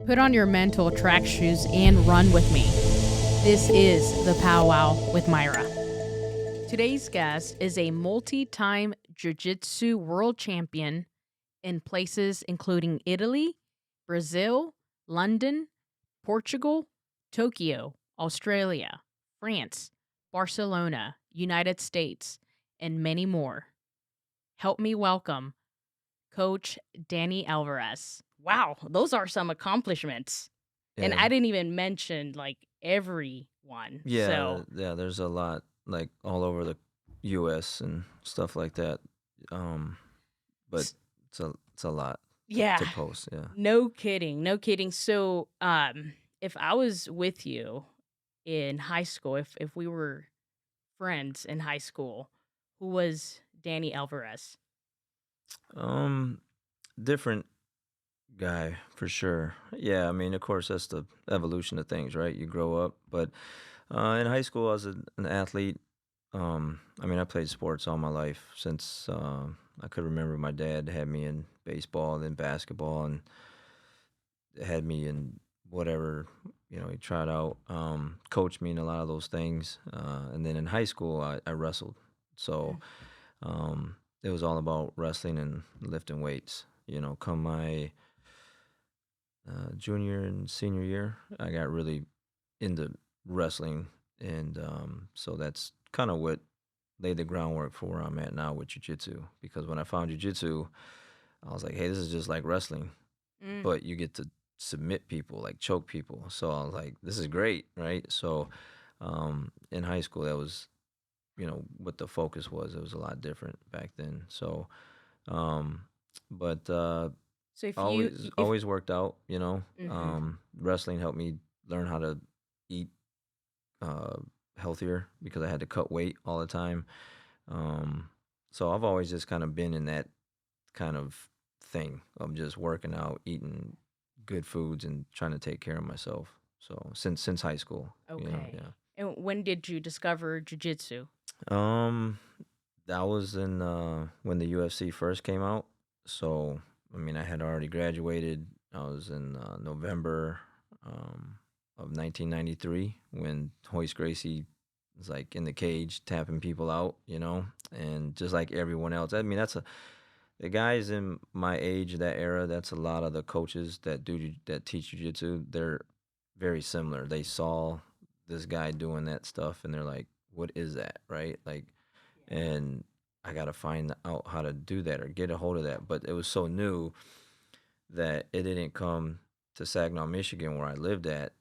Put on your mental track shoes and run with me. This is the Pow Wow with Mayra. Today's guest is a multi-time jiu-jitsu world champion in places including Italy, Brazil, London, Portugal, Tokyo, Australia, France, Barcelona, United States, and many more. Help me welcome Coach Danny Alvarez. Wow, those are some accomplishments. And Yeah, I didn't even mention like everyone. yeah, So, yeah. There's a lot like all over the U.S. and stuff like that. Um, but s- it's a lot yeah, to post. Yeah. no kidding. No kidding. So, if I was with you in high school, if we were friends in high school, who was Danny Alvarez? Um, Different guy for sure. Yeah, I mean, of course, that's the evolution of things, right? You grow up, but in high school, I was an athlete. I mean, I played sports all my life since I could remember. My dad had me in baseball, then basketball, and had me in whatever he tried out, coached me in a lot of those things, and then in high school I wrestled. So Mm. it was all about wrestling and lifting weights. Come my junior and senior year, I got really into wrestling, and so that's kind of what laid the groundwork for where I'm at now with jiu-jitsu. Because when I found jiu-jitsu, I was like, hey, this is just like wrestling, Mm. but you get to submit people, like choke people. So I was like, this is great, right? So in high school, that was, what the focus was. It was a lot different back then. So, um, but So if you always, if always worked out, mhm. Wrestling helped me learn how to eat uh, healthier because I had to cut weight all the time. Um, so I've always just kind of been in that kind of thing of just working out, eating good foods, and trying to take care of myself. So since high school, Okay. yeah. And when did you discover jujitsu? Um, that was in when the UFC first came out. So I mean, I had already graduated. I was in November of 1993 when Royce Gracie was like in the cage tapping people out, and just like everyone else. I mean, the guys in my age, that era, that's a lot of the coaches that teach jujitsu. They're very similar. They saw this guy doing that stuff, and they're like, "What is that?" Right? Like, and I got to find out how to do that or get a hold of that. But it was so new that it didn't come to Saginaw, Michigan, where I lived at,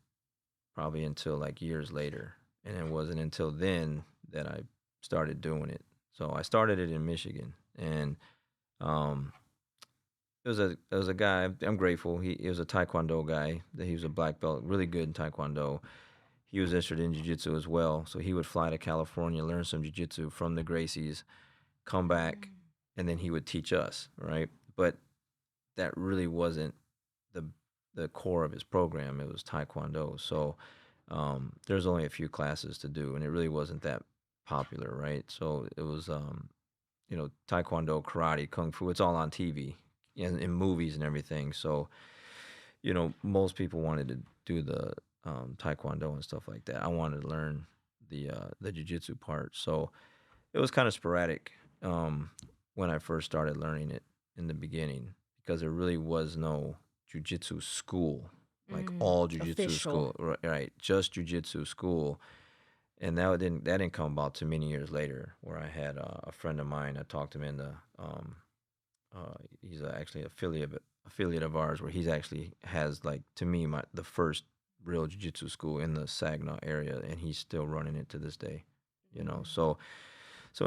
probably until like years later, and it wasn't until then that I started doing it. So I started it in Michigan, and um, it was a guy. I'm grateful. He was a Taekwondo guy. That he was a black belt, really good in Taekwondo. He was interested in Jiu-Jitsu as well, so he would fly to California, learn some Jiu-Jitsu from the Gracies, come back, Mm. and then he would teach us, right? But that really wasn't the the core of his program. It was Taekwondo. So there's only a few classes to do, and it really wasn't that popular, right? So it was Taekwondo, karate, kung fu. It's all on TV and in movies and everything. So most people wanted to do the Taekwondo and stuff like that. I wanted to learn the jujitsu part. So it was kind of sporadic when I first started learning it in the beginning because there really was no jujitsu school, like Mm. all jujitsu Official. school, right? Just jujitsu school, and that didn't come about too many years later, where I had a friend of mine. I talked him into he's actually affiliate of ours, where he's actually has like to me the first real jiu-jitsu school in the Saginaw area, and he's still running it to this day. Mm. So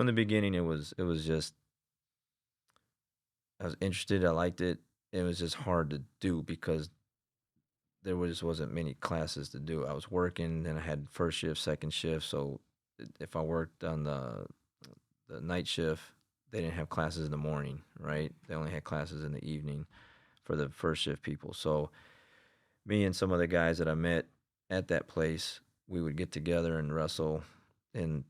in the beginning, it was just I was interested. I liked it. It was just hard to do because wasn't many classes to do. I was working, then I had first shift, second shift. So if I worked on the night shift, they didn't have classes in the morning, right? They only had classes in the evening for the first shift people. So me and some of the guys that I met at that place, we would get together and wrestle in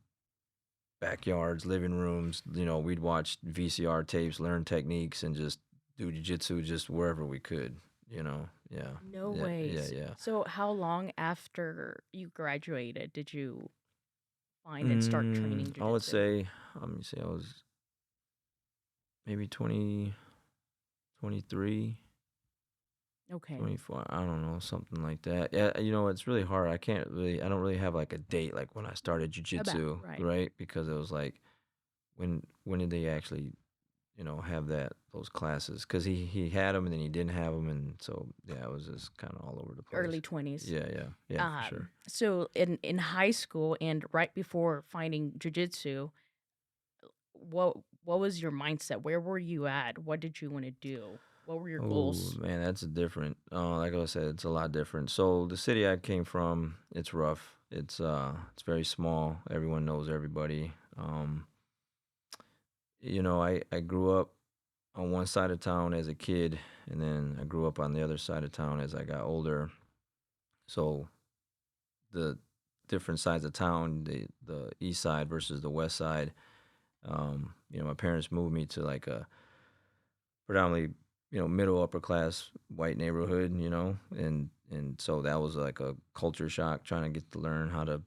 backyards, living rooms. We'd watch VCR tapes, learn techniques, and just do jujitsu just wherever we could. you know. Yeah. No Yeah, yeah, ways. yeah. So how long after you graduated did you find and start training I would jujitsu? say, let me see, I was maybe 20, 23, Okay. 24. I don't know, something like that. Yeah, it's really hard. I don't really have like a date like when I started About jujitsu, right. right? Because it was like, when did they actually, have those classes? Because he had them and then he didn't have them. And so, yeah, it was just kind of all over the place. Early 20s. Yeah, yeah, yeah, for sure. So in high school and right before finding jujitsu, what what was your mindset? Where were you at? What did you want to do? What were your Oh goals? man, that's a different. Like I said, it's a lot different. So the city I came from, it's rough. It's very small. Everyone knows everybody. I grew up on one side of town as a kid, and then I grew up on the other side of town as I got older. So the different sides of town, the east side versus the west side. My parents moved me to like a predominantly, middle upper class white neighborhood, and so that was like a culture shock trying to get to learn how to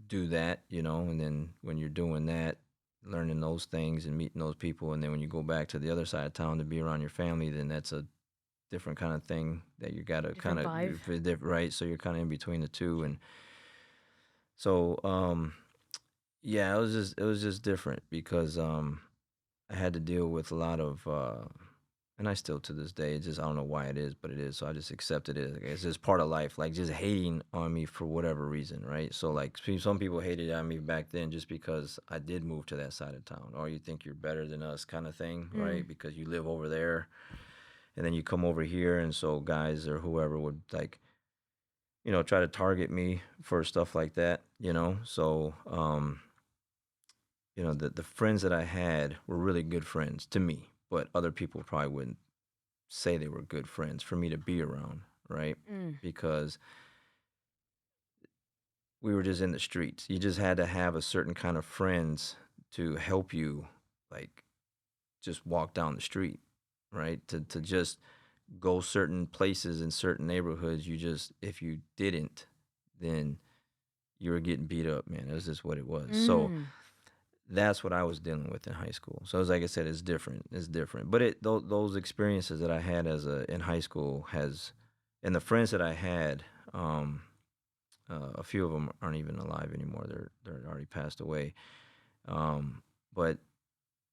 do that, and then when you're doing that, learning those things and meeting those people, and then when you go back to the other side of town to be around your family, then that's a different kind of thing that you got to kind Different vibe? of right. So you're kind of in between the two, and so yeah, it was just different because I had to deal with a lot of and I still to this day, it's just I don't know why it is, but it is. So I just accepted it. Like, it's just part of life. Like just hating on me for whatever reason, right? So like some people hated on me back then just because I did move to that side of town, or you think you're better than us, kind of thing, Mm. right? Because you live over there, and then you come over here, and so guys or whoever would like, try to target me for stuff like that, So the friends that I had were really good friends to me, but other people probably wouldn't say they were good friends for me to be around, right? Mm. Because we were just in the streets. You just had to have a certain kind of friends to help you, like just walk down the street, right? To just go certain places in certain neighborhoods. If you didn't, then you were getting beat up, man. It was just what it was. So Mm. that's what I was dealing with in high school. So as like I said, it's different. It's different. But those experiences that I had in high school and the friends that I had, a few of them aren't even alive anymore. They're already passed away. But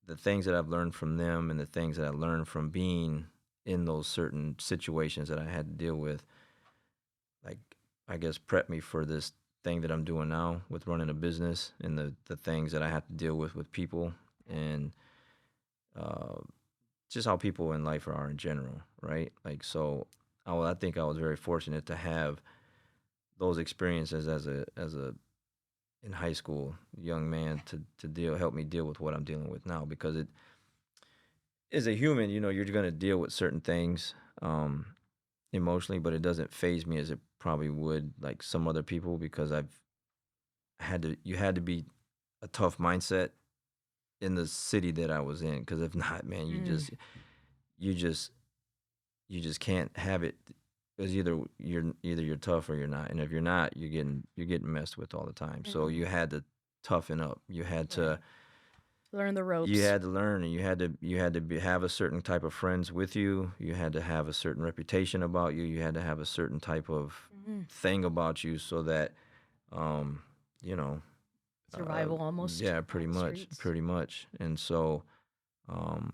the things that I've learned from them and the things that I learned from being in those certain situations that I had to deal with, like I guess prep me for this thing that I'm doing now with running a business and the things that I have to deal with people and uh, just how people in life are in general, right? Like so, I think I was very fortunate to have those experiences as a in high school young man to help me deal with what I'm dealing with now because it as a human, you're gonna deal with certain things emotionally, but it doesn't phase me as it probably would like some other people because you had to be a tough mindset in the city that I was in because if not, man, Mm. you just you just can't have it because either you're tough or you're not, and if you're not, you're getting messed with all the time. So Mm. you had to toughen up. Right. Learn the You ropes. had to learn, and have a certain type of friends with you. You had to have a certain reputation about you. You had to have a certain type of Mm. thing about you so that um, you know, uh, Survival almost yeah, on the streets. pretty much. And so,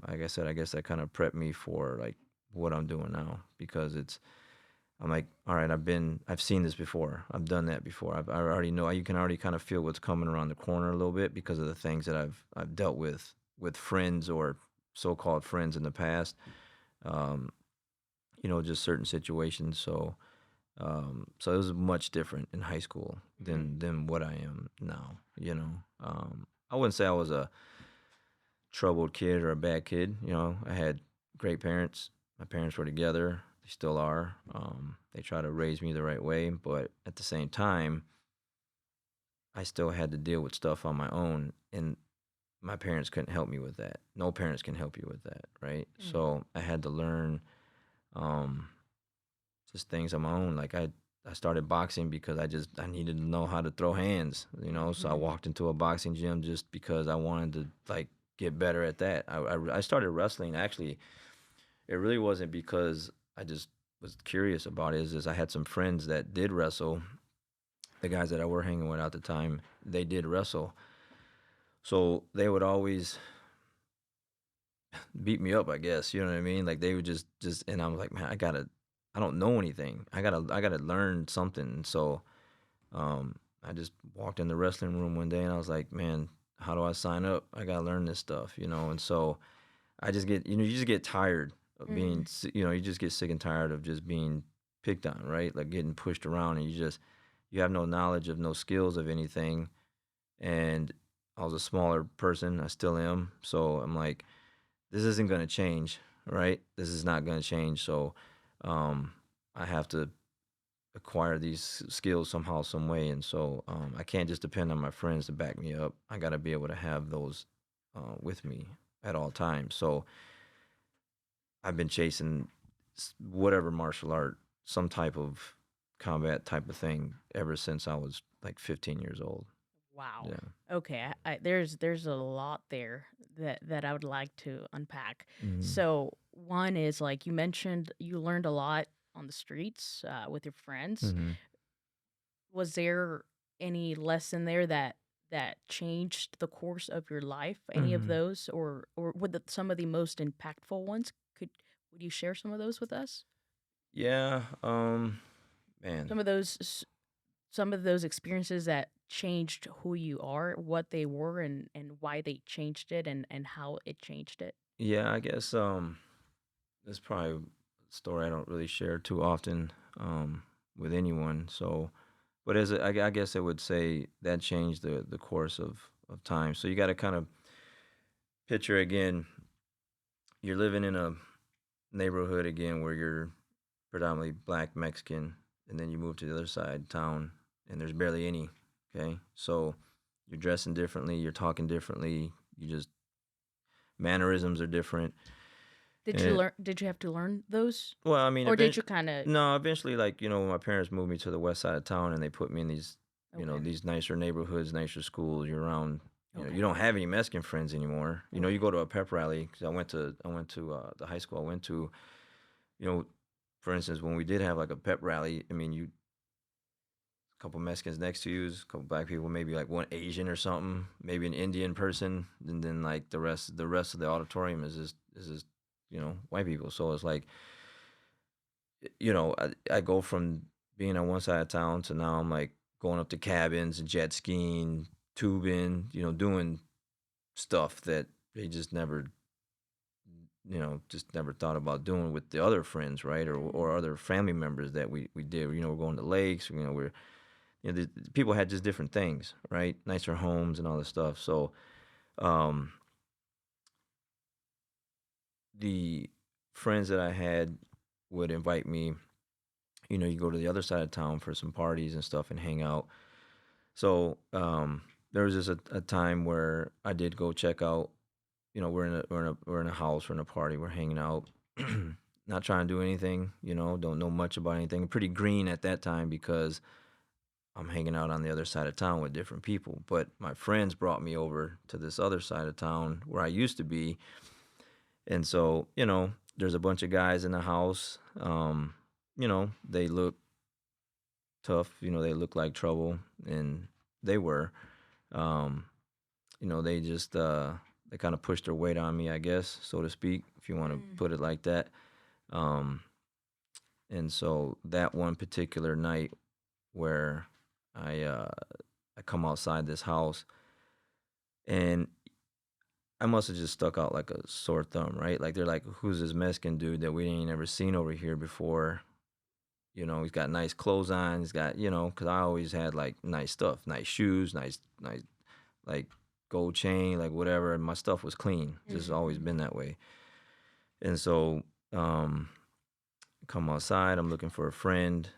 like I said, I guess that kind of prepped me for like what I'm doing now because I'm like, all right, I've seen this before. I've done that before. I already know. You can already kind of feel what's coming around the corner a little bit because of the things that I've dealt with friends or so-called friends in the past. Um, just certain situations. So it was much different in high school Mm. than what I am now. I wouldn't say I was a troubled kid or a bad kid. I had great parents. My parents were together. They still are. They try to raise me the right way, but at the same time, I still had to deal with stuff on my own, and my parents couldn't help me with that. No parents can help you with that, right? Mm. So I had to learn. Um, just things on my own. Like I started boxing because I needed to know how to throw hands, you know. So I Mhm. walked into a boxing gym just because I wanted to like get better at that. I started wrestling actually. It really wasn't because I just was curious about it. Is just I had some friends that did wrestle. The guys that I were hanging with at the time, they did wrestle. So they would always beat me up, I guess. You know what I mean? Like they would just and I was like, man, I don't know anything. I gotta learn something. So I just walked in the wrestling room one day and I was like, man, how do I sign up? I gotta learn this stuff, you know. And so I just get, you just get tired of being, Mm. you just get sick and tired of just being picked on, right? Like getting pushed around, and you have no knowledge of no skills of anything. And I was a smaller person. I still am. So I'm like, this isn't going to change, right? This is not going to change. So um, I have to acquire these skills somehow, some way. And so I can't just depend on my friends to back me up. I got to be able to have those with me at all times. So I've been chasing whatever martial art, some type of combat type of thing ever since I was like 15 years old. Wow. Yeah. Okay. There's a lot there that I would like to unpack. Hmm. So one is like you mentioned, you learned a lot on the streets with your friends. Hmm. Was there any lesson there that changed the course of your life? Any of Hmm. those, or would some of the most impactful ones? Would you share some of those with us? Yeah. Man. Some of those experiences that changed who you are, what they were, and why they changed it, and how it changed it. Yeah, I guess that's probably a story I don't really share too often with anyone. So, but I guess I would say that changed the course of time. So you got to kind of picture again. You're living in a neighborhood again where you're predominantly black Mexican, and then you move to the other side of town, and there's barely any. Okay, so you're dressing differently, you're talking differently, you just mannerisms are different. And Did you have to learn those, well, I mean, or did you eventually, kind of? no, eventually, like when my parents moved me to the west side of town, and they put me in these, Okay. these nicer neighborhoods, nicer schools. You're around. You Okay. don't have any Mexican friends anymore. You Okay. go to a pep rally because I went to the high school I went to. You know, for instance, when we did have like a pep rally, I mean, you a couple Mexicans next to you, a couple black people, maybe like one Asian or something, maybe an Indian person, and then like the rest of the auditorium is just white people. So it's like I go from being on one side of town to now I'm like going up to cabins and jet skiing, tubing, doing stuff that they just never thought about doing with the other friends, right? Or other family members that we did. We're going to lakes, the people had just different things, right? Nicer homes and all this stuff. So um, the friends that I had would invite me. You go to the other side of town for some parties and stuff and hang out. So there was just a time where I did go check out. We're in a house, we're in a party, we're hanging out, not trying to do anything. Don't know much about anything. Pretty green at that time because I'm hanging out on the other side of town with different people. But my friends brought me over to this other side of town where I used to be, and so there's a bunch of guys in the house. They look tough. They look like trouble, and they were. Um, they just they kind of pushed their weight on me, I guess, so to speak, if you want to Mm. put it like that. Um, and so that one particular night where I uh, I come outside this house, and I must have just stuck out like a sore thumb, right? Like they're like, "Who's this Mexican dude that we ain't never seen over here before?" He's got nice clothes on. He's got, because I always had like nice stuff, nice shoes, nice like gold chain, like whatever. And my stuff was clean. Just always Mm-hmm. been that way. And so, um, come outside. I'm looking for a friend.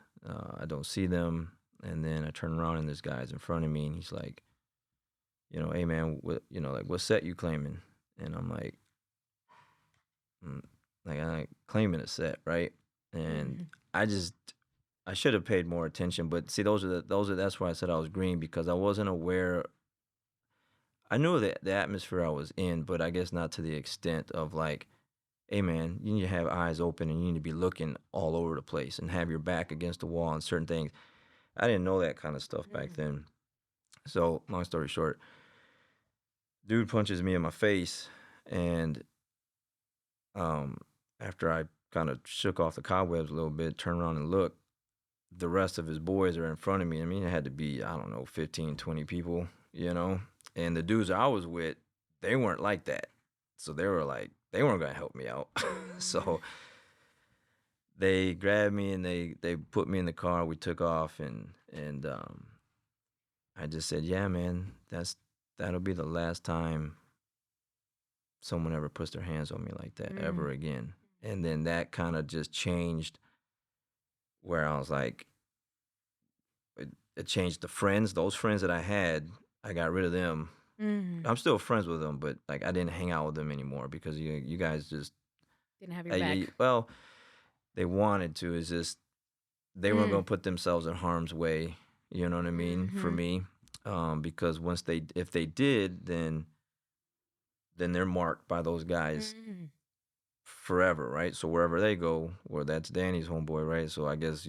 I don't see them, and then I turn around and this guy's in front of me, and he's like, "Hey man, like what set you claiming?" And I'm like, mm, like I ain't claiming a set, right? and Mm. I just I should have paid more attention. But see, that's why I said I was green, because I wasn't aware. I knew that the atmosphere I was in, but I guess not to the extent of like, hey man, you need to have eyes open and you need to be looking all over the place and have your back against the wall on certain things. I didn't know that kind of stuff back Mm. then. So long story short, dude punches me in my face, and um, after I kind of shook off the cobwebs a little bit, turned around and looked, the rest of his boys are in front of me. I mean, it had to be, I don't know, 15, 20 people, you know? And the dudes I was with, they weren't like that. So they were like, they weren't going to help me out. Mm. So they grabbed me and they put me in the car. We took off, and I just said, yeah, man, that'll be the last time someone ever puts their hands on me like that Mm. ever again. And then that kind of just changed, where I was like, it changed the friends. Those friends that I had, I got rid of them. Mm. I'm still friends with them, but like I didn't hang out with them anymore because you guys just, Didn't have your back. well, they wanted to. It's just they weren't Mm. going to put themselves in harm's way. You know what I mean? For Mhm. me, because if they did, then they're marked by those guys Mm. forever, right? So wherever they go, well, that's Danny's homeboy, right? So I guess,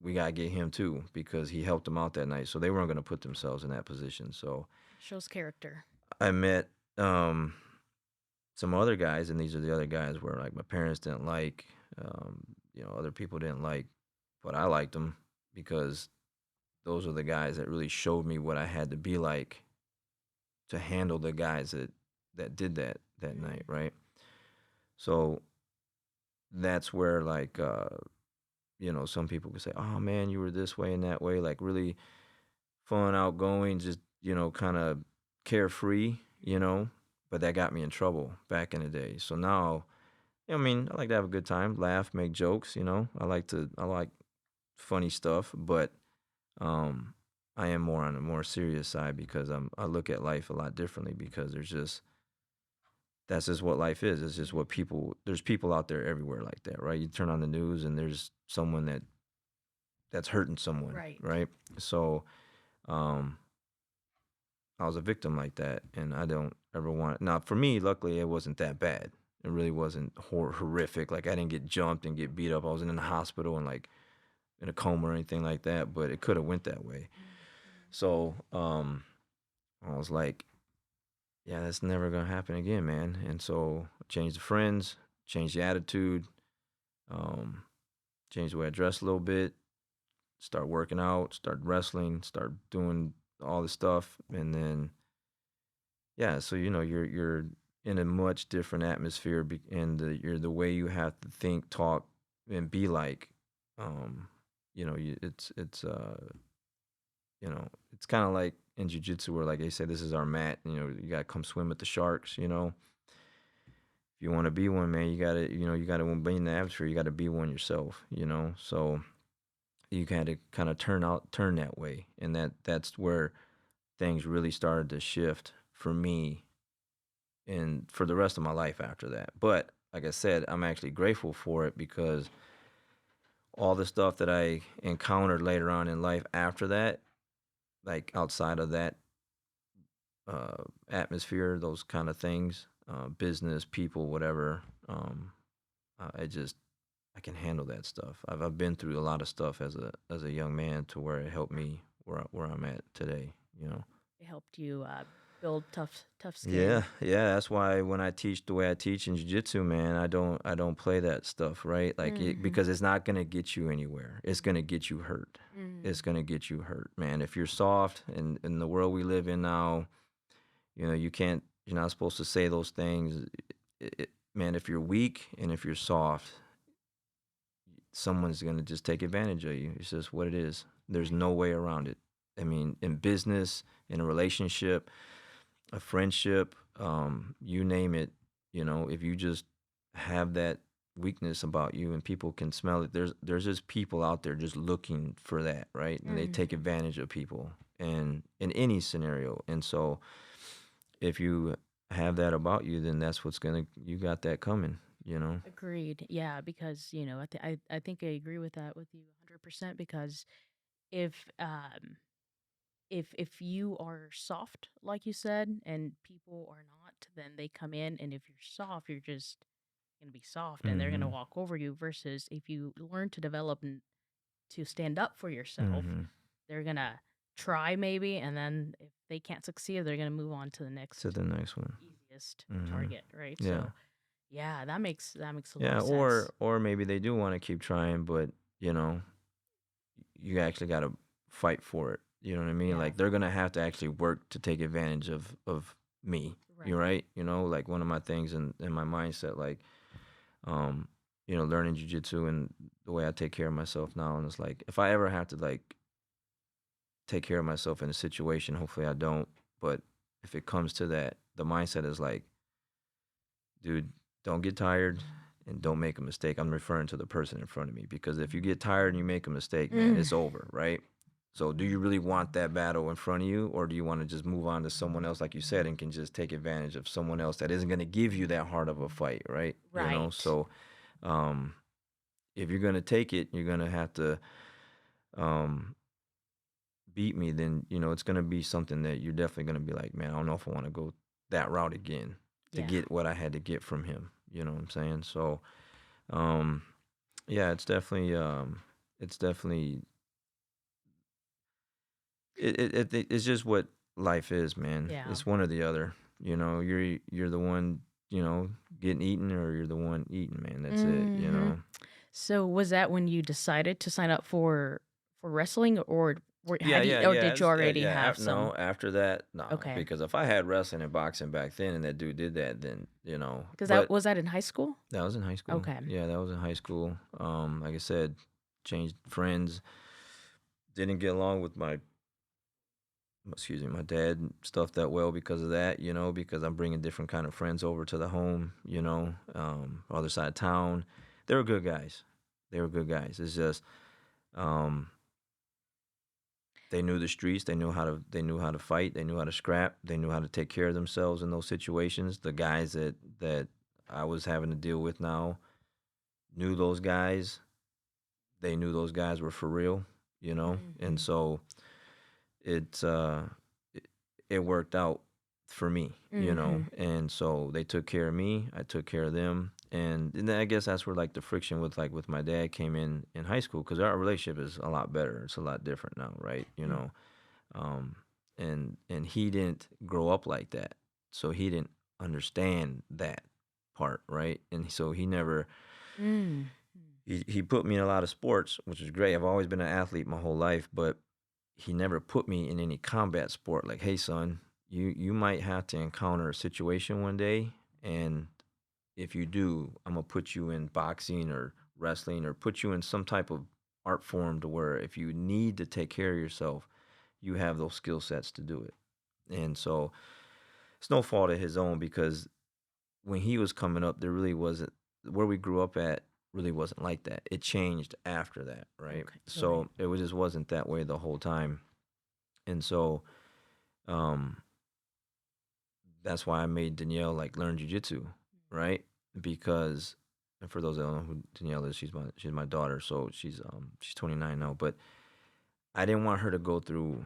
we gotta get him too because he helped them out that night. So they weren't gonna put themselves in that position. So Shows character. I met some other guys, and these are the other guys where like my parents didn't like, other people didn't like, but I liked them because those are the guys that really showed me what I had to be like to handle the guys that did that night, Mm. right? So that's where like some people could say, "Oh man, you were this way and that way," like really fun, outgoing, just kind of carefree, But that got me in trouble back in the day. So now, I mean, I like to have a good time, laugh, make jokes. I like funny stuff, but um, I am more on the more serious side because I look at life a lot differently because that's just what life is. It's just what there's people out there everywhere like that, right? You turn on the news and there's someone that's hurting someone, Right. right? So, um, I was a victim like that, and I don't ever want. Now, for me, luckily, it wasn't that bad. It really wasn't horrific. Like I didn't get jumped and get beat up. I wasn't in the hospital and like in a coma or anything like that. But it could have went that way. Mhm. So, I was like, yeah, that's never gonna happen again, man. And so, I changed the friends, changed the attitude, um, changed the way I dressed a little bit, start working out, start wrestling, start doing all this stuff, and then yeah, so you're in a much different atmosphere, and the way you have to think, talk, and be like, it's kind of like in jujitsu where like they say this is our mat. You gotta come swim with the sharks. If you want to be one, man, you gotta be in the atmosphere. You gotta be one yourself. So you gotta kind of turn that way, and that's where things really started to shift for me and for the rest of my life after that. But like I said, I'm actually grateful for it because all the stuff that I encountered later on in life after that, like outside of that atmosphere, those kind of things, business, people, whatever, I just I can handle that stuff. I've been through a lot of stuff as a young man to where it helped me where I'm at today. It helped you build tough Yeah, skin. yeah. That's why when I teach the way I teach in jiu-jitsu, man, I don't play that stuff, right? Like Mhm. because it's not gonna get you anywhere. It's gonna get you hurt. It's Mm. gonna get you hurt, man. If you're soft in the world we live in now, you can't. You're not supposed to say those things. Man, if you're weak and if you're soft, someone's gonna just take advantage of you. It's just what it is. There's Right. no way around it. I mean, in business, in a relationship, a friendship, you name it, if you just have that weakness about you and people can smell it, there's just people out there just looking for that, right? And they take Mhm. advantage of people and in any scenario. And so if you have that about you, then that's you got that coming. you know? Agreed. Yeah, because I think I agree with that with you 100% because if if you are soft, like you said, and people are not, then they come in, and if you're soft, you're just gonna be soft, and they're gonna Mhm. walk over you. Versus if you learn to develop and to stand up for yourself, Mhm. they're gonna try maybe, and then if they can't succeed, they're gonna move on to the To next the next one. easiest Mhm. target, right? Yeah. So yeah, that makes a lot Yeah, of sense. or maybe they do want to keep trying, but you know, you actually got to fight for it. You know what I mean? Yeah, Like they're gonna have to actually work to take advantage of me. You're right. right. You know, like one of my things in my mindset, like um, learning jujitsu and the way I take care of myself now, and it's like if I ever have to like take care of myself in a situation, hopefully I don't. But if it comes to that, the mindset is like, dude, don't get tired and don't make a mistake. I'm referring to the person in front of me because if you get tired and you make a mistake, man, Mm. it's over, right? So, do you really want that battle in front of you, or do you want to just move on to someone else, like you said, and can just take advantage of someone else that isn't going to give you that hard of a fight, right? Right. So um, if you're going to take it, you're going to have to um, beat me. Then it's going to be something that you're definitely going to be like, man, I don't know if I want to go that route again to Yeah. get what I had to get from him. You know what I'm saying? So um, yeah, it's definitely it's just what life is, man. Yeah. It's one or the other. You're the one, getting eaten, or you're the one eating, man. That's it. Hmm. So was that when you decided to sign up for wrestling, or Yeah, yeah, or yeah. did you already Yeah. have some? No, after that, no, Okay, because if I had wrestling and boxing back then, and that dude did that, then because that But was that in high school. that was in high school. Okay. Yeah, that was in high school. Like I said, changed friends. Didn't get along with my dad and stuff that well because of that, because I'm bringing different kind of friends over to the home, other side of town. They were good guys. They were good guys. It's just um, they knew the streets. They knew how to fight. They knew how to scrap. They knew how to take care of themselves in those situations. The guys that I was having to deal with now knew those guys. They knew those guys were for real, and Hmm. so it it, it worked out for me, Hmm. and so they took care of me. I took care of them, and then I guess that's where like the friction with my dad came in high school, because our relationship is a lot better. It's a lot different now, right? Um, and he didn't grow up like that, so he didn't understand that part, right? And so he never Mm. he put me in a lot of sports, which is great. I've always been an athlete my whole life, but he never put me in any combat sport. Like, hey, son, you might have to encounter a situation one day, and if you do, I'm gonna put you in boxing or wrestling, or put you in some type of art form to where if you need to take care of yourself, you have those skill sets to do it. And so it's no fault of his own, because when he was coming up, there really wasn't, where we grew up at really wasn't like that. It changed after that, right? Okay. Right. So just wasn't that way the whole time. And so um that's why I made Danielle like learn jujitsu, right? Because, and for those that don't know who Danielle is, she's my daughter, so she's 29 now. But I didn't want her to go through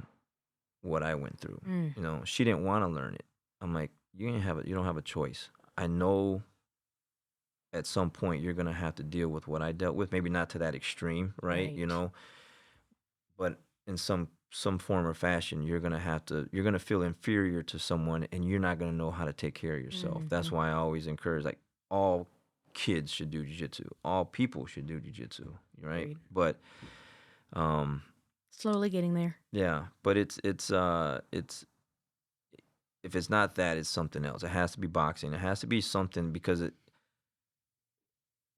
what I went through. Mm. She didn't want to learn it. I'm like, you don't have a choice. I know at some point you're gonna have to deal with what I dealt with. Maybe not to that extreme, right? Right. But in some form or fashion, you're gonna feel inferior to someone, and you're not gonna know how to take care of yourself. That's Hmm. why I always encourage, like, all kids should do jujitsu. All people should do jujitsu, right? Agreed. But um, Slowly getting there. yeah, but it's if it's not that, it's something else. It has to be boxing. It has to be something, because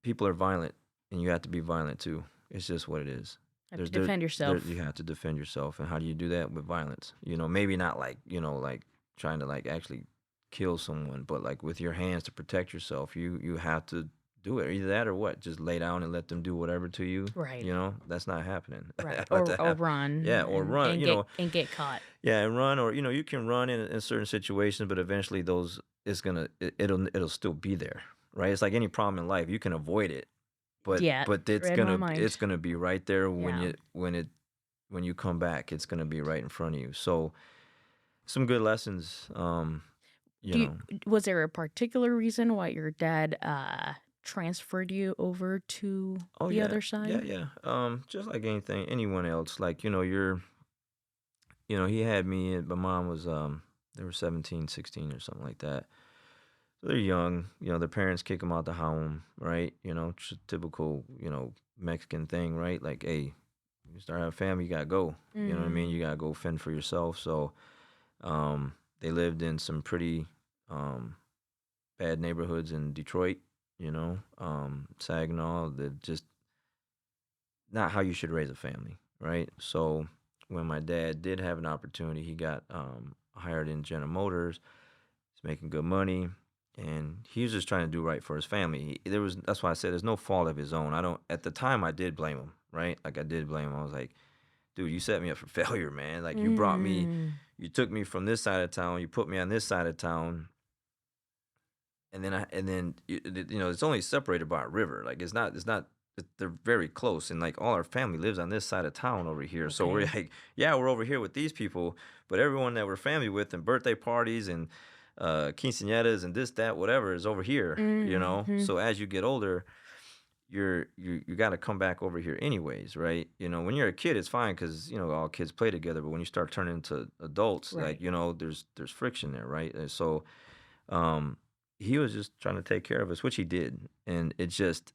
people are violent, and you have to be violent too. It's just what it is. Have to defend You yourself. have to defend yourself, and how do you do that? With violence. Maybe not like like trying to like actually kill someone, but like with your hands to protect yourself. You have to do it. Either that or what? Just lay down and let them do whatever to you. Right. That's not happening. Right. Let Or that or happen. run Yeah, or run. and get caught. Yeah, and run, or you can run in certain situations, but eventually it'll still be there, right? It's like any problem in life, you can avoid it, but Yeah, it's read my gonna mind. be right there Yeah. when you come back. It's gonna be right in front of you. So some good lessons, you Do you know. Was there a particular reason why your dad transferred you over to Oh the yeah, other yeah, side? yeah. Just like anyone else, like he had me. And my mom was they were 17, 16, or something like that. So they're young, their parents kick them out the home, right? Typical, Mexican thing, right? Like, hey, you start having a family, you gotta go. You know what I mean? Mm, You gotta go fend for yourself. So, they lived in some pretty um, bad neighborhoods in Detroit. Saginaw. That just not how you should raise a family, right? So, when my dad did have an opportunity, he got hired in General Motors. He's making good money, and he was just trying to do right for his family. That's why I said there's no fault of his own. I don't At the time I did blame him, right? Like I did blame him. I was like, dude, you set me up for failure, man. Like mm, you took me from this side of town, you put me on this side of town, and then it's only separated by a river. Like they're very close, and like all our family lives on this side of town over here. So we're okay. like, yeah, we're over here with these people, but everyone that we're family with and birthday parties and quinceañeras and this, that, whatever is over here. Mhm. So as you get older, you got to come back over here anyways, right? When you're a kid, it's fine because all kids play together, but when you start turning into adults, like Right. there's friction there, right? And so um, he was just trying to take care of us, which he did, and it just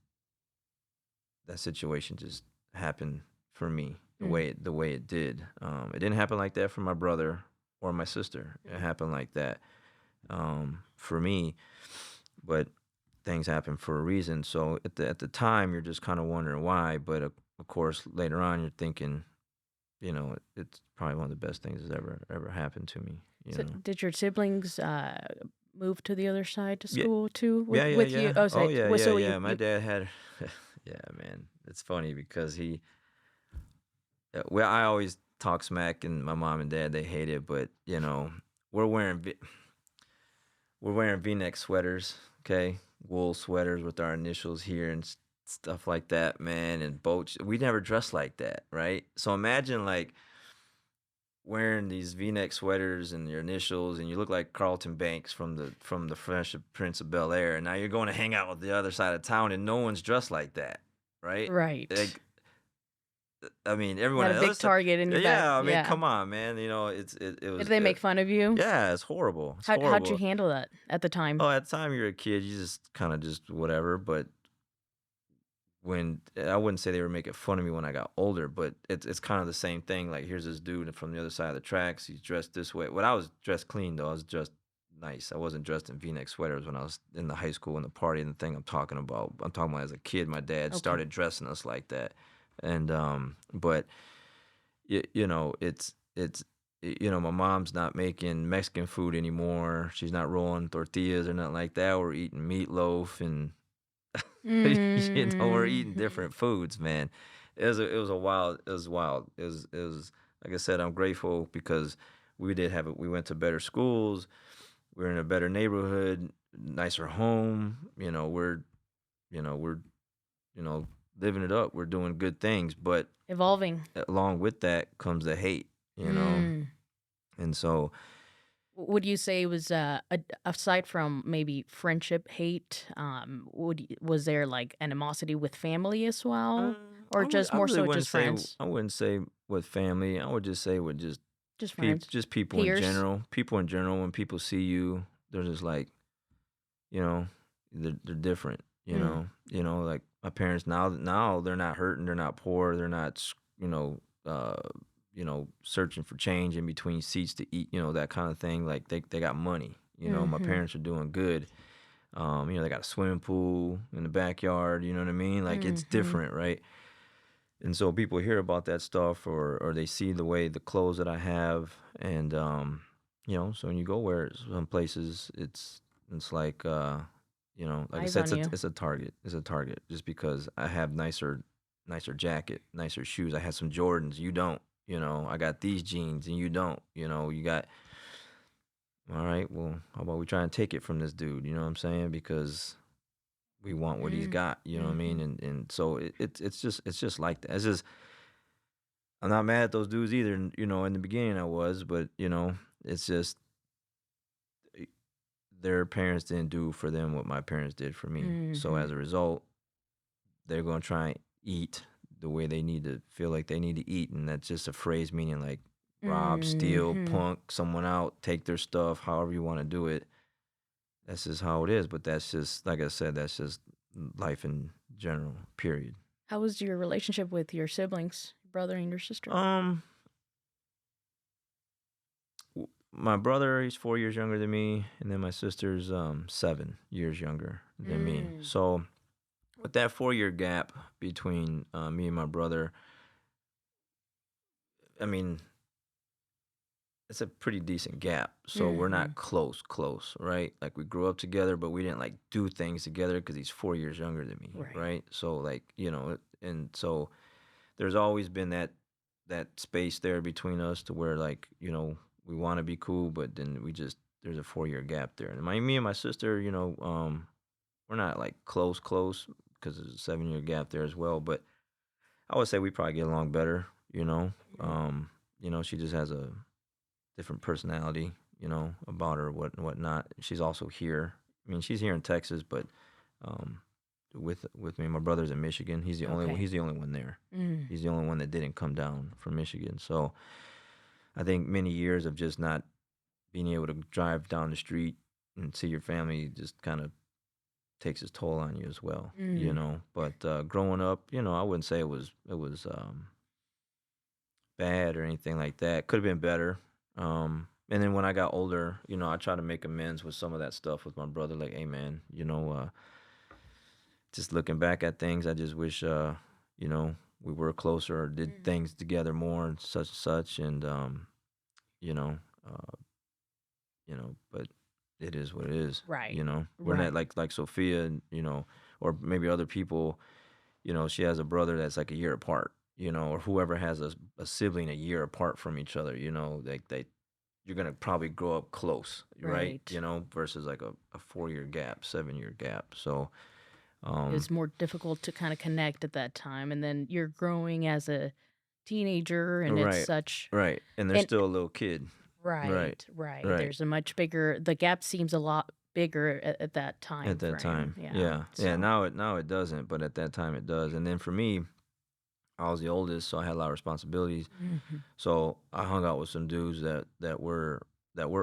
that situation just happened for me Mm, the way it did. It didn't happen like that for my brother or my sister. It mm. happened like that for me, but things happen for a reason. So at the time, you're just kind of wondering why, but of course later on, you're thinking, it's probably one of the best things that's ever happened to me. So, did your siblings move to the other side to Yeah, school too yeah, yeah, with you? yeah. Oh, Oh sorry. yeah, yeah, So yeah. you My you dad had, yeah, man. It's funny because well, I always talk smack, and my mom and dad they hate it, but we're wearing we're wearing V-neck sweaters, okay, wool sweaters with our initials here and stuff like that, man, and boats. We never dressed like that, right? So imagine like wearing these V-neck sweaters and your initials, and you look like Carlton Banks from the Fresh Prince of Bel Air, and now you're going to hang out with the other side of town, and no one's dressed like that, right? right. Like, I mean, everyone Got on a the other big side, target in your back. yeah. I mean, Yeah. come on, man. It Did was, they make fun of you? yeah, it's horrible. It's How'd you horrible. handle that at the time? Oh, at the time you're a kid, you just kind of just whatever. But when I wouldn't say they were making fun of me when I got older, but it's kind of the same thing. Like here's this dude from the other side of the tracks. He's dressed this way. When I was dressed clean though, I was dressed nice. I wasn't dressed in V-neck sweaters when I was in the high school and the party and the thing I'm talking about. I'm talking about as a kid, my dad Okay. started dressing us like that, and but my mom's not making Mexican food anymore. She's not rolling tortillas or nothing like that. We're eating meatloaf and we're eating Mhm. different foods, man. It was a wild. It was wild. It was like I said. I'm grateful because we did have it. We went to better schools. We're in a better neighborhood, nicer home. We're you know living it up. We're doing good things, but Evolving. along with that comes the hate. Mm. And so Would you say it was aside from maybe friendship, hate? Was there like animosity with family as well, or just I more really so wouldn't just say friends? I wouldn't say with family. I would just say with Just friends, just people in peers. general. People in general, when people see you, they're just like, you know, they're different. Mm. Like my parents now they're not hurting, they're not poor, they're not searching for change in between seats to eat, that kind of thing. Like they got money. My Mm-hmm. parents are doing good. They got a swimming pool in the backyard. You know what I mean? Like it's Mm-hmm. different, right? And so people hear about that stuff, or they see the clothes that I have, and so when you go where some places, it's like like I Eyes said, on you. it's a target. It's a target just because I have nicer jacket, nicer shoes. I had some Jordans, you don't. I got these jeans and you don't. You got, all right. Well, how about we try and take it from this dude? You know what I'm saying? Because we want what he's got. You know what I mean? And so it's just like that. It's just I'm not mad at those dudes either. You know, in the beginning I was, but you know, it's just eh, their parents didn't do for them what my parents did for me. So as a result, they're gonna try and eat the way they need to feel like they need to eat, and that's just a phrase meaning like rob, steal, punk someone out, take their stuff, however you want to do it. That's just how it is. But that's just like I said, that's just life in general. Period. How was your relationship with your siblings, your brother and your sister? My brother, he's 4 years younger than me, and then my sister's 7 years younger than me. So with that 4 year gap between me and my brother, I mean, it's a pretty decent gap. So we're not close, right? Like we grew up together, but we didn't like do things together because he's 4 years younger than me, right? So like, you know, and so there's always been that space there between us to where like, you know, we want to be cool, but then there's a 4 year gap there. And me and my sister, you know, we're not like close because there's a 7 year gap there as well. But I would say we probably get along better, you know. You know, she just has a different personality, you know, about her, whatnot. She's also here. I mean, she's here in Texas, but with me, my brother's in Michigan. He's the only one there. He's the only one that didn't come down from Michigan. So I think many years of just not being able to drive down the street and see your family just kind of takes its toll on you as well, you know. But growing up, you know, I wouldn't say it was bad or anything like that. Could have been better. And then when I got older, you know, I try to make amends with some of that stuff with my brother. Like, hey man, you know, just looking back at things, I just wish, you know, we were closer or did things together more and such. And you know, uh, you know, but it is what it is. Right. You know, we're not like Sophia, you know, or maybe other people. You know, she has a brother that's like a year apart. You know, or whoever has a sibling a year apart from each other. You know, you're gonna probably grow up close, right? You know, versus like a 4 year gap, 7 year gap. So it's more difficult to kind of connect at that time, and then you're growing as a teenager, and it's such right, and they're still a little kid. Right. There's a much bigger. The gap seems a lot bigger at that time. At that frame. time, yeah. So, Now it doesn't, but at that time it does. And then for me, I was the oldest, so I had a lot of responsibilities. So I hung out with some dudes that were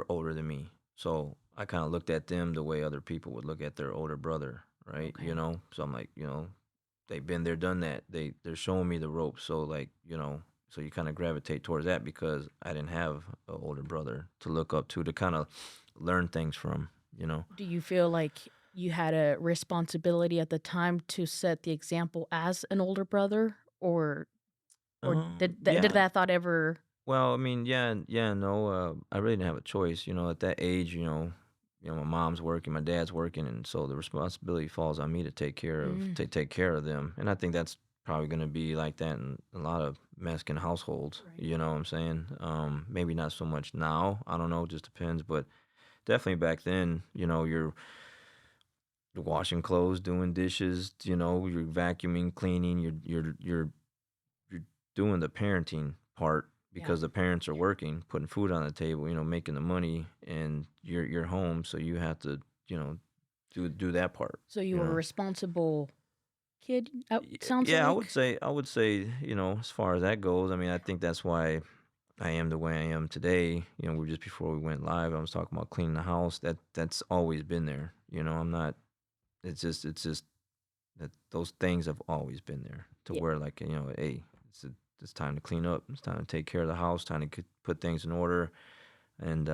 older than me. So I kind of looked at them the way other people would look at their older brother, right? You know, so I'm like, you know, they've been there, done that. They're showing me the ropes. So like, you know, so you kind of gravitate towards that because I didn't have an older brother to look up to kind of learn things from, you know. do you feel like you had a responsibility at the time to set the example as an older brother, or did that thought ever? Well, I mean, no. I really didn't have a choice. You know, at that age, my mom's working, my dad's working, and so the responsibility falls on me to take care of them. And I think that's probably going to be like that in a lot of Mexican households. You know what I'm saying? Maybe not so much now. I don't know. It just depends. But definitely back then, you know, you're washing clothes, doing dishes. You know, you're vacuuming, cleaning. You're doing the parenting part because the parents are working, putting food on the table, you know, making the money, and you're home, so you have to, you know, do that part. So you were a responsible kid. Sounds yeah, like. I would say, you know, as far as that goes, I mean, I think that's why I am the way I am today. You know, just before we went live, I was talking about cleaning the house. That's always been there. You know, I'm not. It's just that those things have always been there to where like, you know, hey, it's time to clean up. It's time to take care of the house. Time to put things in order, and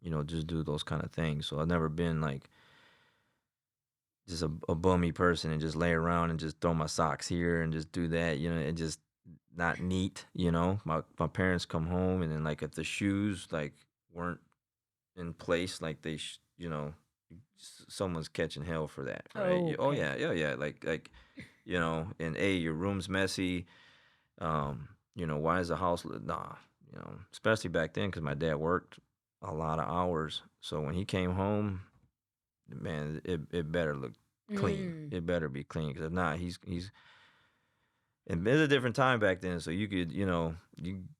you know, just do those kind of things. So I've never been like just a bummy person and just lay around and just throw my socks here and just do that. You know, and just not neat. You know, my parents come home and then like if the shoes like weren't in place, like you know, someone's catching hell for that, right? Oh yeah. Like you know, and your room's messy. You know, why is the house? Nah, you know, especially back then because my dad worked a lot of hours. So when he came home, man, it better look clean. Mm. It better be clean, because if not, and there's a different time back then, so you could, you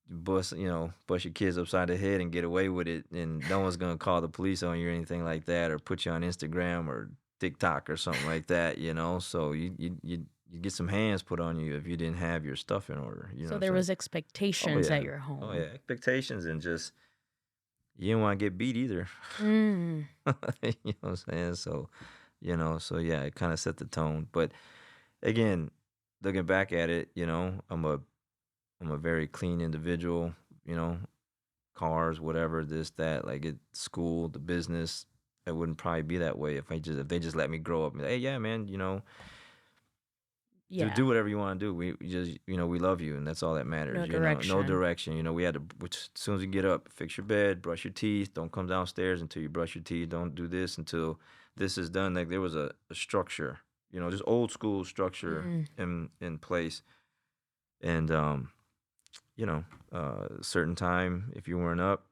bust your kids upside the head and get away with it, and no one's gonna call the police on you or anything like that, or put you on Instagram or TikTok or something like that, So you get some hands put on you if you didn't have your stuff in order. You know So what I'm there saying? was Oh expectations yeah, at your oh home. yeah, expectations, and just you didn't want to get beat either. Mm. You know what I'm saying? So yeah, it kind of set the tone. But again, looking back at it, I'm a very clean individual, cars, whatever, this, that, like at school, the business. I wouldn't probably be that way if they just let me grow up and, hey, yeah, man, Yeah. do whatever you want to do. We just, we love you, and that's all that matters. No No direction. direction. We had to, which, as soon as you get up, fix your bed, brush your teeth. Don't come downstairs until you brush your teeth. Don't do this until this is done. Like there was a structure, just old school structure in place. And certain time, if you weren't up,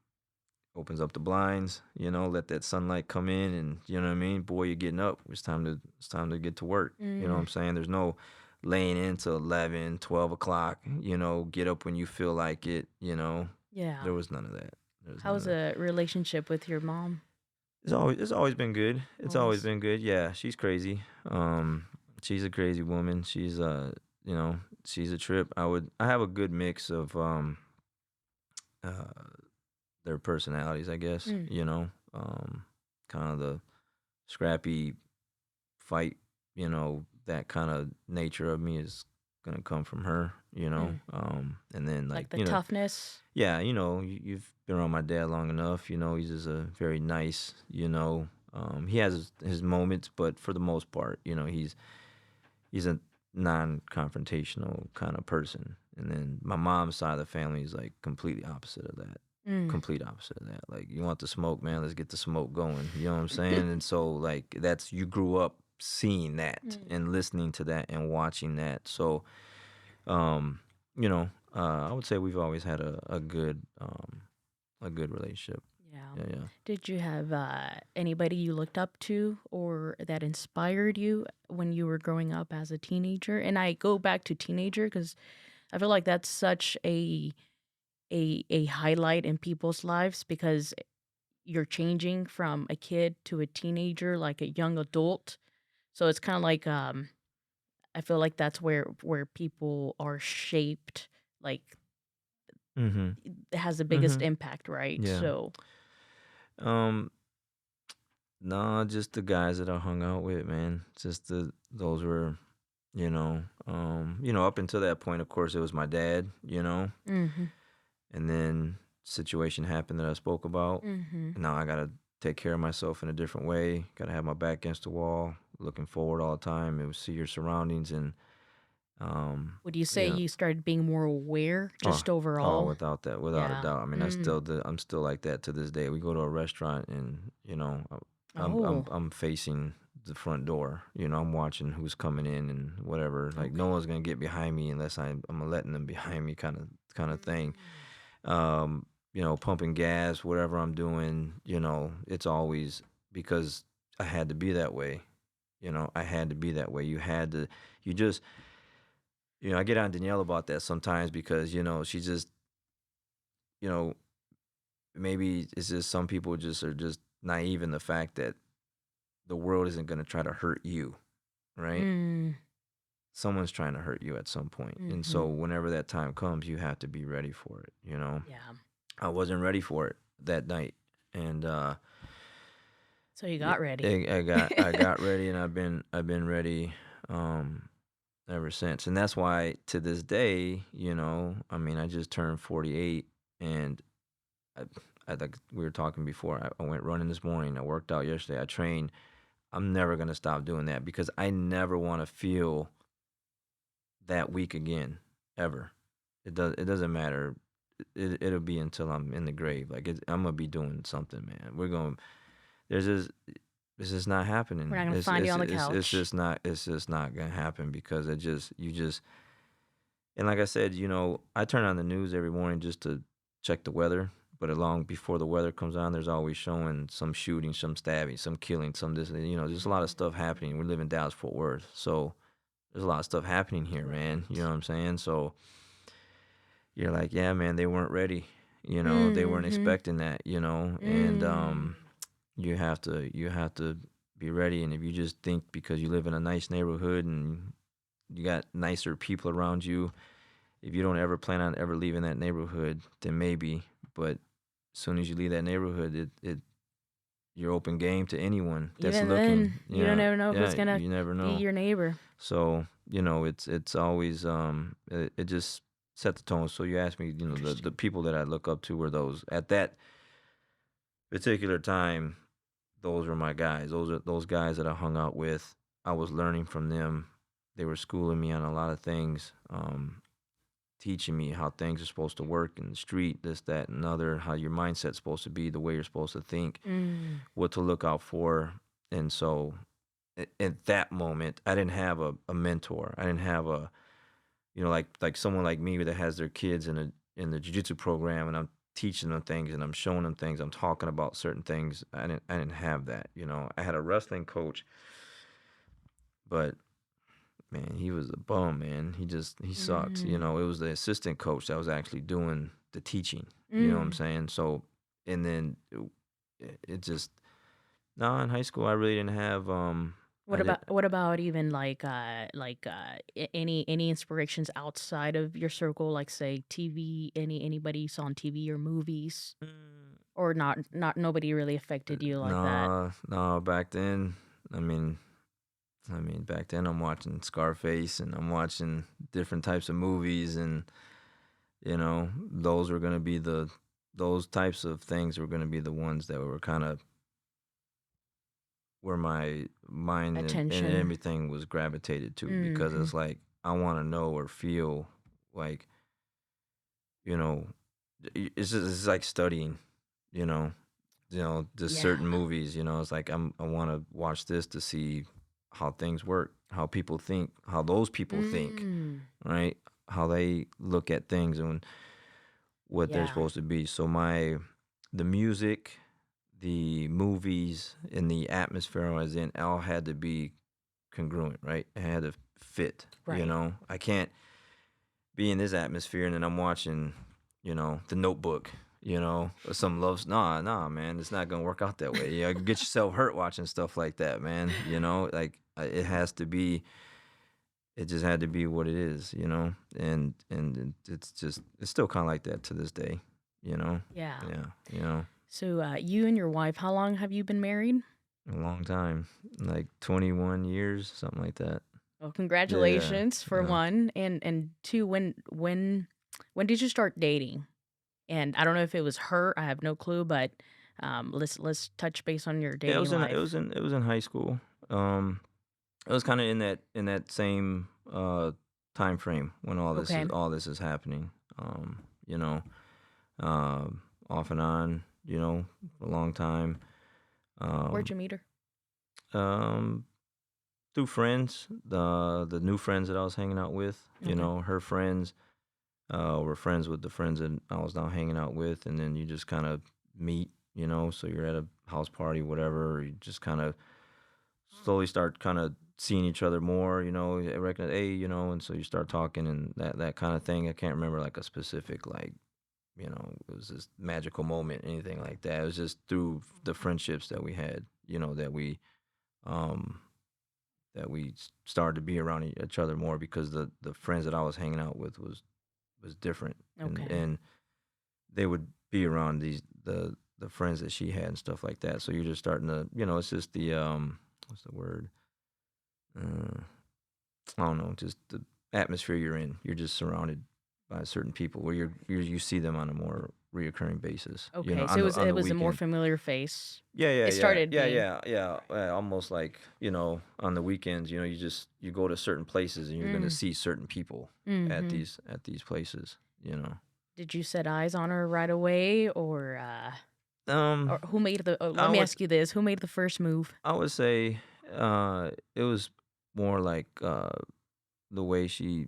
opens up the blinds, let that sunlight come in, and you know what I mean? Boy, you're getting up. It's time to get to work. You know what I'm saying? There's no laying in till 11, 12 o'clock, get up when you feel like it, Yeah. There was none of that. How's the relationship with your mom? It's always been good. It's always been good. Yeah, she's crazy. She's a crazy woman. She's she's a trip. I have a good mix of their personalities, I guess. Kind of the scrappy fight, that kind of nature of me is gonna come from her, and then Like the toughness. yeah, you've been around my dad long enough, he's just a very nice, he has his moments, but for the most part, he's a non-confrontational kind of person. And then my mom's side of the family is like completely opposite of that. Complete opposite of that. Like, you want the smoke, man, let's get the smoke going. You know what I'm saying? And so like you grew up seeing that and listening to that and watching that. So I would say we've always had a good relationship. Yeah. Did you have anybody you looked up to or that inspired you when you were growing up as a teenager? And I go back to teenager because I feel like that's such a highlight in people's lives, because you're changing from a kid to a teenager, like a young adult. So it's kind of like I feel like that's where people are shaped, like it has the biggest impact, right? Yeah. So no, just the guys that I hung out with, man. Just those were, up until that point, of course, it was my dad, and then situation happened that I spoke about. Now I gotta take care of myself in a different way. Gotta have my back against the wall, looking forward all the time. It was see your surroundings, and would you say you started being more aware just overall? without a doubt. I mean, I'm still like that to this day. We go to a restaurant, and I'm facing the front door. I'm watching who's coming in and whatever. Like no one's gonna get behind me unless I'm letting them behind me, kind of thing. Pumping gas, whatever I'm doing. It's always because I had to be that way. I had to be that way. You had to. You just. I get on Danielle about that sometimes because, she just, maybe it's just some people just are just naive in the fact that the world isn't going to try to hurt you, right? Someone's trying to hurt you at some point. And so whenever that time comes, you have to be ready for it, Yeah. I wasn't ready for it that night. And so you got ready. I got ready, and I've been ready ever since. And that's why to this day, I just turned 48, and I like we were talking before, I went running this morning, I worked out yesterday, I trained. I'm never going to stop doing that because I never want to feel that weak again, ever. It doesn't matter. It'll be until I'm in the grave. Like I'm going to be doing something, man. It's just not happening. We're not gonna find you on the couch. It's just not gonna happen because you just and like I said, I turn on the news every morning just to check the weather but along before the weather comes on, there's always showing some shooting, some stabbing, some killing, some this. There's a lot of stuff happening. We live in Dallas Fort Worth, so there's a lot of stuff happening here, man. You know what I'm saying? So you're like, yeah, man, they weren't ready. They weren't Mm-hmm. expecting that. And you have to be ready. And if you just think because you live in a nice neighborhood and you got nicer people around you, if you don't ever plan on ever leaving that neighborhood, then maybe. But as soon as you leave that neighborhood, it you're open game to anyone that's Even looking. then, you don't ever know who's Yeah, gonna you never be know. your neighbor. So it's always it just set the tone. So you asked me, the Interesting. people that I look up to were those at that particular time. Those were my guys. Those guys that I hung out with. I was learning from them. They were schooling me on a lot of things. Teaching me how things are supposed to work in the street, this, that, and other, how your mindset's supposed to be, the way you're supposed to think, Mm. what to look out for. And so at that moment, I didn't have a mentor. I didn't have a, like someone like me that has their kids in the jiu-jitsu program, and I'm teaching them things and I'm showing them things. I'm talking about certain things. I didn't have that. I had a wrestling coach, but man, he was a bum, man. He sucks. It Mm. was the assistant coach that was actually doing the teaching. You know what I'm Mm. saying? So, and then it just no, in high school I really didn't have I did What about even any inspirations outside of your circle, like say TV, anybody you saw on TV or movies, mm, or not nobody really affected you like that? no, back then. I mean, back then I'm watching Scarface and I'm watching different types of movies, and those were gonna be those types of things were gonna be the ones that were kind of where my mind and Attention. everything was gravitated to, because Mm-hmm. it's like I want to know or feel like, you know it's like studying, you know just Yeah. certain movies. It's like I want to watch this to see how things work, how people think, how those people think, Mm. right? How they look at things and what they're Yeah. supposed to be. So the music, the movies, and the atmosphere I was in all had to be congruent, right? It had to fit. Right. I can't be in this atmosphere and then I'm watching, The Notebook, or some loves. Nah, man, it's not gonna work out that way. You get yourself hurt watching stuff like that, man. Like it has to be. It just had to be what it is, and it's still kind of like that to this day, you know. Yeah. Yeah, So, you and your wife, how long have you been married? a long time, like 21 years, something like that. Well, Yeah, congratulations for yeah. one, and two. When did you start dating? And I don't know if it was her. I have no clue, but let's touch base on your Yeah, dating life. it was in high school. Um, it was kind of in that same time frame when Okay. all this is happening. Um, you know, off and on, for a long time. Where'd Um, you meet her? um, through friends, the new friends that I was hanging out with, Okay. her friends were friends with the friends that I was now hanging out with, and then you just kind of meet, so you're at a house party, whatever, you just kind of slowly start kind of seeing each other more, I reckon, hey, and so you start talking and that kind of thing. I can't remember like a specific, like, it was this magical moment, anything like that. It was just through the friendships that we had, um, that we started to be around each other more, because the friends that I was hanging out with was different, Okay. and they would be around the friends that she had and stuff like that. So you're just starting to, it's just the what's the word? Uh, I don't know, just the atmosphere you're in. You're just surrounded by certain people where you see them on a more reoccurring basis. Okay. So On it the was a more weekend. familiar face. Yeah, yeah, It yeah, started yeah, being. yeah, yeah. Almost like, on the weekends, you go to certain places and you're gonna Mm. see certain people Mm-hmm. at these places. Did you set eyes on her right away, Um, or who made the? Let I me would ask you this: Who made the first move? I would say it was more like the way she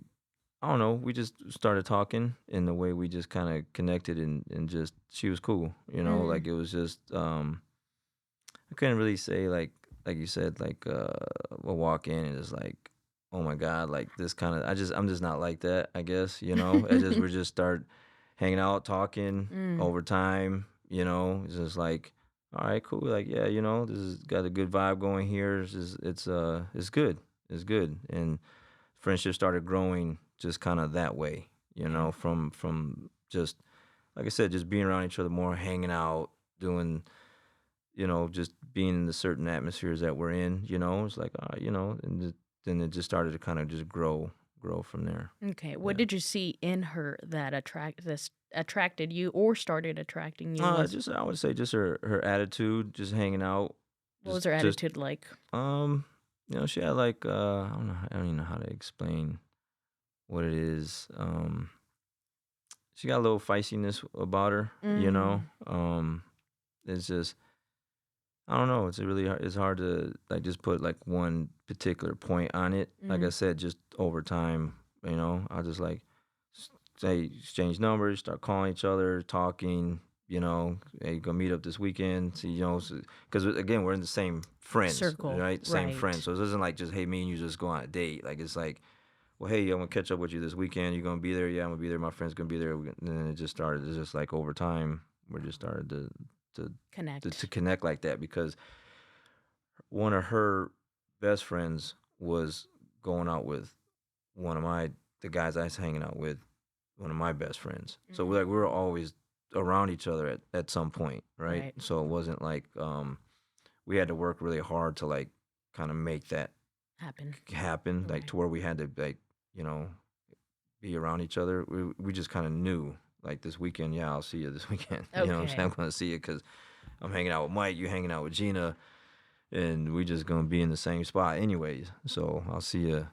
I don't know, we just started talking in the way we just kind of connected and just she was cool, Mm. like it was just I couldn't really say like you said like we'll walk in and it's like oh my god like this kind of I'm just not like that I guess I just we just start hanging out talking Mm. over time it's just like all right cool like yeah this has got a good vibe going here it's good it's good and friendship started growing just kind of that way Yeah. from just like I said just being around each other more hanging out doing just being in the certain atmospheres that we're in, it's like, and then it just started to kind of just grow from there. Okay. What Yeah. did you see in her that attracted you or started attracting you? Was Just I would say just her attitude, just hanging out, What was her just attitude like? um, she had like I don't even know how to explain what it is. She got a little feistiness about her, Mm. It's just I don't know. It's really hard. It's hard to like just put like one particular point on it. Like I Mm. said, just over time, I'll just like say exchange numbers, start calling each other, talking. Hey, go meet up this weekend. See, because again, we're in the same friends, Circle. right? Same friends. Right. So it isn't like just hey, me and you just go on a date. Like it's like, well, hey, I'm gonna catch up with you this weekend. You gonna be there? Yeah, I'm gonna be there. My friend's gonna be there. And then it just started. It's just like over time, we just started to to Connect. connect like that because one of her best friends was going out with one of the guys I was hanging out with, one of my best friends. So Mm. we were always around each other at some point, right? Right. So it wasn't like we had to work really hard to like kind of make that Happen. happen, like Right. to where we had to like, you know, be around each other. We just kind of knew like this weekend, yeah, I'll see you this weekend. You know what I'm saying? Okay. I'm going to see you because I'm hanging out with Mike, you hanging out with Gina, and we just gonna be in the same spot anyways. So I'll see you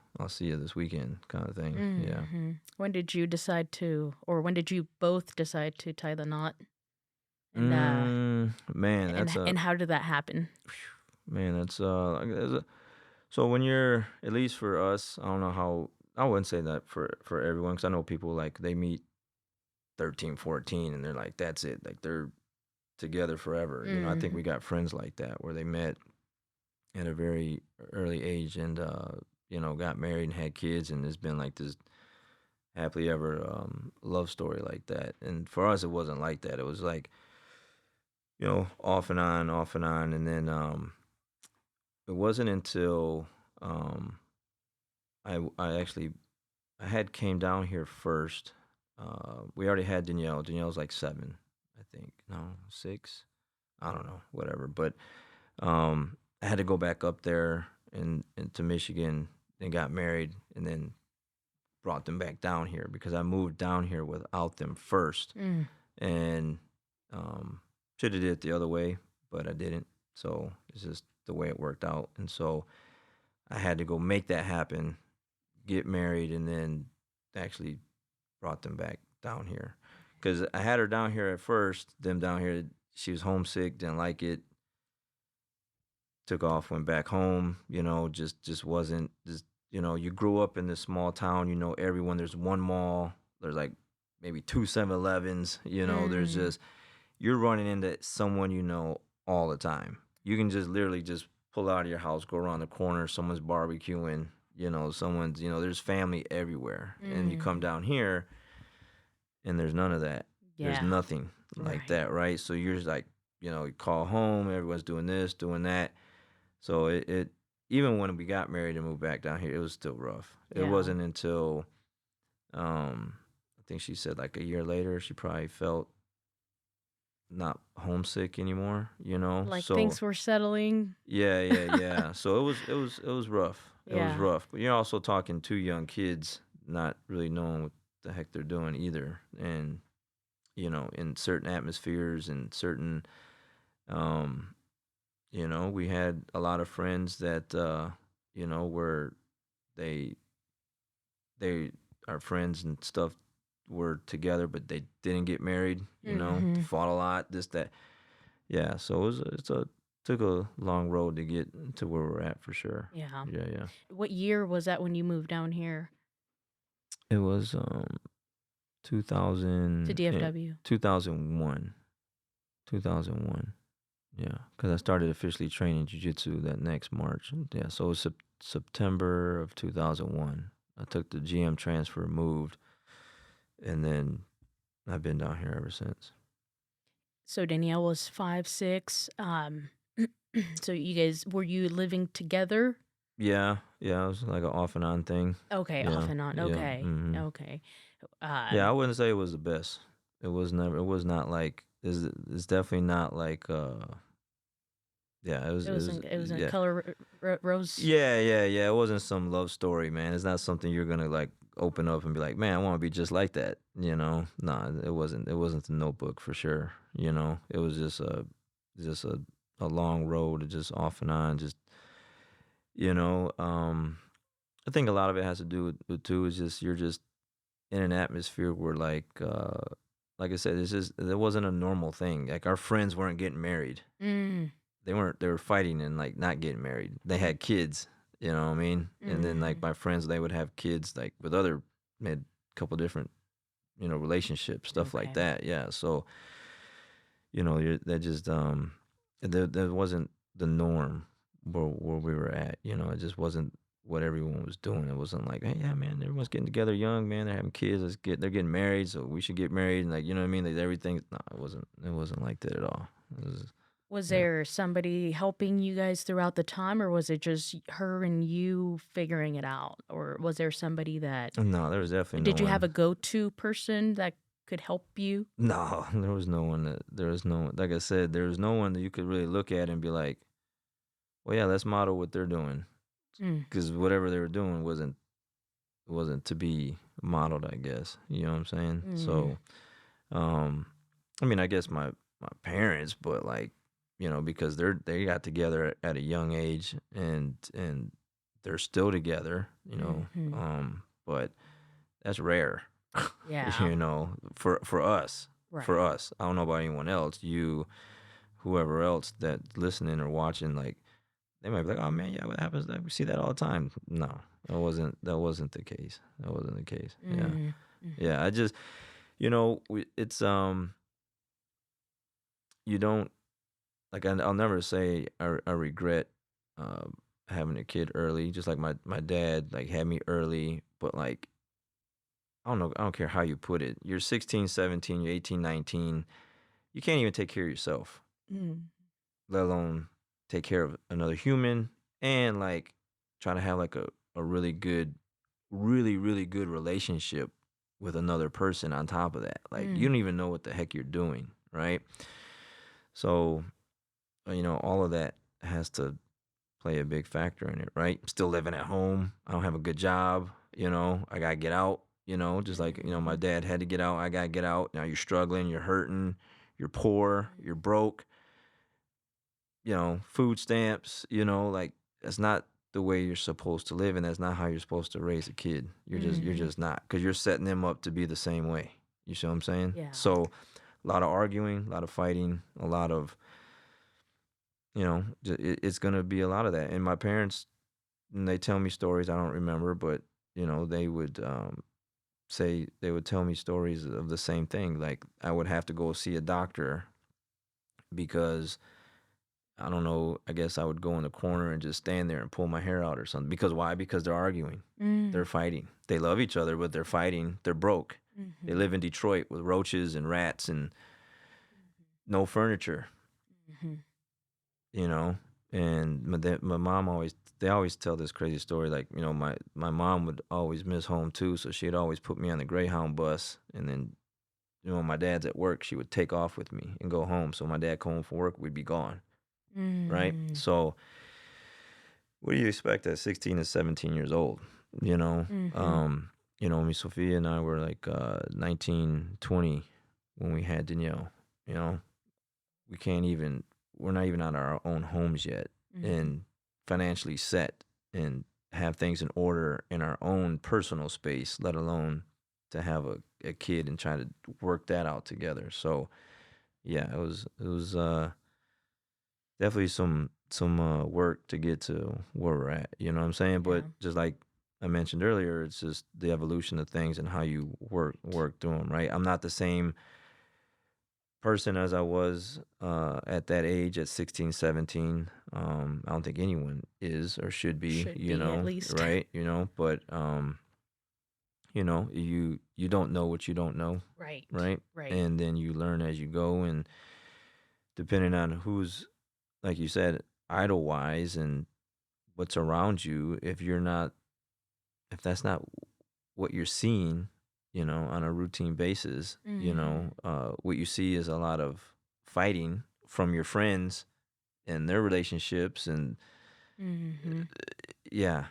this weekend, kind of thing. Yeah. Hmm. When did you both decide to tie the knot? And Man, that's a and how did that happen? man. That's like, so when you're at least for us, I don't know how I wouldn't say that for everyone because I know people like they meet 13, 14, and they're like that's it, like they're together forever. I think Mm. we got friends like that where they met at a very early age and got married and had kids and it's been like this happily ever love story like that. And for us, it wasn't like that. It was like off and on, and then it wasn't until I actually I had came down here first. We already had Danielle. Danielle's like 7, I think. No, 6. I don't know, whatever. But I had to go back up there into Michigan and got married, and then brought them back down here because I moved down here without them first, Mm. and should have did it the other way, but I didn't. So it's just the way it worked out, and so I had to go make that happen, get married, and then actually brought them back down here because I had her down here at first. Them down here, she was homesick, didn't like it. Took off, went back home. Just wasn't just. You grew up in this small town. You know everyone. There's one mall. There's like maybe 2 7-Elevens. There's Mm. just you're running into someone all the time. You can just literally just pull out of your house, go around the corner, someone's barbecuing, someone's, there's family everywhere. And you come Mm. down here and there's none of that. There's Yeah. nothing like Right. that, right? So you're just like, you call home, everyone's doing this, doing that. So it even when we got married and moved back down here, it was still rough. It Yeah. wasn't until I think she said like a year later she probably felt not homesick anymore, Like So things were settling. yeah, yeah, yeah. So it was rough. It was Yeah. rough. But you're also talking 2 young kids not really knowing what the heck they're doing either. And in certain atmospheres and certain um we had a lot of friends that were they they our friends and stuff were together but they didn't get married, Hmm. fought a lot, this that. Yeah, so it's a took a long road to get to where we're at for sure. Yeah. Yeah, yeah. What year was that when you moved down here? It was To 2000 DFW? 2001. 2001. Yeah, because I started officially training jiu-jitsu that next March. Yeah, so it was September of 2001. I took the GM transfer, moved, and then I've been down here ever since. So Danielle was 5'6". So you guys, were you living together? Yeah, yeah, it was like an off and on thing. Okay, off Yeah, and on. yeah, Okay, okay. yeah. I wouldn't say it was the best. It was never. It was not like. It's definitely not like. Yeah, it was. It It was. wasn't. It wasn't Yeah, color rose. yeah. It wasn't some love story, man. It's not something you're gonna like open up and be like, man, I want to be just like that. Nah, it wasn't. It wasn't the Notebook for sure. It was just a long road, just off and on, just you know. I think a lot of it has to do with too is just you're just in an atmosphere where like I said, it wasn't a normal thing. Like our friends weren't getting married. Mm, They were fighting and like not getting married. They had kids, you know what I mean? And then like mm, my friends, they would have kids like with other made a couple different, relationships, stuff like okay. that. Yeah. So, that just that wasn't the norm where we were at. It just wasn't what everyone was doing. It wasn't like, hey, yeah, man, everyone's getting together young, man. They're having kids. They're getting married, so we should get married. And like, you know what I mean? Like everything. No, it wasn't. It wasn't like that at all. It was, Was yeah. there somebody helping you guys throughout the time, or was it just her and you figuring it out? Or was there somebody that, No, there was definitely did no you have one. a go-to person that could help you? No, there was no one there was no like I said, there was no one that you could really look at and be like, well, yeah, let's model what they're doing, Mm, because whatever they were doing wasn't to be modeled, I guess. You know what I'm saying? mm, So, um, I mean, I guess my parents, but like, because they got together at a young age and they're still together, mm-hmm. but that's rare, Yeah, for us. For right. us, I don't know about anyone else. Whoever else that's listening or watching, like they might be like, "Oh man, yeah, what happens? We see that all the time." No, that wasn't the case. That wasn't the case. Yeah, Mm, mm-hmm. yeah. I just, it's you don't like. I'll never say I regret having a kid early. Just like my dad like had me early, but like I don't know. I don't care how you put it. You're 16, 17, you're 18, 19. You can't even take care of yourself, Mm, let alone take care of another human and like try to have like a really good, really, really good relationship with another person on top of that. Like you mm, don't even know what the heck you're doing, right? So, all of that has to play a big factor in it, right? Still living at home. I don't have a good job, I gotta get out, just like, my mm-hmm. dad had to get out, I gotta get out. Now you're struggling, you're hurting, you're poor, you're broke, food stamps, like that's not the way you're supposed to live, and that's not how you're supposed to raise a kid. You're Mm-hmm. just not, because you're setting them up to be the same way. You see what I'm saying? Yeah. So a lot of arguing, a lot of fighting, a lot of, it's gonna be a lot of that. And my parents, when they tell me stories, I don't remember, but they would say they would tell me stories of the same thing. Like I would have to go see a doctor because I don't know. I guess I would go in the corner and just stand there and pull my hair out or something. Because why? Because they're arguing. Mm, They're fighting. They love each other, but they're fighting. They're broke. They mm-hmm. live in Detroit with roaches and rats and no furniture, Mm-hmm. you know? And my mom they always tell this crazy story. Like, my mom would always miss home too. So she'd always put me on the Greyhound bus. And then, when my dad's at work, she would take off with me and go home. So my dad come home from work, we'd be gone. Right. Mm, So, what do you expect at 16 to 17 years old? You know, mm-hmm. um, me, Sophia and I were like 19, 20 when we had Danielle. You know, we can't even, we're not even out of our own homes yet Mm-hmm. and financially set and have things in order in our own personal space, let alone to have a kid and try to work that out together. So, yeah, it was definitely some work to get to where we're at. You know what I'm saying? Yeah. But just like I mentioned earlier, it's just the evolution of things and how you work through them, right? I'm not the same person as I was at that age at 16, 17. I don't think anyone is or should be, Should be at least. right? But you don't know what you don't know, Right. right? Right. And then you learn as you go, and depending on who's, like you said, idol wise and what's around you, if that's not what you're seeing, on a routine basis, Mhm. what you see is a lot of fighting from your friends and their relationships. And Mhm. yeah,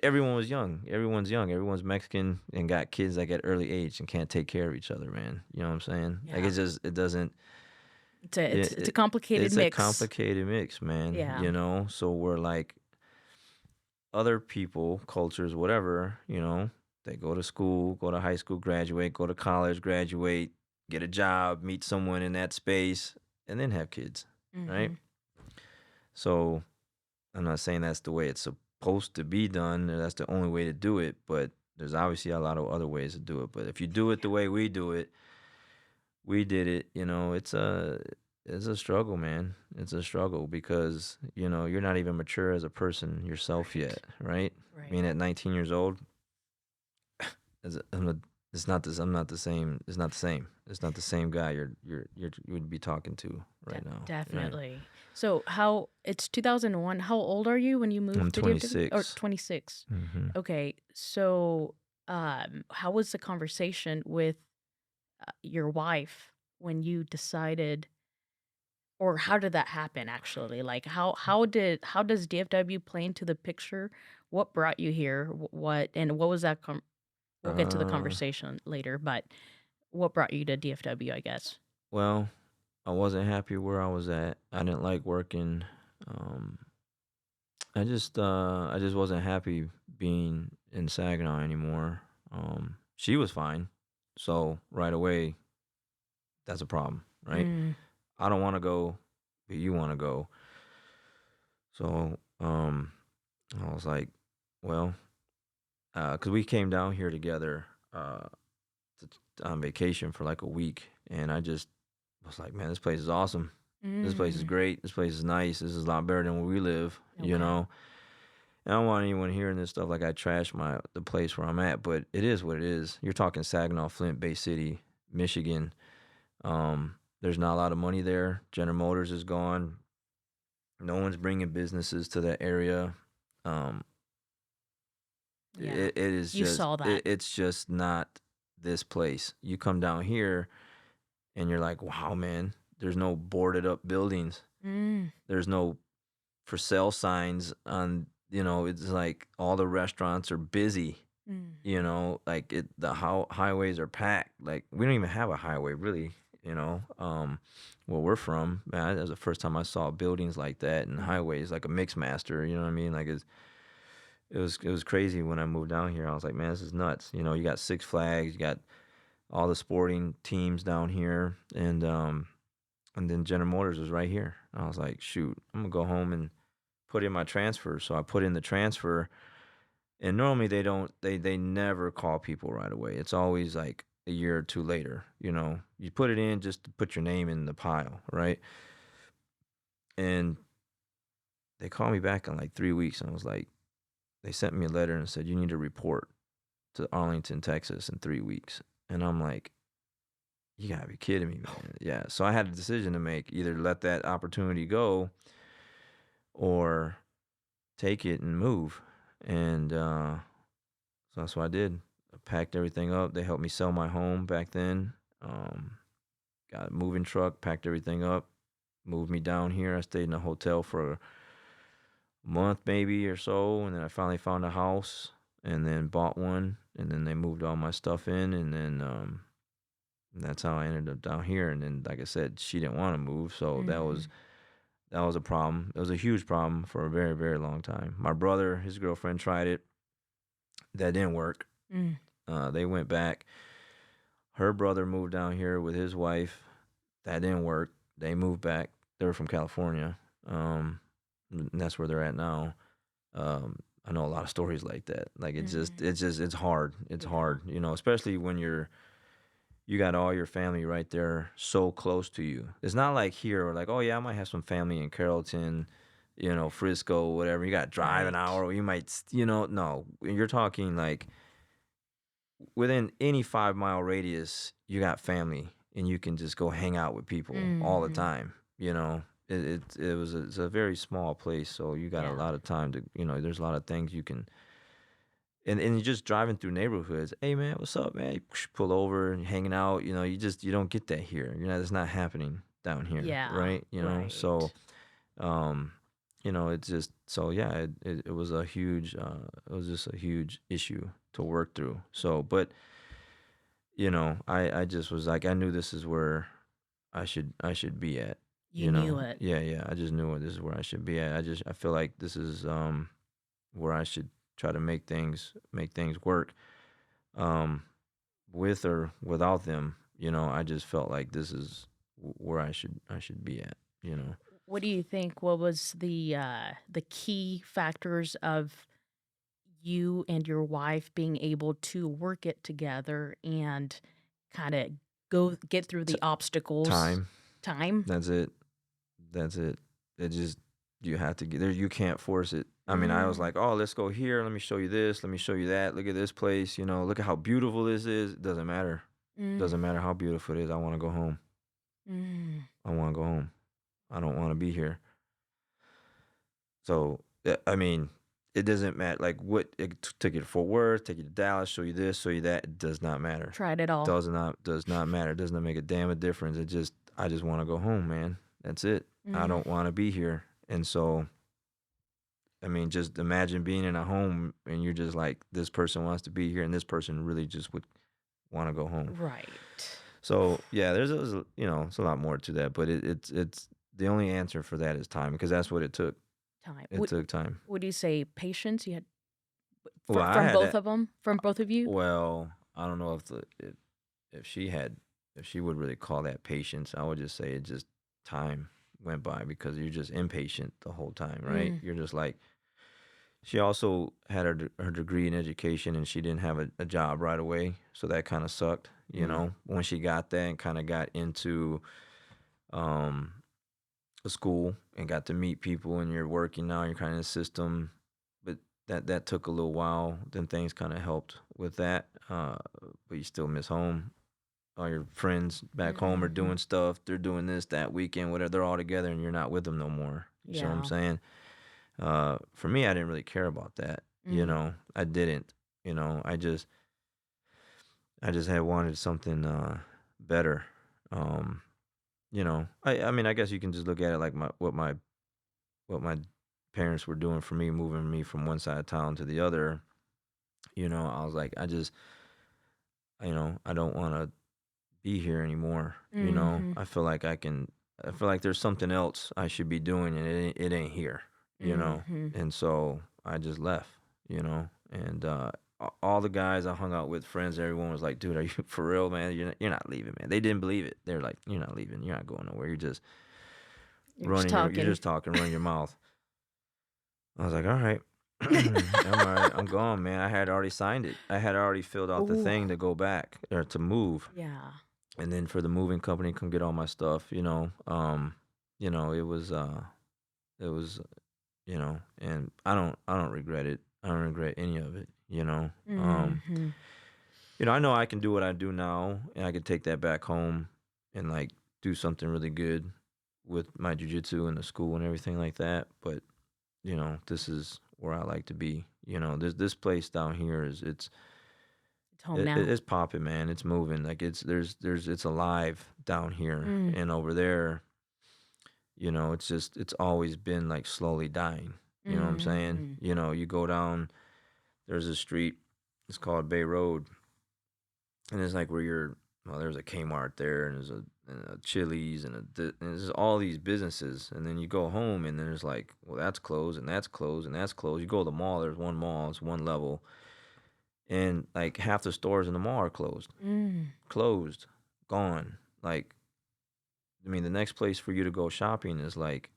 everyone was young. Everyone's young. Everyone's Mexican and got kids like at early age and can't take care of each other, man. You know what I'm saying? Like Yeah. it doesn't. It's a It, complicated it's a mix. complicated mix, man. Yeah. So we're like other people, cultures, whatever. They go to school, go to high school, graduate, go to college, graduate, get a job, meet someone in that space, and then have kids, right? Mhm. So I'm not saying that's the way it's supposed to be done, or that's the only way to do it, but there's obviously a lot of other ways to do it. But if you do it the way we do it, we did it, it's a struggle, man. It's a struggle because, you're not even mature as a person yourself Right. yet, right? Right. Being at 19 years old, it's not this. I'm not the same. It's not the same. It's not the same guy you would be talking to right now, right? Definitely. So how it's 2001. How old are you when you I'm moved to DFW? Or 26. 26. Mm-hmm. Okay. So how was the conversation with your wife when you decided, or how did that happen actually? Like how does DFW play into the picture? What brought you here? What was that we'll get to the Uh, conversation later, but what brought you to DFW, I guess? well, I wasn't happy where I was at. I didn't like working. Um, I just wasn't happy being in Saginaw anymore. She was fine, so right away, that's a problem, right? Mm, I don't want to go, but you want to go. So, I was like, well, because we came down here together on vacation for like a week, and I just was like, man, this place is awesome. This place is mm, great. This place is nice. This is a lot better than where we live, okay. And I don't want anyone hearing this stuff like I trash the place where I'm at, but it is what it is. You're talking Saginaw, Flint, Bay City, Michigan. There's not a lot of money there. General Motors is gone. No one's bringing businesses to that area. Um, Yeah. it is You just saw that. it's just not this place. You come down here and you're like, wow, man. There's no boarded up buildings. Mm, There's no for sale signs on. It's like all the restaurants are busy. mhm. Like the highways are packed. Like we don't even have a highway really. Where we're from, man, that was the first time I saw buildings like that and Mm, highways like a mix master. You know what I mean? Like it was crazy when I moved down here. I was like, man, this is nuts. You got Six Flags, you got all the sporting teams down here, and then General Motors was right here. I was like, shoot, I'm gonna go home and put in my transfer. So I put in the transfer, and normally they never call people right away. It's always like a year or two later. You put it in just to put your name in the pile, right? And they called me back in like 3 weeks, and I was like, they sent me a letter and said you need to report to Arlington, Texas in 3 weeks, and I'm like, you gotta be kidding me, man. Yeah. So I had a decision to make: either let that opportunity go or take it and move. And so that's what I did. I packed everything up. They helped me sell my home back then. Um, got a moving truck, packed everything up, moved me down here. I stayed in a hotel for a month maybe or so, and then I finally found a house and then bought one, and then they moved all my stuff in, and then that's how I ended up down here. And then, like I said, she didn't want to move, so that was mm, that was a problem. It was a huge problem for a very, very long time. My brother, his girlfriend tried it. That didn't work. mm. They went back. Her brother moved down here with his wife. That didn't work. They moved back. They were from California. And that's where they're at now. Um, I know a lot of stories like that. Like it's hard. It's Yeah. hard, especially when you got all your family right there so close to you. It's not like here where like, oh yeah, I might have some family in Carrollton, Frisco, whatever. You got to drive an Right. hour, or you might, no. You're talking like within any 5 mile radius, you got family, and you can just go hang out with people all the time. It's a very small place, so you got a Yeah. lot of time to, there's a lot of things you can. And you're just driving through neighborhoods. Hey man, what's up, man? You pull over and hanging out. You don't get that here. It's not happening down here, Yeah. right? So Right. it's just so yeah. It was a huge. It was just a huge issue to work through. So, but I just was like, I knew this is where I should be at. You knew it. Yeah. I just knew this is where I should be at. I feel like this is where I should try to make things work. Um, with or without them, I just felt like this is where I should be at. What do you think? What was the key factors of you and your wife being able to work it together and kind of go get through T- the obstacles? Time. Time? That's it. That's it. It just you have to get there. You can't force it. I mean, I was like, oh, let's go here. Let me show you this. Let me show you that. Look at this place. Look at how beautiful this is. It doesn't matter. Doesn't matter how beautiful it is. I want to go home. I want to go home. I don't want to be here. So, I mean, it doesn't matter. Like, what it took you to Fort Worth, take you to Dallas, show you this, show you that. It does not matter. Tried it all. Does not matter. It does not make a damn a difference. I just want to go home, man. That's it. I don't want to be here. And so, I mean, just imagine being in a home and you're just like, this person wants to be here, and this person really just would want to go home. Right. So yeah, there's it's a lot more to that, but it's the only answer for that is time, because that's what it took. Time. It took time. Would you say patience? You had Well, I from had both that. of them? From both of you? Well, I don't know if she would really call that patience. I would just say it just time went by, because you're just impatient the whole time, right? You're just like, she also had her degree in education, and she didn't have a job right away, so that kind of sucked. When she got that and kind of got into um, a school and got to meet people, and you're working now, you're kind of in the system, but that took a little while. Then things kind of helped with that, but you still miss home. All your friends back home are doing stuff. They're doing this that weekend, whatever. They're all together, and you're not with them no more. You see what I'm saying? For me, I didn't really care about that. I didn't. I just had wanted something better. I mean, I guess you can just look at it like what my parents were doing for me, moving me from one side of town to the other. I was like, I don't want to be here anymore. I feel like I feel like there's something else I should be doing, and it ain't here. And so I just left. And all the guys I hung out with, friends, everyone was like, dude, are you for real, man? You're not leaving, man. They didn't believe it. They're like, you're not leaving. You're not going nowhere. You're just You're just talking. You're just talking, running your mouth. I was like, all right. I'm all right. I'm gone, man. I had already signed it. I had already filled out the thing to go back, or to move. Yeah. And then for the moving company to come get all my stuff, it was, and I don't regret it. I don't regret any of it. I know I can do what I do now, and I can take that back home and like do something really good with my jiu-jitsu and the school and everything like that. But this is where I like to be. This place down here it's home now. it's popping, man. It's moving. Like it's alive down here, and over there, it's always been like slowly dying. You know what I'm saying? You go down, there's a street, it's called Bay Road, and it's like where there's a Kmart there, and there's a Chili's, and there's all these businesses, and then you go home, and there's like, well, that's closed, and that's closed, and that's closed. You go to the mall, there's one mall, it's one level, and like half the stores in the mall are closed, gone. Like, I mean, the next place for you to go shopping is like,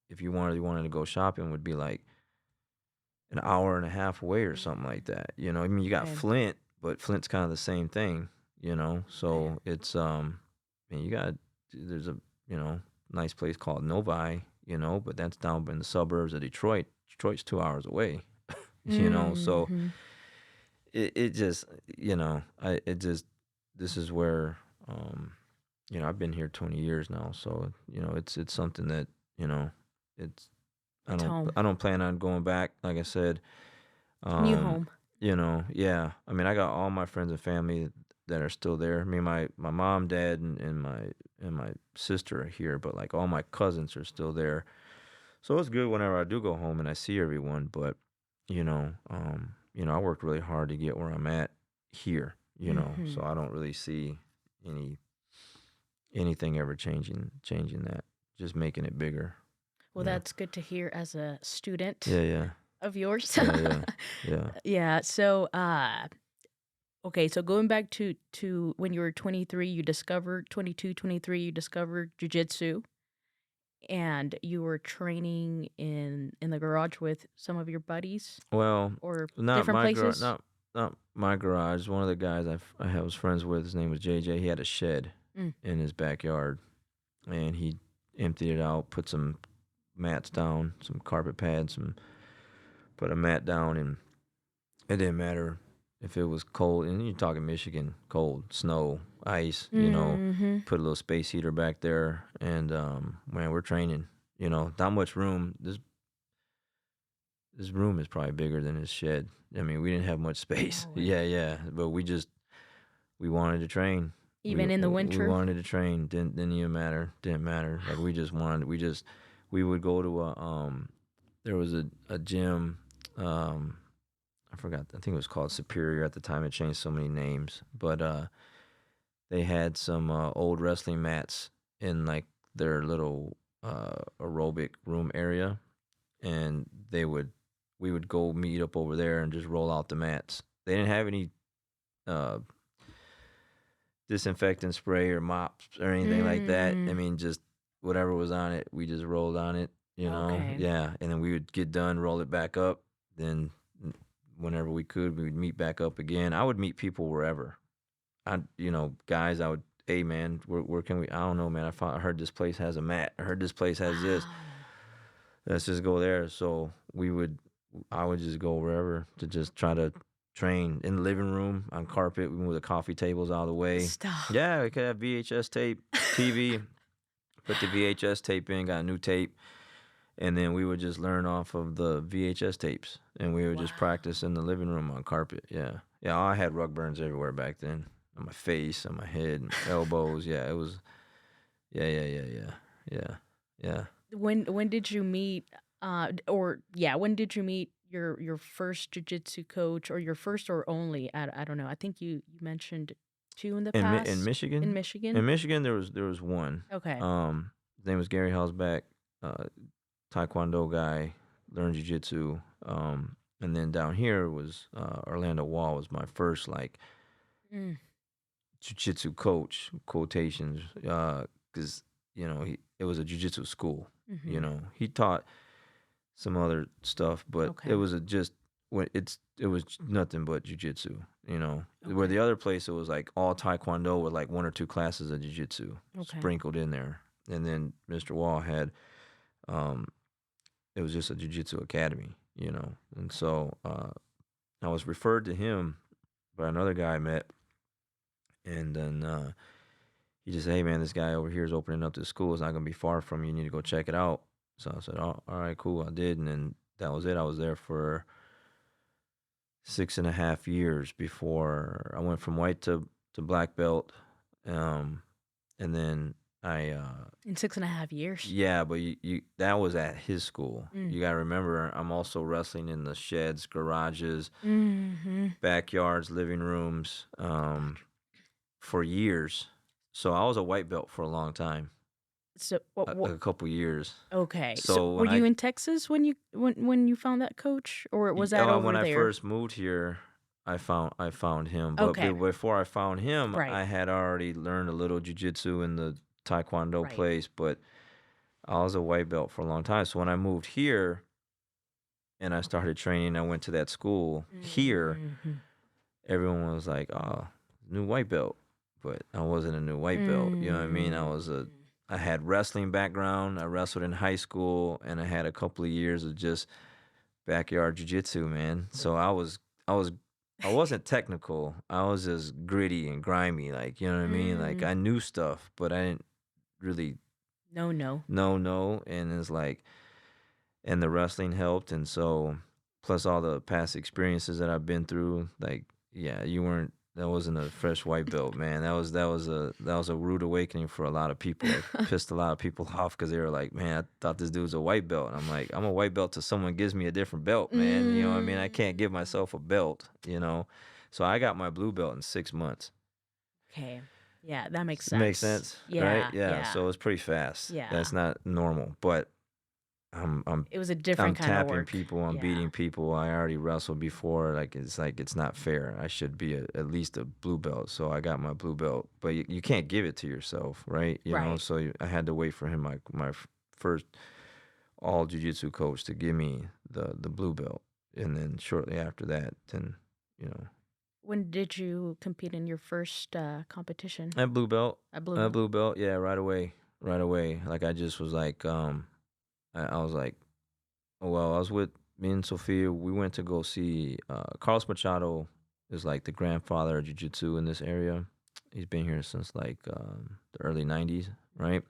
if you wanted to go shopping, would be like an hour and a half away or something like that. You know, I mean, you got Okay. Flint, but Flint's kind of the same thing. You know, Okay. so it's I mean, there's a nice place called Novi. You know, but that's down in the suburbs of Detroit. Detroit's 2 hours away. You know, so Mm-hmm. it just this is where I've been here 20 years now, so it's something that it's It's home. I don't plan on going back, like I said. New um home. yeah, I mean, I got all my friends and family that are still there. I mean, my mom, dad, and my sister are here, but like all my cousins are still there. So it's good whenever I do go home and I see everyone, but I worked really hard to get where I'm at here, Mm-hmm. so I don't really see any anything ever changing that, just making it bigger. Well, Yeah. that's good to hear as a student Yeah, yeah. of yours. Yeah, yeah. Yeah. So, okay. So going back to when you were 23, you discovered 22, 23, you discovered jujitsu, and you were training in the garage with some of your buddies Well, or not different my garage, places. not my garage. One of the guys I was friends with, his name was JJ. He had a shed Mm. in his backyard, and he emptied it out, put some mats down, some carpet pads, put a mat down, and it didn't matter if it was cold. And you're talking Michigan, cold, snow, ice. Mm-hmm. Put a little space heater back there, and man, we're training. Not much room. This room is probably bigger than his shed. I mean, we didn't have much space. No way. Yeah, yeah, but we wanted to train. Even in the We winter. wanted to train. Didn't even matter. Didn't matter. Like we would go to there was a gym. I forgot. I think it was called Superior at the time. It changed so many names, but they had some old wrestling mats in like their little aerobic room area, and we would go meet up over there and just roll out the mats. They didn't have any uh, disinfectant spray or mops or anything like that. I Mm. mean, just whatever was on it, we just rolled on it. Okay. Yeah, and then we would get done, roll it back up. Then whenever we could, we would meet back up again. I would meet people wherever. Guys, I would, hey man, where can we? I don't know, man. I heard this place has a mat. I heard this place has this. Wow. Let's just go there. So I would just go wherever to just try to train in the living room on carpet. We move the coffee tables out of the way. Stop. Yeah, we could have VHS tape, TV. Put the VHS tape in, got a new tape, and then we would just learn off of the VHS tapes, and we would just Wow. practice in the living room on carpet. Yeah, yeah. I had rug burns everywhere back then, on my face, on my head, and elbows. Yeah, it was. Yeah, yeah, yeah, yeah, yeah, yeah. When did you meet when did you meet your first jiu-jitsu coach, or your first or only? I don't know. I think you mentioned two in the In past. Michigan, In Michigan? in Michigan, there was one. Okay. His name was Gary Helsback, taekwondo guy, learned jiu-jitsu. And then down here was Orlando Wall was my first like Mm. jiu-jitsu coach, quotations, because it was a jiu-jitsu school. Mm-hmm. He taught some other stuff, but Okay. it was it was nothing but jiu-jitsu. Where Okay. the other place it was like all taekwondo with like one or two classes of jiu-jitsu Okay. sprinkled in there. And then Mr. Wall had it was just a jiu-jitsu academy, and so I was referred to him by another guy I met, and then he just said, hey man, this guy over here is opening up this school. It's not gonna be far from you. You need to go check it out. So I said, oh, all right, cool. I did, and then that was it. I was there for 6.5 years before I went from white to black belt. And then In 6.5 years. yeah, but you that was at his school. Mm. You gotta remember, I'm also wrestling in the sheds, garages, Mm-hmm. backyards, living rooms, for years. So I was a white belt for a long time, So what a couple years. okay. So So were you in Texas when you found that coach, or was that over when I there? first moved here, I found him. But Okay. before I found him, Right. I had already learned a little jujitsu in the taekwondo Right. place. But I was a white belt for a long time. So when I moved here, and I started training. I went to that school here. Mm-hmm. Everyone was like, "Oh, new white belt," but I wasn't a new white belt. You know what I mean? I had wrestling background. I wrestled in high school, and I had a couple of years of just backyard jiu-jitsu, man. So I wasn't technical. I was just gritty and grimy, like, you know what I mean? Like, I knew stuff, but I didn't really No. know. And it's like, and the wrestling helped. And so, plus all the past experiences that I've been through, like, yeah, that wasn't a fresh white belt, man. That was a rude awakening for a lot of people. It pissed a lot of people off because they were like, man, I thought this dude was a white belt. And I'm like, I'm a white belt till someone gives me a different belt, man. You know what I mean? I can't give myself a belt, you know? So I got my blue belt in 6 months. Okay. Yeah, that makes sense. Makes sense, Yeah, right? Yeah. So it's pretty fast. Yeah. That's not normal, but it was a different kind of tapping work. people, I'm beating people. I already wrestled before. Like it's not fair. I should be at least a blue belt. So I got my blue belt, but you can't give it to yourself, right? You know. So I had to wait for him, my first all jiu-jitsu coach, to give me the blue belt, and then shortly after that, then you know. When did you compete in your first competition? At blue belt. At blue belt. Blue belt. Yeah, right away. Right away. Like I just was like, I was like, oh, well, I was with me and Sophia. We went to go see Carlos Machado is like the grandfather of jiu-jitsu in this area. He's been here since like the early 90s, right?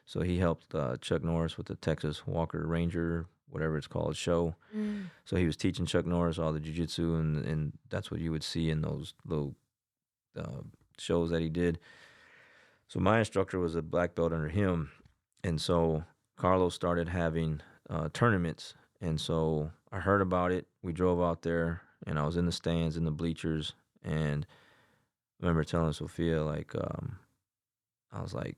So he helped Chuck Norris with the Texas Walker Ranger, whatever it's called, show. So he was teaching Chuck Norris all the jiu-jitsu, and that's what you would see in those little shows that he did. So my instructor was a black belt under him, and so Carlos started having tournaments, and so I heard about it. We drove out there, and I was in the stands, in the bleachers, and I remember telling Sophia, like, I was like,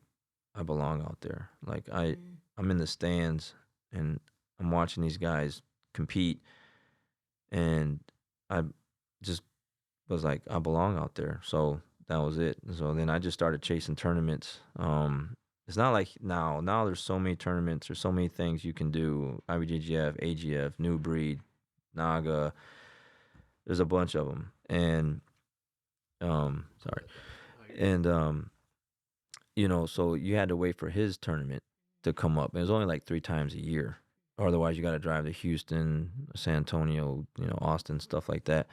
I belong out there. Like, I'm in the stands, and I'm watching these guys compete, and I just was like, I belong out there. So that was it. So then I just started chasing tournaments. It's not like now. Now there's so many tournaments. There's so many things you can do. IBJJF, AGF, New Breed, Naga. There's a bunch of them. And sorry. And you know, so you had to wait for his tournament to come up. It was only like 3 times a year. Otherwise, you got to drive to Houston, San Antonio, you know, Austin, stuff like that.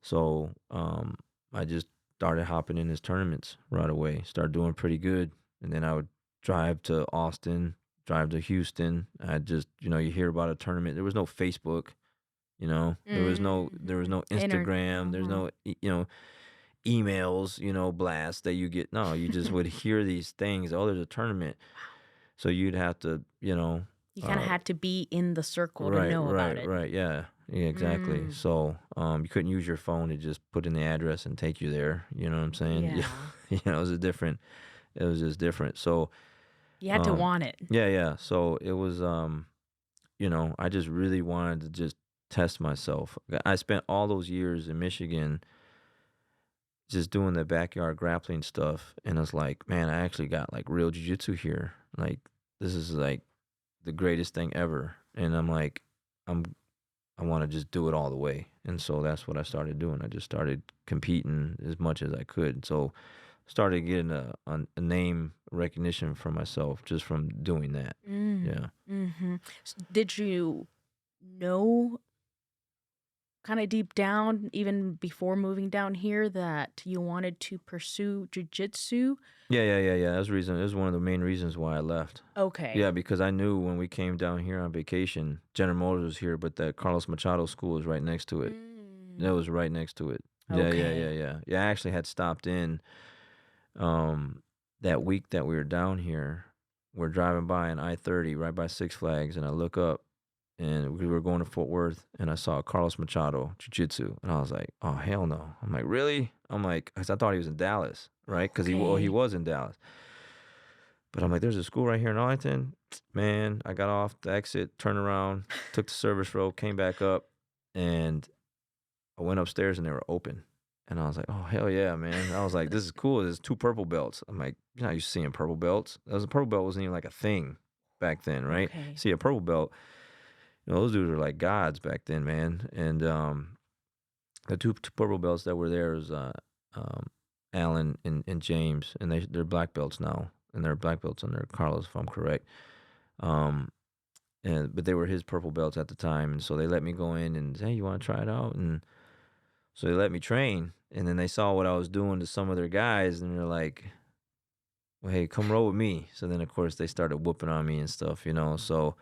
So I just started hopping in his tournaments right away. Started doing pretty good, and then I would drive to Austin, drive to Houston. I just, you know, you hear about a tournament. There was no Facebook, you know. There was no Instagram. There's no, you know, emails, you know, blasts that you get. No, you just would hear these things. Oh, there's a tournament. So you'd have to, you know. You kind of had to be in the circle to know about it. Right, yeah, exactly. So you couldn't use your phone to just put in the address and take you there. You know what I'm saying? Yeah. You know, it was just different. So you had to want it. Yeah. So it was, you know, I just really wanted to just test myself. I spent all those years in Michigan just doing the backyard grappling stuff, and it's like, man, I actually got like real jiu-jitsu here. Like, this is like the greatest thing ever. And I'm like, I want to just do it all the way. And so that's what I started doing. I just started competing as much as I could. So started getting a name recognition for myself just from doing that. Yeah. Did you know kind of deep down, even before moving down here, that you wanted to pursue jiu-jitsu? Yeah. That was the reason. It was one of the main reasons why I left. Okay. Yeah, because I knew when we came down here on vacation, General Motors was here, but the Carlos Machado school was right next to it. That was right next to it. Okay. Yeah, I actually had stopped in that week that we were down here. We're driving by an I-30 right by Six Flags, and I look up, and we were going to Fort Worth, and I saw Carlos Machado Jiu-Jitsu, and I was like, oh, hell no. I'm like, really? I'm like, because I thought he was in Dallas, right? Because he was in Dallas. But I'm like, there's a school right here in Arlington. Man, I got off the exit, turned around, took the service road, came back up, and I went upstairs, and they were open. And I was like, oh, hell yeah, man. I was like, this is cool. There's 2 purple belts. I'm like, you're not used to seeing purple belts. A purple belt wasn't even like a thing back then, right? Okay. See, a purple belt, those dudes were like gods back then, man. And the two purple belts that were there was um, Alan and James, and they're black belts now, and they're black belts under Carlos, if I'm correct. Um, but they were his purple belts at the time, and so they let me go in and hey, you want to try it out? And so they let me train, and then they saw what I was doing to some of their guys, and they're like, well, hey, come roll with me. So then, of course, they started whooping on me and stuff, So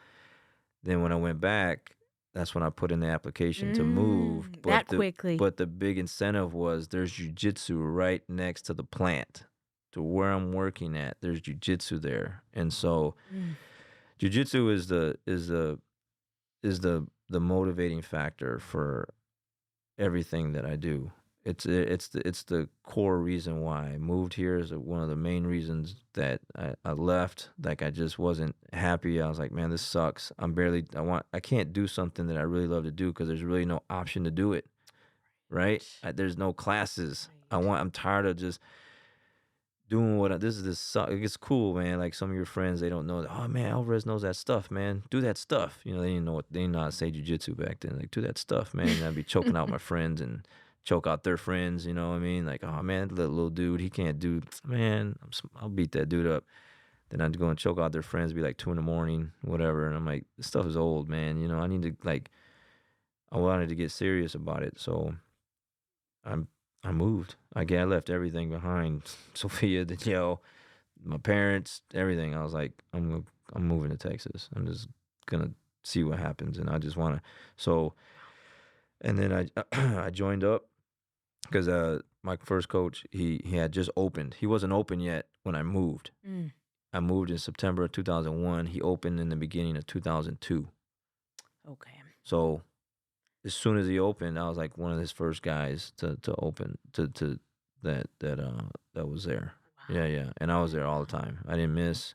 then when I went back, that's when I put in the application to move. That quickly. But the big incentive was there's jujitsu right next to the plant, to where I'm working at. There's jujitsu there, and so jujitsu is the motivating factor for everything that I do. It's the core reason why I moved here. Is one of the main reasons that I left. Like I just wasn't happy. I was like, man, this sucks. I can't do something that I really love to do because there's really no option to do it. Right? There's no classes. I'm tired of just doing it's cool, man. Like some of your friends, they don't know that, oh man, Alvarez knows that stuff, man. Do that stuff. They didn't know how to say jujitsu back then. Like, do that stuff, man. And I'd be choking out my friends and choke out their friends, you know what I mean? Like, oh man, that little dude, he can't do, man, I'll beat that dude up. Then I'd go and choke out their friends, be like 2 a.m, whatever. And I'm like, this stuff is old, man. I need to I wanted to get serious about it. So I moved. I left everything behind. Sophia, Danielle, my parents, everything. I was like, I'm moving to Texas. I'm just gonna see what happens, and I just wanna. So, and then I I joined up because my first coach he had just opened. He wasn't open yet when I moved. I moved in September of 2001. He opened in the beginning of 2002. Okay. So as soon as he opened, I was like one of his first guys to open to that was there. Wow. Yeah. And I was there all the time. I didn't miss.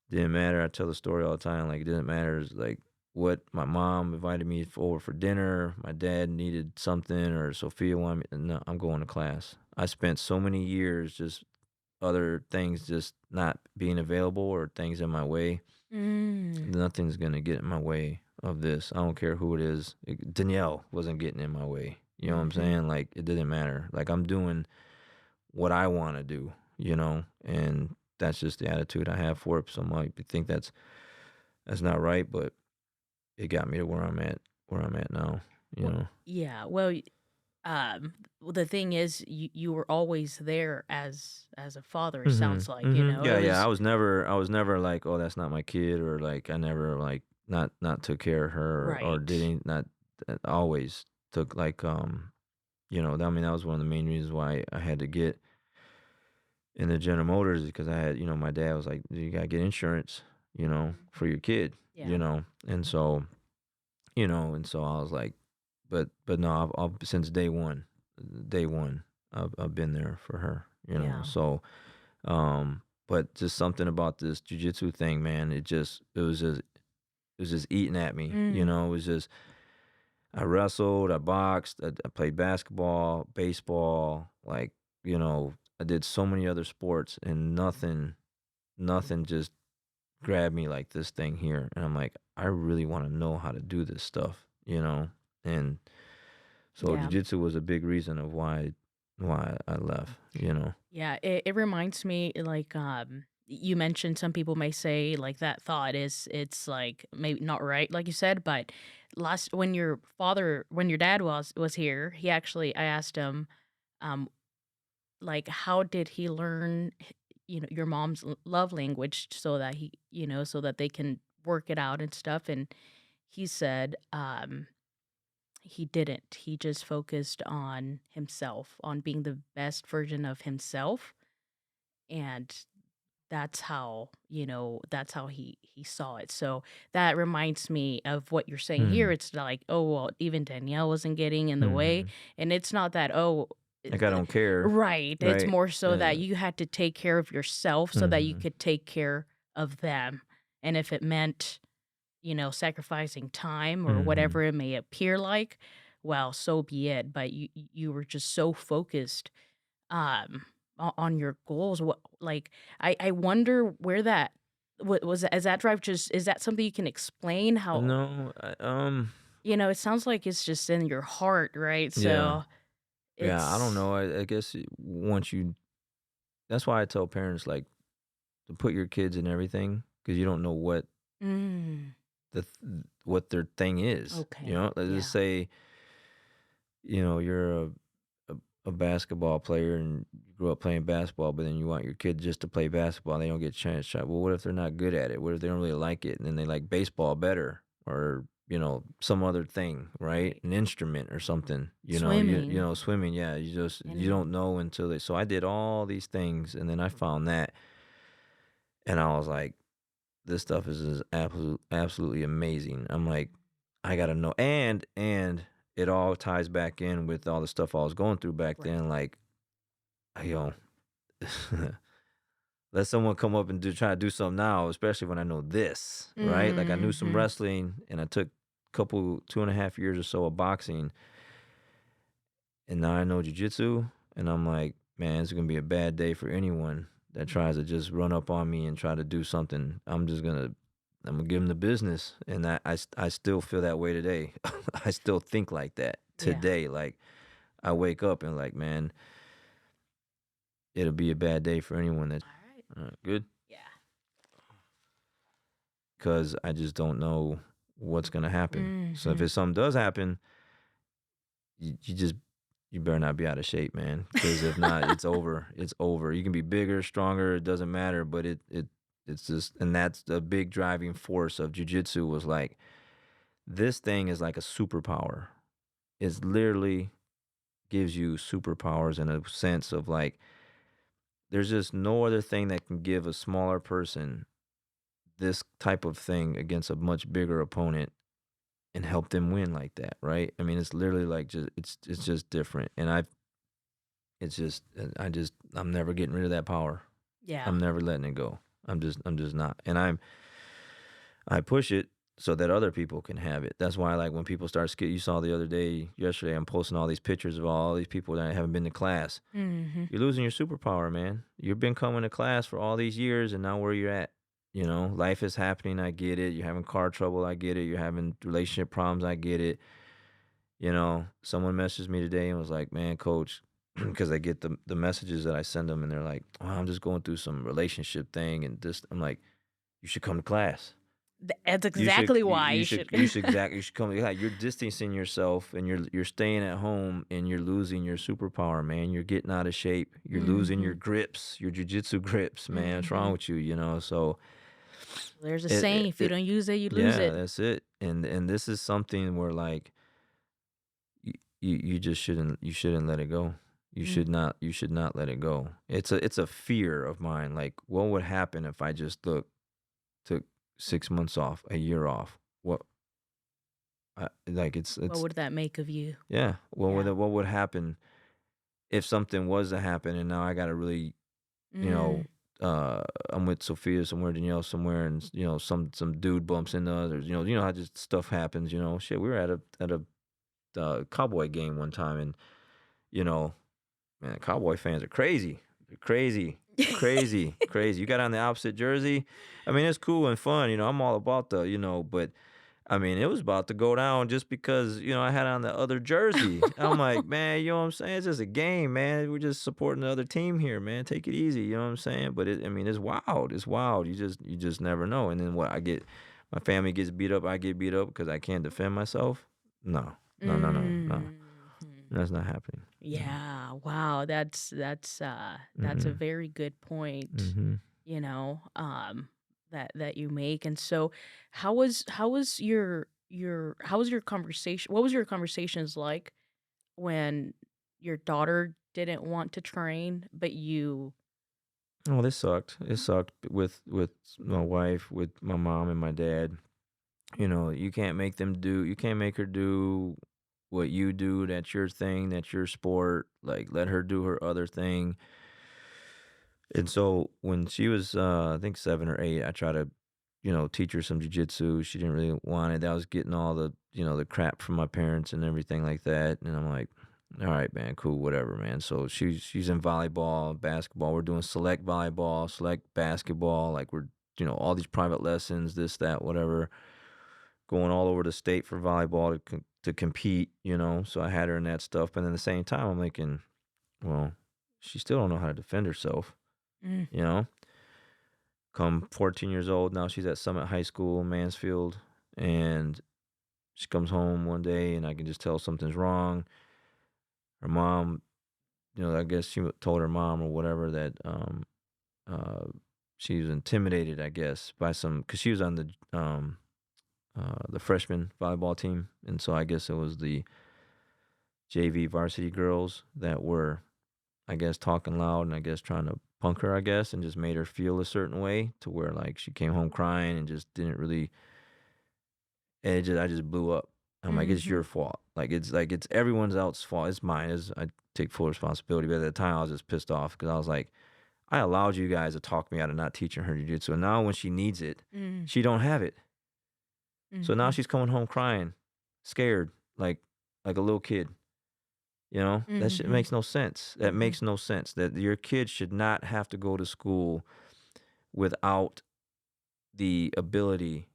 Didn't matter. I tell the story all the time. Like it didn't matter. It's like what my mom invited me over for dinner. My dad needed something, or Sophia wanted me. No, I'm going to class. I spent so many years just other things just not being available or things in my way. Nothing's gonna get in my way of this. I don't care who it is. Danielle wasn't getting in my way. You know what I'm saying? Like it didn't matter. Like I'm doing what I want to do. And that's just the attitude I have for it. Some might think that's not right, but it got me to where I'm at now. Yeah. Well, the thing is, you were always there as a father. It sounds like Yeah. I was never like, oh, that's not my kid, or like I never like not took care of her, or Right. didn't not always took like I mean that was one of the main reasons why I had to get into General Motors, because I had my dad was like, you gotta get insurance for your kid, Yeah. and so I was like, but no, I've since day one, I've been there for her, Yeah. so but just something about this jujitsu thing, man, it was just eating at me, it was just, I wrestled, I boxed, I played basketball, baseball, like, I did so many other sports, and nothing just grabbed me like this thing here. And I'm like, I really want to know how to do this stuff, and so Yeah. jiu-jitsu was a big reason of why I left. Yeah, it reminds me like you mentioned some people may say like that thought is it's like maybe not right like you said, but last when your dad was here, he actually I asked him um like how did he learn your mom's love language so that so that they can work it out and stuff, and he said he didn't. He just focused on himself, on being the best version of himself, and that's how he saw it. So that reminds me of what you're saying here. Hmm. It's like, oh well, even Danielle wasn't getting in the way, Hmm. and it's not that Like I don't care, right. It's right? more so Yeah. that you had to take care of yourself so that you Hmm. could take care of them, and if it meant sacrificing time or Hmm. whatever it may appear like, well, so be it. But you were just so focused on your goals. What like I wonder where that What was that? Is that drive just? Is that something you can explain? How No, it sounds like it's just in your heart, right? yeah, So yeah. I don't it's know. I guess once you, that's why I tell parents like to put your kids in everything because you don't know what mm, what their thing is. You okay, know, let's just yeah, say you're a, a basketball player and you grew up playing basketball, but then you want your kid just to play basketball. And they don't get a chance shot. Well, what if they're not good at it? What if they don't really like it and then they like baseball better or some other thing, right? right. An instrument or something. Swimming Swimming. Yeah, you and don't know until they. So I did all these things and then I found that, and I was like, this stuff is absolutely amazing. I'm like, I gotta know, and it all ties back in with all the stuff I was going through back right. then. Like, you know, let someone come up and try to do something now, especially when I know this, right? Like I knew some Hmm. wrestling, and I took couple 2.5 years or so of boxing, and now I know jujitsu, and I'm like, man, it's gonna be a bad day for anyone that tries to just run up on me and try to do something. I'm gonna give them the business, and I still feel that way today. I still think like that Yeah. today. Like I wake up and like, man, it'll be a bad day for anyone that All right. good Yeah. because I just don't know what's gonna happen. So if Hmm. it's something does happen, you just you better not be out of shape, man. Because if not, it's over. It's over. You can be bigger, stronger. It doesn't matter. But it's just, and that's the big driving force of jujitsu was like this thing is like a superpower. It's literally gives you superpowers in a sense of like there's just no other thing that can give a smaller person this type of thing against a much bigger opponent and help them win like that, right? I mean, it's literally like just it's just different, and it's just I'm never getting rid of that power. Yeah. I'm never letting it go. I'm just not, and I push it so that other people can have it. That's why, like, when people start you saw the other day, yesterday, I'm posting all these pictures of all these people that haven't been to class. Hmm. You're losing your superpower, man. You've been coming to class for all these years, and now where you're at. Life is happening. I get it. You're having car trouble. I get it. You're having relationship problems. I get it. Someone messaged me today and was like, "Man, coach," because I get the messages that I send them, and they're like, "Oh, I'm just going through some relationship thing," and this. I'm like, "You should come to class. That's You should exactly you, why you you should should. you should come. Yeah, you're distancing yourself, and you're staying at home, and you're losing your superpower, man. You're getting out of shape. You're losing your Hmm. grips, your jujitsu grips, man. What's wrong Hmm. with you? So There's a it, saying: it, if you it don't use it, you lose yeah, it. that's it. And this is something where like you just shouldn't let it go. Hmm. You should not let it go. It's a fear of mine. Like, what would happen if I just took 6 months off, a year off? Like What it's would that make of you? yeah. Yeah. What would happen if something was to happen and now I got to really you know Mm. I'm with Sophia somewhere, Danielle somewhere, and some dude bumps into us, or how just stuff happens. Shit. We were at a Cowboy game one time, and you know man, Cowboy fans are crazy. They're crazy, crazy, crazy. You got on the opposite jersey. I mean, it's cool and fun. I'm all about but I mean, it was about to go down just because, I had on the other jersey. I'm like, man, you know what I'm saying? It's just a game, man. We're just supporting the other team here, man. Take it easy. You know what I'm saying? But I mean, it's wild. It's wild. You just never know. And then my family gets beat up. I get beat up because I can't defend myself. No, no, no, no, no. Mhm. That's not happening. No. Yeah, wow, that's a Mm-mm. very good point, Mm-hmm. you know, that you make. And so how was your conversation? What was your conversations like when your daughter didn't want to train, but you Oh, this sucked. It sucked with my wife, with my mom and my dad. You can't make her do what you do. That's your thing. That's your sport. Like, let her do her other thing. And so when she was, I think 7 or 8, I tried to, teach her some jujitsu. She didn't really want it. I was getting all the crap from my parents and everything like that. And I'm like, all right, man, cool, whatever, man. So she's in volleyball, basketball. We're doing select volleyball, select basketball. Like, we're all these private lessons, this, that, whatever, going all over the state for volleyball to compete, So I had her in that stuff. But at the same time, I'm thinking, well, she still don't know how to defend herself, Mm. you know? Come 14 years old, now she's at Summit High School, Mansfield, and she comes home one day and I can just tell something's wrong. Her mom, I guess she told her mom or whatever that uh, she was intimidated, I guess, by because she was on the freshman volleyball team, and so I guess it was the JV varsity girls that were, I guess, talking loud and I guess trying to punk her, I guess, and just made her feel a certain way to where like she came home crying and just didn't really. And I just blew up. I'm like, it's your fault. It's everyone's else's fault. It's mine. I take full responsibility. But at the time, I was just pissed off because I was like, I allowed you guys to talk me out of not teaching her jiu-jitsu. And now when she needs it, she don't have it. So now she's coming home crying, scared, like a little kid. That shit makes no sense. That makes no sense. That your kid should not have to go to school without the ability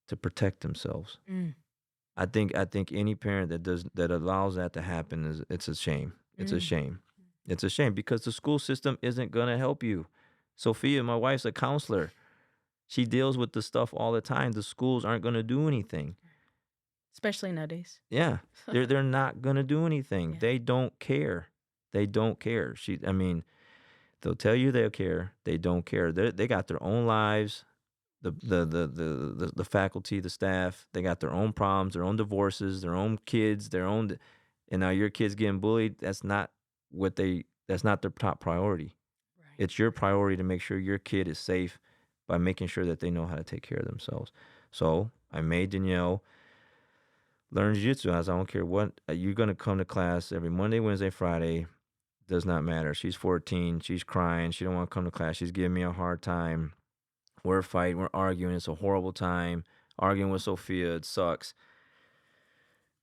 to protect themselves. I think any parent that allows that to happen it's a shame. It's a shame. It's a shame because the school system isn't gonna help you. Sophia, my wife's a counselor. She deals with the stuff all the time. The schools aren't gonna do anything. Especially nowadays. Yeah, they're not gonna do anything. Yeah. They don't care. They don't care. They'll tell you they'll care. They don't care. They got their own lives. The faculty, the staff, they got their own problems, their own divorces, their own kids, and now your kid's getting bullied. That's not their top priority. Right. It's your priority to make sure your kid is safe by making sure that they know how to take care of themselves. So I made Danielle learn jiu-jitsu. I don't care what, you're going to come to class every Monday, Wednesday, Friday. Does not matter. She's 14. She's crying. She don't want to come to class. She's giving me a hard time. We're fighting. We're arguing. It's a horrible time. Arguing with Sophia. It sucks.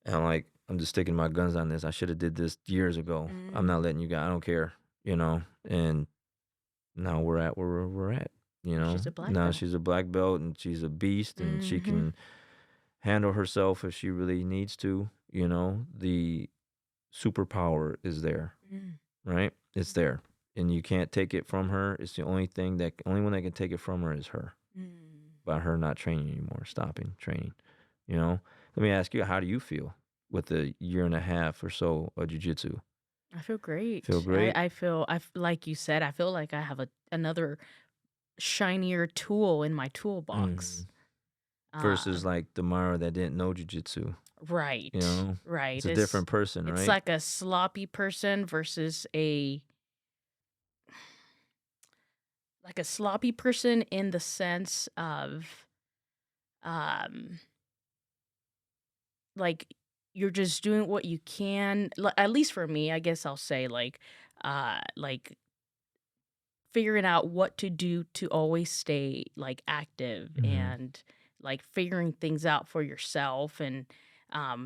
And I'm just sticking my guns on this. I should have did this years ago. I'm not letting you guys. I don't care. And now we're at where we're at. She's a black belt. She's a black belt and she's a beast and she can handle herself if she really needs to. The superpower is there, right? It's there. And you can't take it from her. It's the only one that can take it from her is her. By her not training anymore, stopping training. Let me ask you, how do you feel with a year and a half or so of jiu-jitsu? I feel great. Feel great? I feel, like you said, I feel like I have another shinier tool in my toolbox. Versus the Mayra that didn't know jiu-jitsu. Right. Right. It's a different person, right? It's like a sloppy person versus a sloppy person in the sense of you're just doing what you can, at least for me, I guess I'll say figuring out what to do to always stay active and figuring things out for yourself. And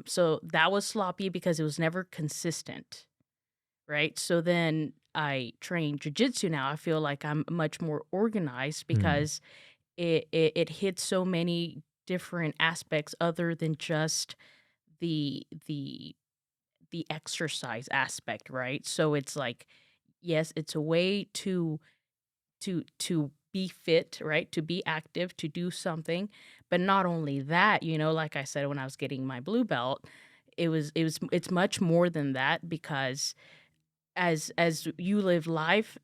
so that was sloppy because it was never consistent. Right. So then I train jiu-jitsu now. I feel like I'm much more organized because it hits so many different aspects other than just the exercise aspect, right? So it's yes, it's a way to be fit, right? To be active, to do something. But not only that, like I said, when I was getting my blue belt, it's much more than that because as you live life,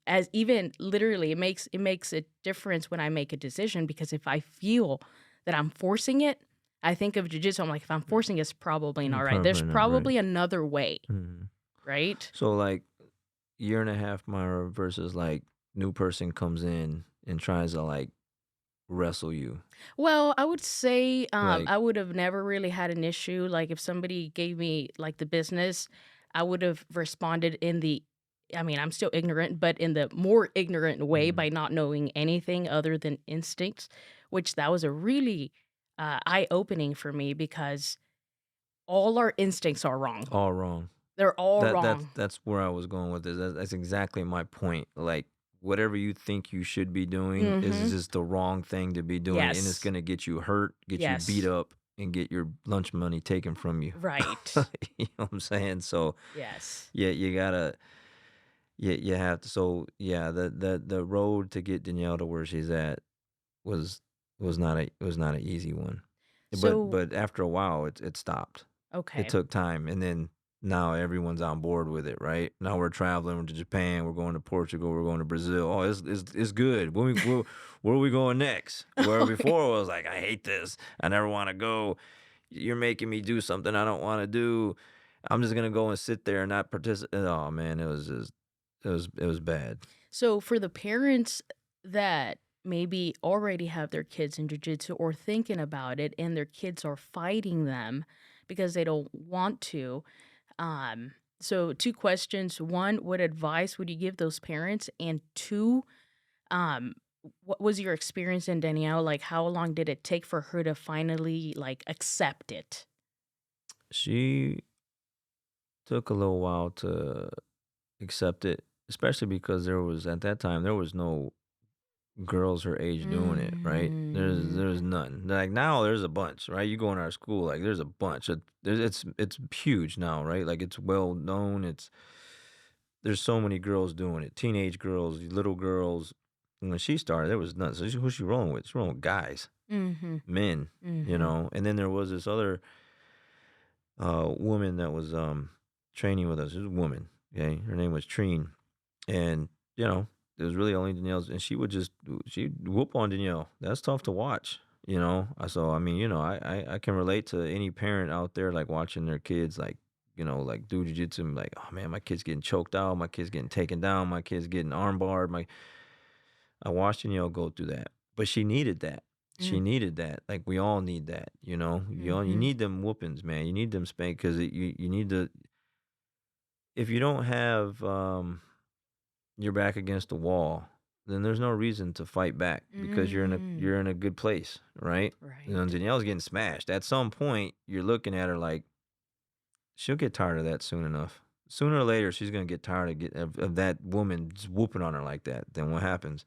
as even literally, it makes a difference when I make a decision because if I feel that I'm forcing it, I think of jiu-jitsu. I'm like, if I'm forcing it, it's probably not right. There's probably another way, right? So year and a half Mayra versus new person comes in and tries to wrestle you. Well, I would say I would have never really had an issue. If somebody gave me the business, I would have responded I'm still ignorant, but in the more ignorant way by not knowing anything other than instincts, which that was a really eye-opening for me because all our instincts are wrong. All wrong. They're all wrong. That's where I was going with this. That's exactly my point. whatever you think you should be doing is Mm-hmm. just the wrong thing to be doing, and it's Yes. gonna get you hurt, get you beat Yes. up, and get your lunch money taken from you. Right. You know what I'm saying? So, Yes. yeah, you gotta you have to. So, yeah, the road to get Danielle to where she's at was was not an easy one. So, But after a while, it stopped. It okay. took time, and then now everyone's on board with it, right? Now we're traveling to Japan, we're going to Portugal, we're going to Brazil. Oh, it's good. Where are we going next? Where Okay. before it was like, I hate this. I never want to go. You're making me do something I don't want to do. I'm just gonna go and sit there and not participate. Oh man, it was bad. So for the parents that maybe already have their kids in jiu-jitsu or thinking about it and their kids are fighting them because they don't want to, so two questions. One, what advice would you give those parents? And two, um, what was your experience in Danielle? Like, how long did it take for her to finally like accept it? She took a little while to accept it, especially because there was at that time there was no girls her age doing it, right? There's Mm. none. Like now there's a bunch, right? You go in our school, like there's a bunch. It's huge now, right? Like it's well known. There's so many girls doing it. Teenage girls, little girls. And when she started, there was none. So who's she rolling with? She's rolling with guys, Mhm. men, Mhm. And then there was this other woman that was training with us. It was a woman, okay? Her name was Trine. And, it was really only Danielle's, and she'd whoop on Danielle. That's tough to watch, So, I mean, I can relate to any parent out there, like, watching their kids, like, like, do jujitsu, and like, oh, man, my kid's getting choked out, my kid's getting taken down, my kid's getting armbarred, I watched Danielle go through that, but she needed that. She Mm. needed that. Like, we all need that, You Mhm. need them whoopings, man. You need them spank because you need to if you don't have, your back against the wall, then there's no reason to fight back because Mm. you're in a good place, right? Right. Danielle's getting smashed. At some point, you're looking at her like she'll get tired of that soon enough. Sooner or later, she's gonna get tired of that woman just whooping on her like that. Then what happens?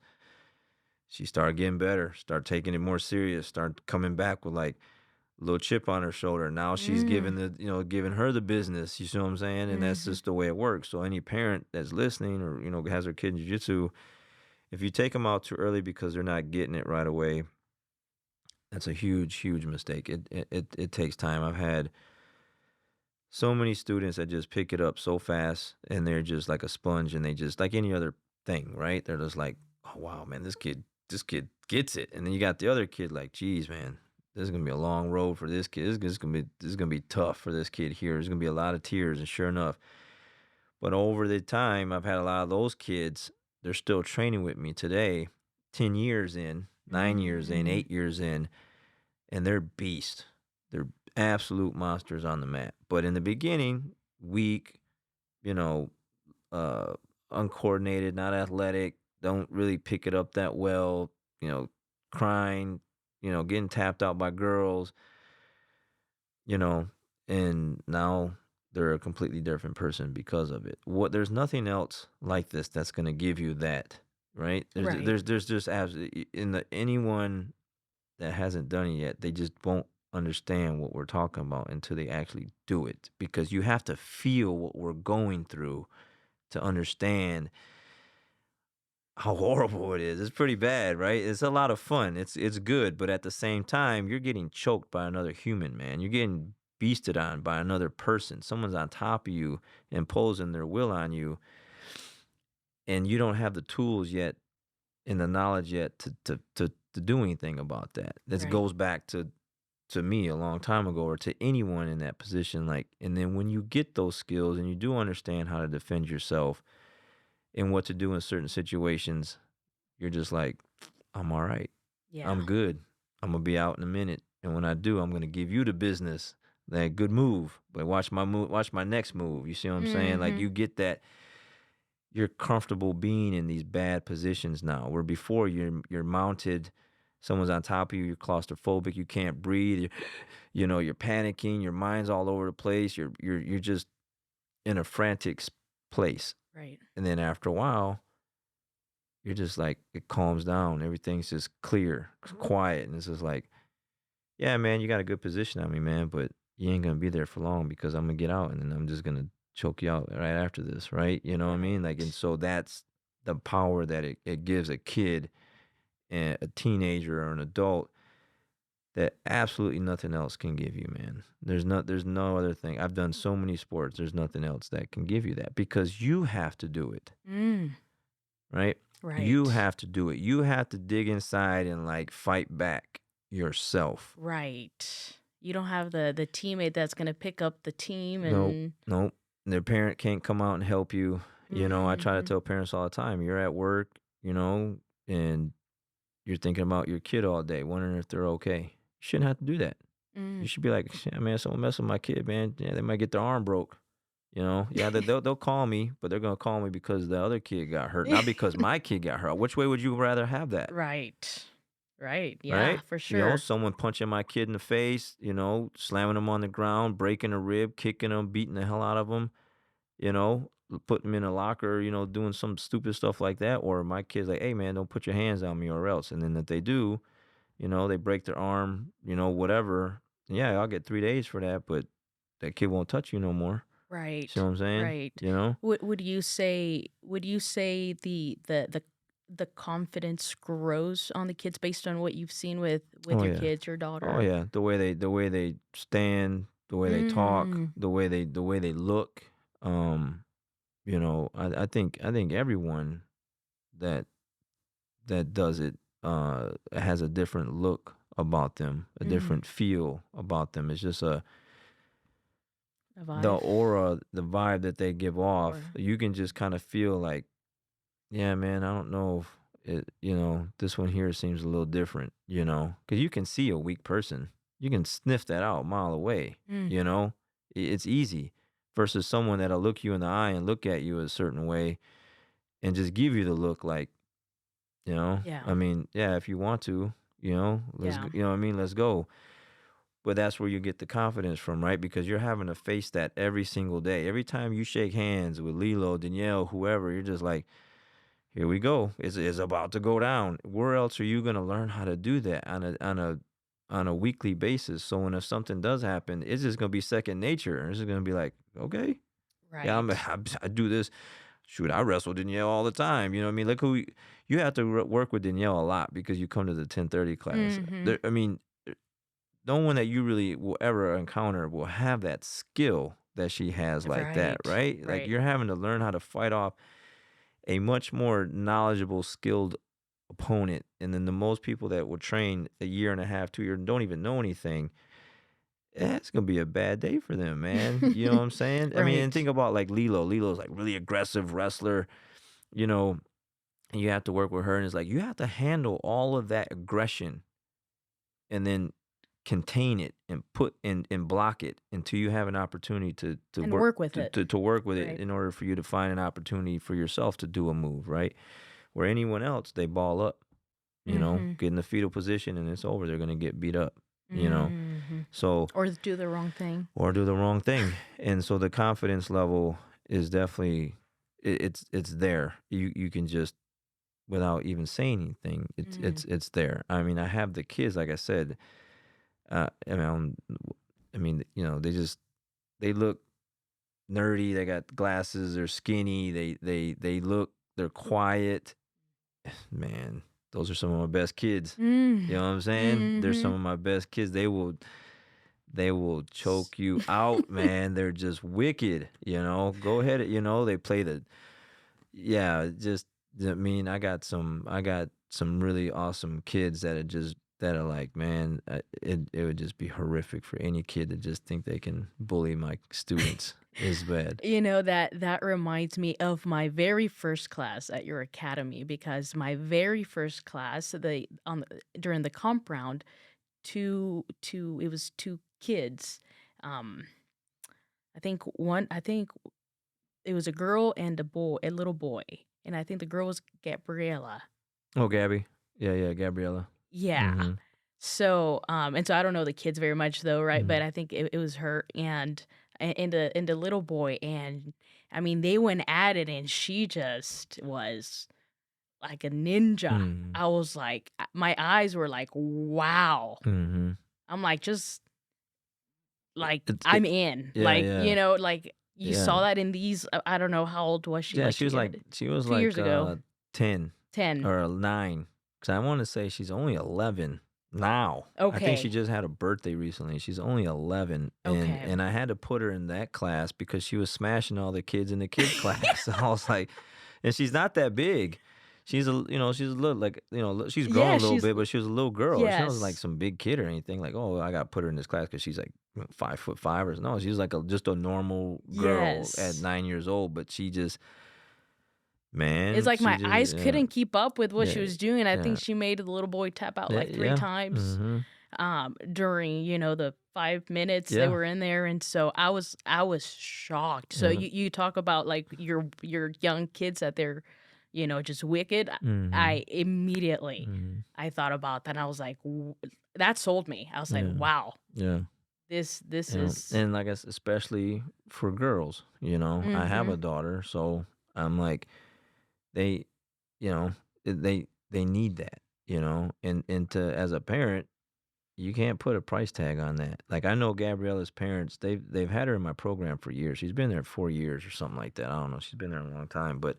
She started getting better, start taking it more serious, start coming back with like a little chip on her shoulder. Now she's Mm. giving her the business. You see what I'm saying? And that's Mhm. just the way it works. So any parent that's listening or has their kid in jiu-jitsu, if you take them out too early because they're not getting it right away, that's a huge, huge mistake. It takes time. I've had so many students that just pick it up so fast and they're just like a sponge and they just like any other thing, right? They're just like, oh wow, man, this kid gets it. And then you got the other kid like, geez, man, this is gonna be a long road for this kid. This is gonna be tough for this kid here. There's gonna be a lot of tears, and sure enough. But over the time, I've had a lot of those kids. They're still training with me today, 10 years in, 9 years in, Mm. 8 years in, and they're beasts. They're absolute monsters on the mat. But in the beginning, weak, you know, uh, uncoordinated, not athletic, don't really pick it up that well, you know, crying, getting tapped out by girls, you know, and now they're a completely different person because of it. There's nothing else like this that's going to give you that, right? Right. There's just absolutely in the anyone that hasn't done it yet, they just won't understand what we're talking about until they actually do it because you have to feel what we're going through to understand how horrible it is. It's pretty bad, right? It's a lot of fun. It's good, but at the same time, you're getting choked by another human, man. You're getting beasted on by another person. Someone's on top of you imposing their will on you, and you don't have the tools yet and the knowledge yet to do anything about that. This Right. goes back to me a long time ago or to anyone in that position like and then when you get those skills and you do understand how to defend yourself and what to do in certain situations, you're just like, I'm all right. Yeah. I'm good. I'm gonna be out in a minute. And when I do, I'm gonna give you the business. That good move. But watch my next move. You see what I'm saying? Like Mhm. you get that you're comfortable being in these bad positions now. Where before you're mounted, someone's on top of you, you're claustrophobic, you can't breathe, you're panicking, your mind's all over the place, you're just in a frantic place. Right. And then after a while, you're just like, it calms down. Everything's just clear, quiet. And it's just like, yeah, man, you got a good position on me, man, but you ain't going to be there for long because I'm going to get out and then I'm just going to choke you out right after this. Right. You know what I mean? Like, and Right. so that's the power that it gives a kid and a teenager or an adult that absolutely nothing else can give you, man. There's no other thing. I've done so many sports. There's nothing else that can give you that because you have to do it, Mm, right? You right. have to do it. You have to dig inside and like fight back yourself. Right. You don't have the teammate that's gonna pick up the team Nope, and nope. Their parent can't come out and help you. I try to mhm. tell parents all the time, you're at work, and you're thinking about your kid all day, wondering if they're okay. You shouldn't have to do that. You Mm. should be like, "Yeah, man, someone mess with my kid, man. Yeah, they might get their arm broke." Yeah, they'll call me, but they're gonna call me because the other kid got hurt, not because my kid got hurt. Which way would you rather have that, Right. Right. Yeah, right? for sure. Someone punching my kid in the face, slamming him on the ground, breaking a rib, kicking him, beating the hell out of him, putting him in a locker, doing some stupid stuff like that, or my kid's like, "Hey, man, don't put your hands on me or else," and then if they do, they break their arm, whatever. Yeah, I'll get 3 days for that, but that kid won't touch you no more. See Right. what I'm saying? Right. You know? Would you say the confidence grows on the kids based on what you've seen with Oh your yeah. kids, your Oh daughter? yeah. The way they stand, the way they talk, Mm. the way they look. Um, I think everyone that that does it has a different look about them, a Mm. different feel about them. It's just A the vibe aura, the vibe that they give off. or You can just kind of feel like, yeah, man, I don't know if this one here seems a little different, because you can see a weak person. You can sniff that out a mile away, mm. you know? It's easy versus someone that'll look you in the eye and look at you a certain way and just give you the look like, Yeah. I mean, yeah, if you want to, Yeah. you know what I mean? Let's go. But that's where you get the confidence from, right? Because you're having to face that every single day. Every time you shake hands with Lilo, Danielle, whoever, you're just like, here we go. It's about to go down. Where else are you gonna learn how to do that on a weekly basis? So when if something does happen, it's just gonna be second nature. It's just gonna be like, okay, yeah, Right. I do this. Shoot, I wrestle Danielle all the time. You know what I mean? Look you have to work with Danielle a lot because you come to the 10:30 class. Mhm. I mean, no one that you really will ever encounter will have that skill that she has like that, Right. right? Like Right. you're having to learn how to fight off a much more knowledgeable, skilled opponent. And then the most people that will train a year and a half, 2 years, and don't even know anything, it's gonna be a bad day for them, man. You know what I'm saying? I mean, and Right. think about like Lilo. Lilo's like really aggressive wrestler, you know, and you have to work with her, and it's like you have to handle all of that aggression and then contain it and put and block it until you have an opportunity to And work work with it. to work with it Right. in order for you to find an opportunity for yourself to do a move, right? Where anyone else, they ball up, Mhm. get in the fetal position and it's over. They're gonna get beat up, you know. Mhm. So Or do the wrong thing. or do the wrong thing. And so the confidence level is definitely it's there. You can just without even saying anything, it's Mm. it's it's there. I mean, I have the kids, like I said, they look nerdy. They got glasses. They're skinny. They're quiet. Man, those are some of my best kids. You Mm. know what I'm saying? They're some Mhm. of my best kids. They will S choke you out, man. They're just wicked. Go ahead. They play the yeah. Just I mean, I got some really awesome kids that are like, man, it would just be horrific for any kid to just think they can bully my students. Is bad. that reminds me of my very first class at your academy because my very first class, during the comp round, it was two kids. Um, I think it was a girl and a little boy, and I think the girl was Gabriella. Oh, Gabby. Yeah, yeah, Gabriella. Yeah. Mm-hmm. So I don't know the kids very much though, right? Mm. But I think it was her and the little boy, and I mean they went at it, and she just was. like a ninja. Mhm. I was like, my eyes were like, wow. Mhm. I'm like, just like, It's I'm it in. Yeah, Like, yeah. like you Yeah. saw that in these. I don't know how old was she? Yeah, Like she was like 2 years ago, 10 10. or 9. 'Cause I wanna say she's only 11 now. I think she Okay, just had a birthday recently. She's only 11, okay. and I had to put her in that class because she was smashing all the kids in the kids class. I was like, and she's not that big. She's a little like, she's grown Yeah, a little she's bit, but she was a little girl. She wasn't like yes, some big kid or anything. Like, oh, I got to put her in this class because she's like 5'5" or no. She was like just a normal girl at yes. 9 years old, but It's man, like she my just eyes couldn't keep up with what she yeah, was doing. I yeah, think she made the little boy tap out yeah, like 3 yeah. times, Mhm. during, the 5 minutes they Yeah. were in there, and so I was shocked. So Yeah. you talk about, like, your young kids that they're, just wicked. Mhm. I immediately Mhm. I thought about that, and I was like, "W" that sold me. I was like, Yeah. "Wow, Yeah. this Yeah. is." And like I guess especially for girls, I have Mhm. a daughter, so I'm like they, you know, they need that, and to as a parent, you can't put a price tag on that. Like I know Gabriella's parents, they've had her in my program for years. She's been there 4 years or something like that. I don't know. She's been there a long time, but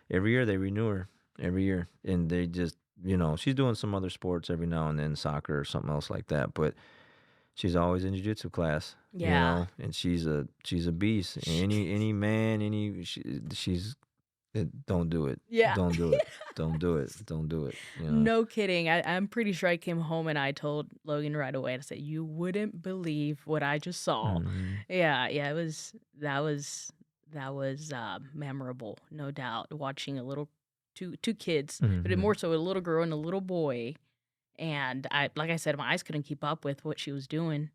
every year they renew her every year, and they just, she's doing some other sports every now and then, soccer or something else like that, but she's always in jiu-jitsu class, Yeah. and she's a beast. Any man, she's don't do it. Yeah. Don't do it. Don't do it. Don't do it. No kidding. I'm pretty sure I came home and I told Logan right away. I said, "You wouldn't believe what I just saw." Mhm. Yeah, yeah. That was memorable, no doubt. Watching a little two kids, but Mhm. more so a little girl and a little boy. And like I said, my eyes couldn't keep up with what she was doing,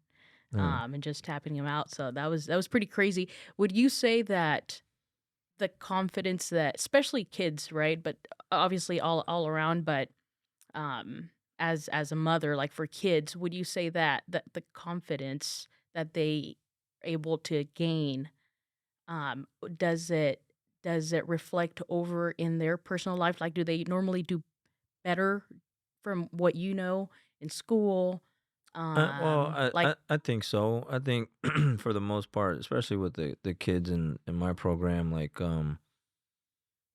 Yeah. and just tapping him out. So that was pretty crazy. Would you say that the confidence that, especially kids, right? But obviously all around, but um as a mother, like for kids, would you say that the confidence that they able to gain, does it reflect over in their personal life? Like, do they normally do better from what in school? Well, Like, I think so. I think for the most part, especially with the kids in my program, like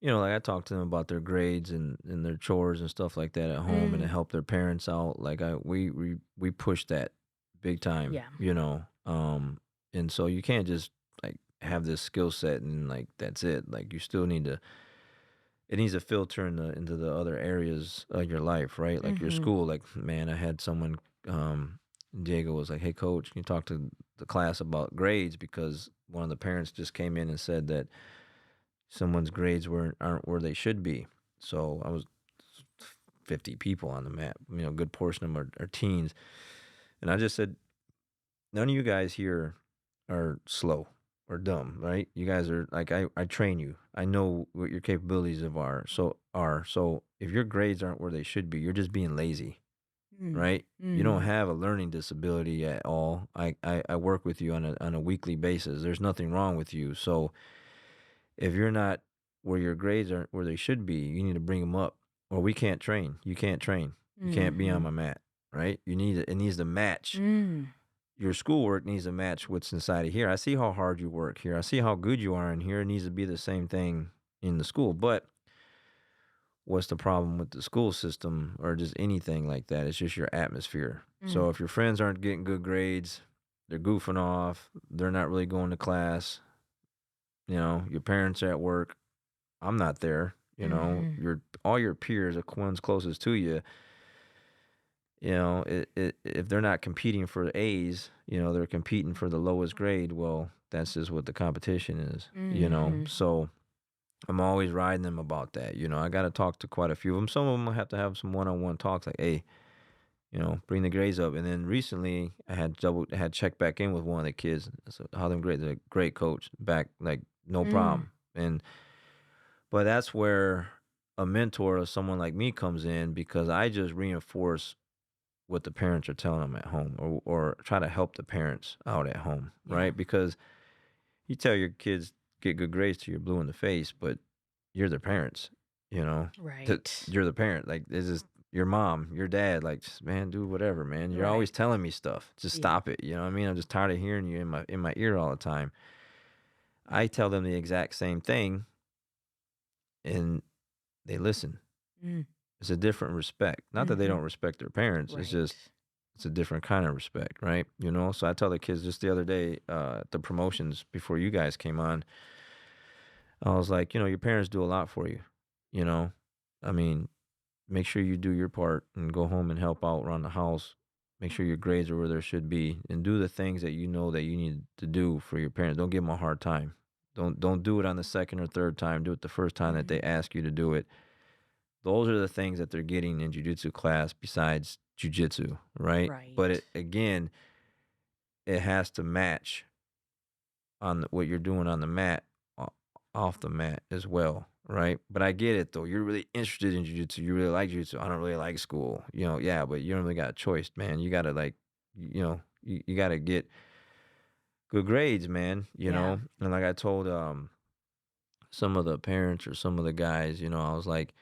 like I talk to them about their grades and their chores and stuff like that at home, and to mm, help their parents out. Like we push that big time, yeah. and so you can't just like have this skill set and like that's it. Like you still need to. It needs to filter into the other areas of your life, right? Like your Mhm. school. Like man, I had someone. Diego was like, "Hey, coach, can you talk to the class about grades?" Because one of the parents just came in and said that someone's grades aren't where they should be. So I was 50 people on the mat. A good portion of them are teens, and I just said, none of you guys here are slow or dumb, right? You guys are like I train you. I know what your capabilities are. So if your grades aren't where they should be, you're just being lazy, Mm. right? You don't Mhm. have a learning disability at all. I work with you on a weekly basis. There's nothing wrong with you. So if you're not where your grades aren't where they should be, you need to bring them up. Or we can't train. You can't train. You can't be on Mhm. my mat, right? It needs to match. Mm. Your schoolwork needs to match what's inside of here. I see how hard you work here. I see how good you are in here. It needs to be the same thing in the school. But what's the problem with the school system or just anything like that? It's just your atmosphere. Mm. So if your friends aren't getting good grades, they're goofing off, they're not really going to class, your parents are at work, I'm not there, Mhm. your all your peers, the ones closest to you, if they're not competing for A's, they're competing for the lowest grade. Well, that's just what the competition is. Mhm. So I'm always riding them about that. I got to talk to quite a few of them. Some of them I have to have some one-on-one talks like, hey, bring the grades up. And then recently I had checked back in with one of the kids. So how them grades? They're like, great coach, back like no Mm. problem. But that's where a mentor or someone like me comes in because I just reinforce what the parents are telling them at home or try to help the parents out at home, Yeah. right? Because you tell your kids get good grades till you're blue in the face, but you're their parents. you know, Right. you're the parent. Like, it's just your mom, your dad, like, just, man, do whatever, man. You're always Right. telling me stuff. Just Yeah. stop it. You know what I mean? I'm just tired of hearing you in my ear all the time. I tell them the exact same thing, and they listen. Mm. It's a different respect. Not that they Mm-hmm. don't respect their parents. It's Right. just it's a different kind of respect, right? You know. So I tell the kids just the other day, at the promotions before you guys came on, I was like, your parents do a lot for you. You know, I mean, make sure you do your part and go home and help out around the house. Make sure your grades are where they should be, and do the things that you know that you need to do for your parents. Don't give them a hard time. Don't do it on the second or third time. Do it the first time that they Mm. ask you to do it. Those are the things that they're getting in jujitsu class besides jujitsu, right? But Right. it has to match on what you're doing on the mat, off the mat as well, right? But I get it though. You're really interested in jujitsu. You really like jujitsu. I don't really like school, Yeah, but you don't really got a choice, man. You gotta you gotta get good grades, man. Yeah. And like I told some of the parents or some of the guys, I was like,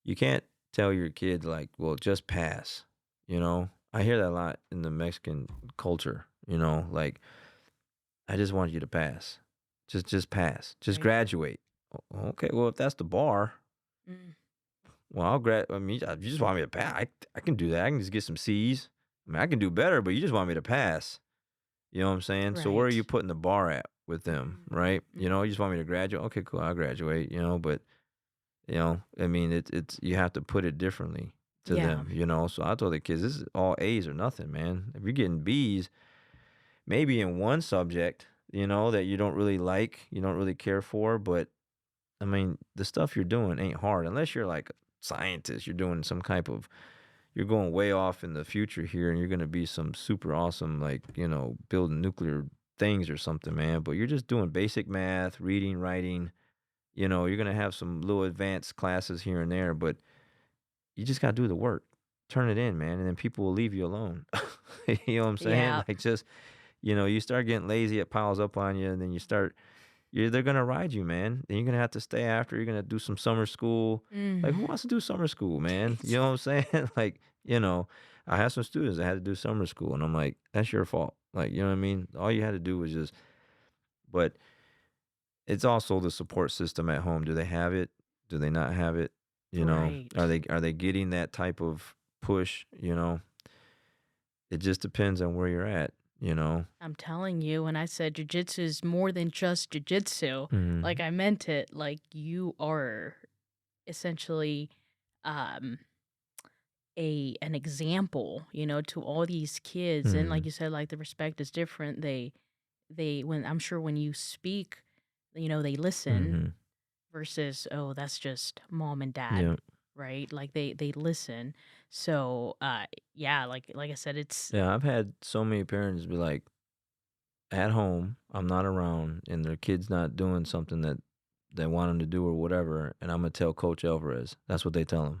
you can't tell your kid like, well, just pass. I hear that a lot in the Mexican culture. Like, I just want you to pass. Just pass. Just Right. graduate. Okay, well, if that's the bar, Mm. well, I'll grad. I mean, you just want me to pass. I can do that. I can just get some C's. I mean, I can do better, but you just want me to pass. You know what I'm saying? So where are you Right. putting the bar at with them, right? Mm-hmm. You just want me to graduate. Okay, cool. I'll graduate. But I mean, it's you have to put it differently to Yeah. them. So I told the kids, this is all A's or nothing, man. If you're getting B's, maybe in one subject, that you don't really like, you don't really care for, but I mean, the stuff you're doing ain't hard unless you're like a scientist. You're doing some type of, you're going way off in the future here, and you're gonna be some super awesome, like building nuclear things or something, man. But you're just doing basic math, reading, writing. You're gonna have some little advanced classes here and there, but you just gotta do the work. Turn it in, man, and then people will leave you alone. You know what I'm saying? Yeah. Like, just you start getting lazy, it piles up on you, and then they're gonna ride you, man. Then you're gonna have to stay after. You're gonna do some summer school. Like, who Mm. wants to do summer school, man? You know what I'm saying? Like, I had some students that had to do summer school, and I'm like, that's your fault. Like, you know what I mean? All you had to do was just, but it's also the support system at home. Do they have it? Do they not have it? Are Right. they getting that type of push? It just depends on where you're at. You know. I'm telling you, when I said jujitsu is more than just jujitsu, like Mhm. I meant it. Like you are essentially um an example, to all these kids. And like Mhm. you said, like the respect is different. They when I'm sure when you speak, they listen Mhm. versus, oh, that's just mom and dad, Yeah. right? Like they listen. So yeah, like I said, it's Yeah. I've had so many parents be like, at home, I'm not around, and their kid's not doing something that they want him to do or whatever, and I'm gonna tell Coach Alvarez. That's what they tell him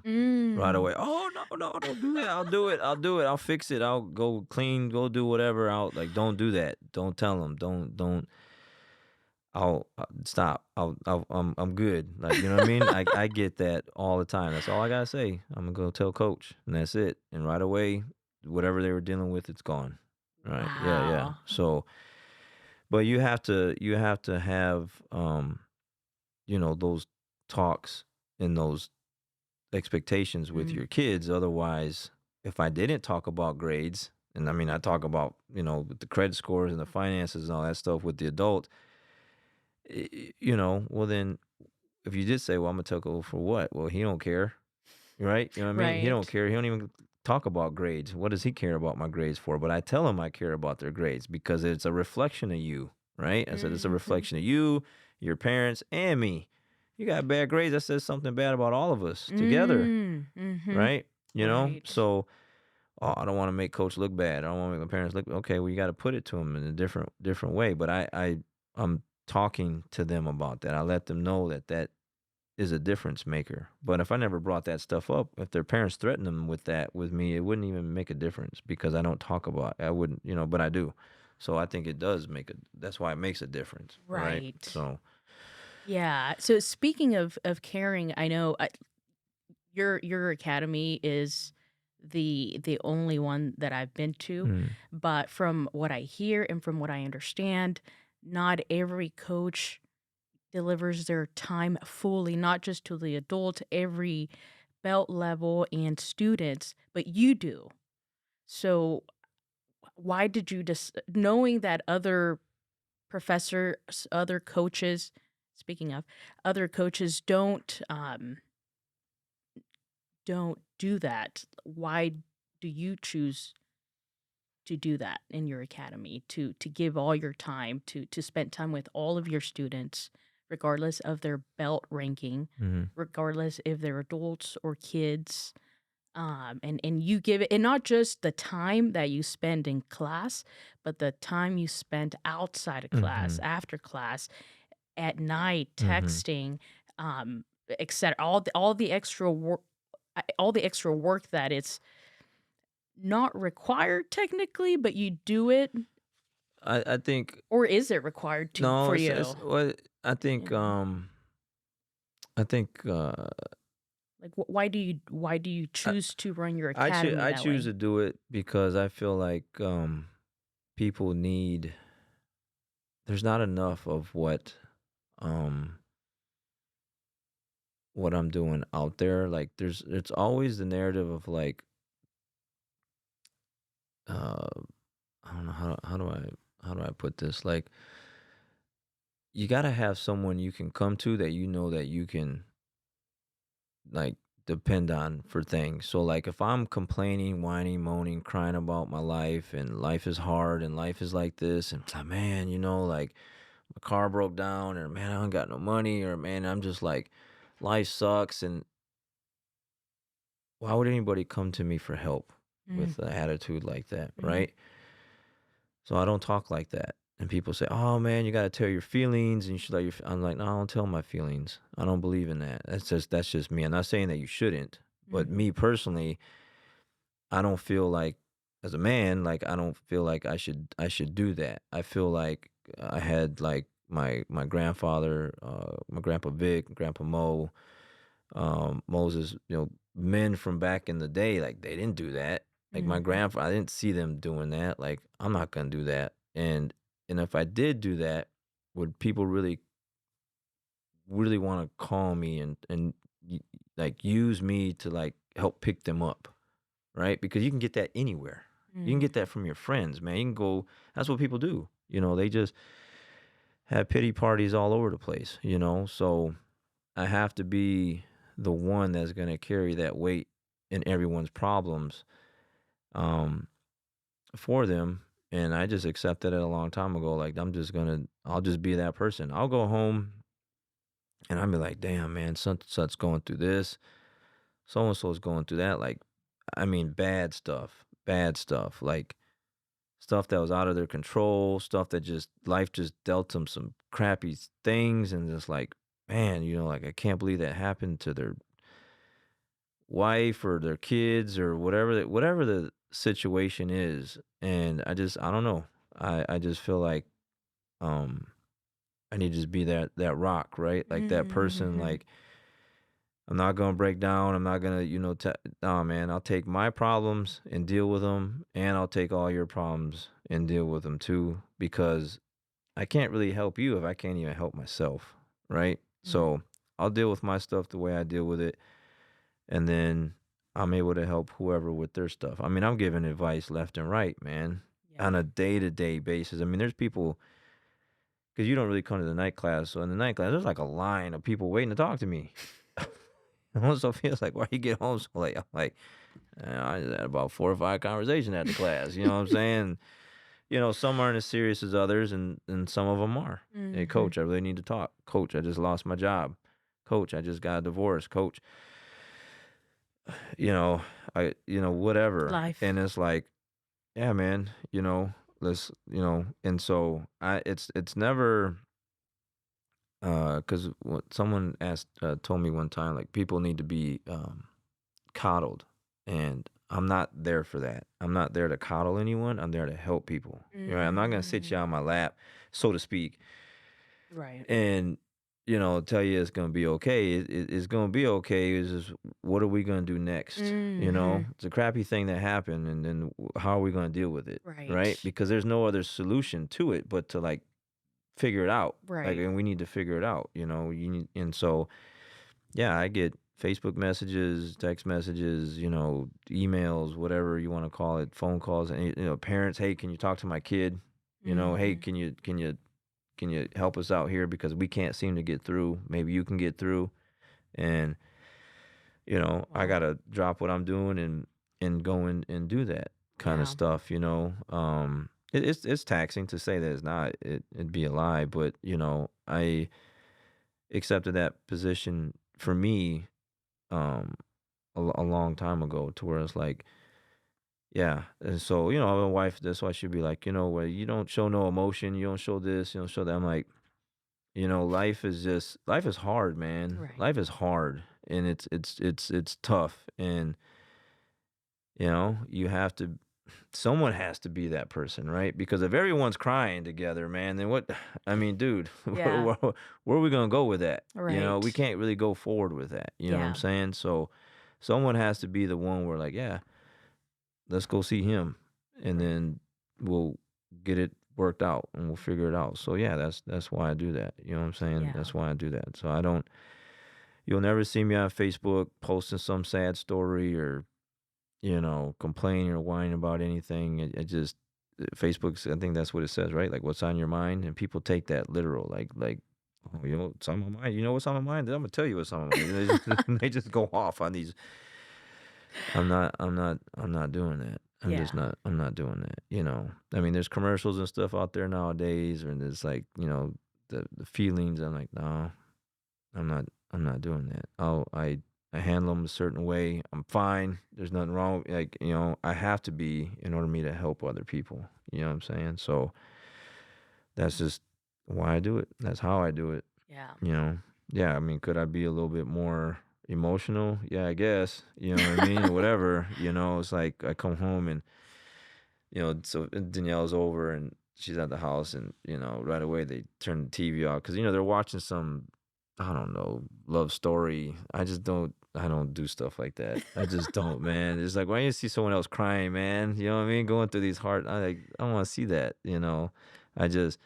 right mm, away. Oh, no, no, don't do that. I'll do it. I'll do it. I'll fix it. I'll go clean. Go do whatever. Don't do that. Don't tell him. Don't. I'll stop. I'm good. Like, you know what I mean? I get that all the time. That's all I gotta say. I'm gonna go tell Coach, and that's it. And right away, whatever they were dealing with, it's gone. Right? Yeah, yeah. wow. So. But you have to have those talks and those expectations with Mm, your kids. Otherwise, if I didn't talk about grades, and I mean I talk about, with the credit scores and the finances and all that stuff with the adult, well then if you did say, well, I'm gonna take over for what? Well, he don't care, right? You know what I mean? He don't right. care. He don't even talk about grades. What does he care about my grades for? But I tell him I care about their grades because it's a reflection of you, right? I said it's a Hmm. reflection of you, your parents, and me. You got bad grades. That says something bad about all of us together, Mm-hmm. right? Right. So, oh, I don't want to make coach look bad. I don't want to make my parents look okay. Well, you got to put it to them in a different way. But I'm talking to them about that. I let them know that is a difference maker. But if I never brought that stuff up, if their parents threatened them with that with me, it wouldn't even make a difference because I don't talk about it. I wouldn't, but I do. So I think it does make a that's why it makes a difference, right? Right. So Yeah. So speaking of caring, I know your academy is the only one that I've been to, Mm, but from what I hear and from what I understand, not every coach delivers their time fully, not just to the adult, every belt level and students, but you do. So why did you just knowing that other professors, other coaches, speaking of other coaches don't do that. Why do you choose to do that in your academy to give all your time to spend time with all of your students regardless of their belt ranking, mhm. regardless if they're adults or kids, and you give it, and not just the time that you spend in class, but the time you spend outside of class, Mhm. after class, at night, Mhm. texting, etc. All the extra work, all the extra work that it's not required technically, but you do it, I think or is it required to no, for it's you? what You know, I think like why do you I choose to run your academy I that choose way? to do it because I feel like people need there's not enough of um what I'm doing out there. Like there's it's always the narrative of like uh I don't know how do I put this? Like you got to have someone you can come to that you know that you can like depend on for things. So like if I'm complaining, whining, moaning, crying about my life and life is hard and life is like this and it's like, man, like my car broke down or man, I don't got no money or man, I'm just like life sucks and why would anybody come to me for help Mm, with an attitude like that, mhm, right? So I don't talk like that. And people say, "Oh man, you got to tell your feelings and you should let your." I'm like, "No, I don't tell my feelings. I don't believe in that. That's just me. I'm not saying that you shouldn't, but mhm, me personally, I don't feel like as a man, like I don't feel like I should do that. I feel like I had like my grandfather, my grandpa Vic, grandpa Mo, Moses, men from back in the day, like they didn't do that. Like my mhm, grandfather, I didn't see them doing that. Like I'm not gonna do that. And if I did do that, would people really want to call me and like use me to like help pick them up, right? Because you can get that anywhere. You can get mhm, that from your friends, man. You can go. That's what people do. They just have pity parties all over the place. So I have to be the one that's going to carry that weight in everyone's problems um, for them. And I just accepted it a long time ago. Like, I'll just be that person. I'll go home and I'll be like, damn, man, such and such going through this. So and so is going through that. Like, I mean, bad stuff. Like, stuff that was out of their control, stuff that just life just dealt them some crappy things. And just like, man, like, I can't believe that happened to their wife or their kids or whatever the situation is. And I don't know. I just feel like um I need to just be that rock, right? Like that person. mhm, Like I'm not gonna break down. I'm not gonna nah, man. I'll take my problems and deal with them, and I'll take all your problems and deal with them too, because I can't really help you if I can't even help myself, right? mhm. So I'll deal with my stuff the way I deal with it, and then I'm able to help whoever with their stuff. I mean, I'm giving advice left and right, man, Yeah. on a day-to-day basis. I mean, there's people because you don't really come to the night class. So in the night class, there's like a line of people waiting to talk to me. And Sophia's like, "Why you get home so late?" I'm like, I just had about 4 or 5 conversations at the class. You know what I'm saying? Some aren't as serious as others, and some of them are. Hey, Mhm. coach, I really need to talk. Coach, I just lost my job. Coach, I just got a divorce. Coach, you know, whatever. Life. And it's like, yeah, man, let's, and so it's never, because what someone told me one time, like people need to be coddled, and I'm not there for that. I'm not there to coddle anyone. I'm there to help people. I'm not gonna sit you Mhm. on my lap, so to speak, Right. and tell you it's gonna be okay. It's gonna be okay. It's just what are we gonna do next? Mhm. It's a crappy thing that happened, and then how are we gonna deal with it, right? Right. Because there's no other solution to it but to like figure it out. Like, Right. and we need to figure it out. You need, and so yeah, I get Facebook messages, text messages, emails, whatever you want to call it, phone calls, and parents, hey, can you talk to my kid? Hey, Mhm. can you help us out here because we can't seem to get through. Maybe you can get through, and I Wow. gotta drop what I'm doing and go and do that kind of Yeah. stuff. It's taxing to say that it's not. It'd be a lie, but I accepted that position for me um a long time ago to where it's like, yeah. And so my wife, that's why she'd be like, where you don't show no emotion, you don't show this, you don't show that. I'm like, life is hard, man. Right. Life is hard, and it's tough, and you have to. Someone has to be that person, right? Because if everyone's crying together, man, then what? I mean, dude, Yeah. where are we gonna go with that? We Right. can't really go forward with that. You know what I'm Yeah. saying? So, someone has to be the one where, like, yeah, let's go see him, and Right. then we'll get it worked out, and we'll figure it out. So, yeah, that's why I do that. You know what I'm saying? Yeah. That's why I do that. So I don't. You'll never see me on Facebook posting some sad story or complaining or whining about anything. It just Facebook's. I think that's what it says, right? Like what's on your mind, and people take that literal. Like oh, what's on my mind. You know what's on my mind? Then I'm gonna tell you what's on my mind. They just go off on these. I'm not doing that. I'm just Yeah. not. I'm not doing that. I mean, there's commercials and stuff out there nowadays, and it's like the feelings. I'm like, no, I'm not doing that. I handle them a certain way. I'm fine. There's nothing wrong. Like, I have to be in order for me to help other people. You know what I'm saying? So that's just why I do it. That's how I do it. Yeah. You know? Yeah, I mean, could I be a little bit more emotional? Yeah, I guess. You know what I mean? Whatever. It's like I come home and so Danielle's over and she's at the house and right away they turn the TV off because they're watching some, I don't know, love story. I don't do stuff like that. I just don't, man. It's like, why you see someone else crying, man? You know what I mean? Going through these hard, I don't want to see that. I just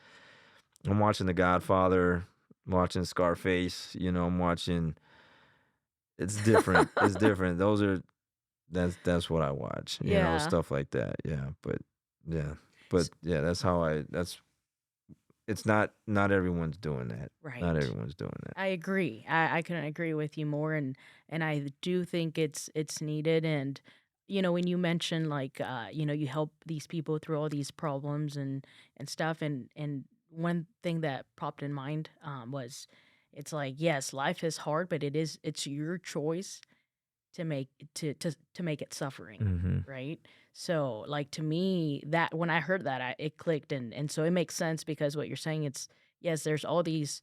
I'm watching The Godfather, watching Scarface. I'm watching. It's different. It's different. That's what I watch. Yeah. Stuff like that. Yeah, yeah, but yeah, that's how I. That's it's not everyone's doing that. Not Right. everyone's doing that. I agree. I couldn't agree with you more, and I do think it's needed. And when you mention like you help these people through all these problems and stuff, and one thing that popped in mind was it's like, yes, life is hard, but it's your choice to make to make it suffering, Mm-hmm. right? So like to me, that when I heard that, it clicked, and so it makes sense because what you're saying, it's yes, there's all these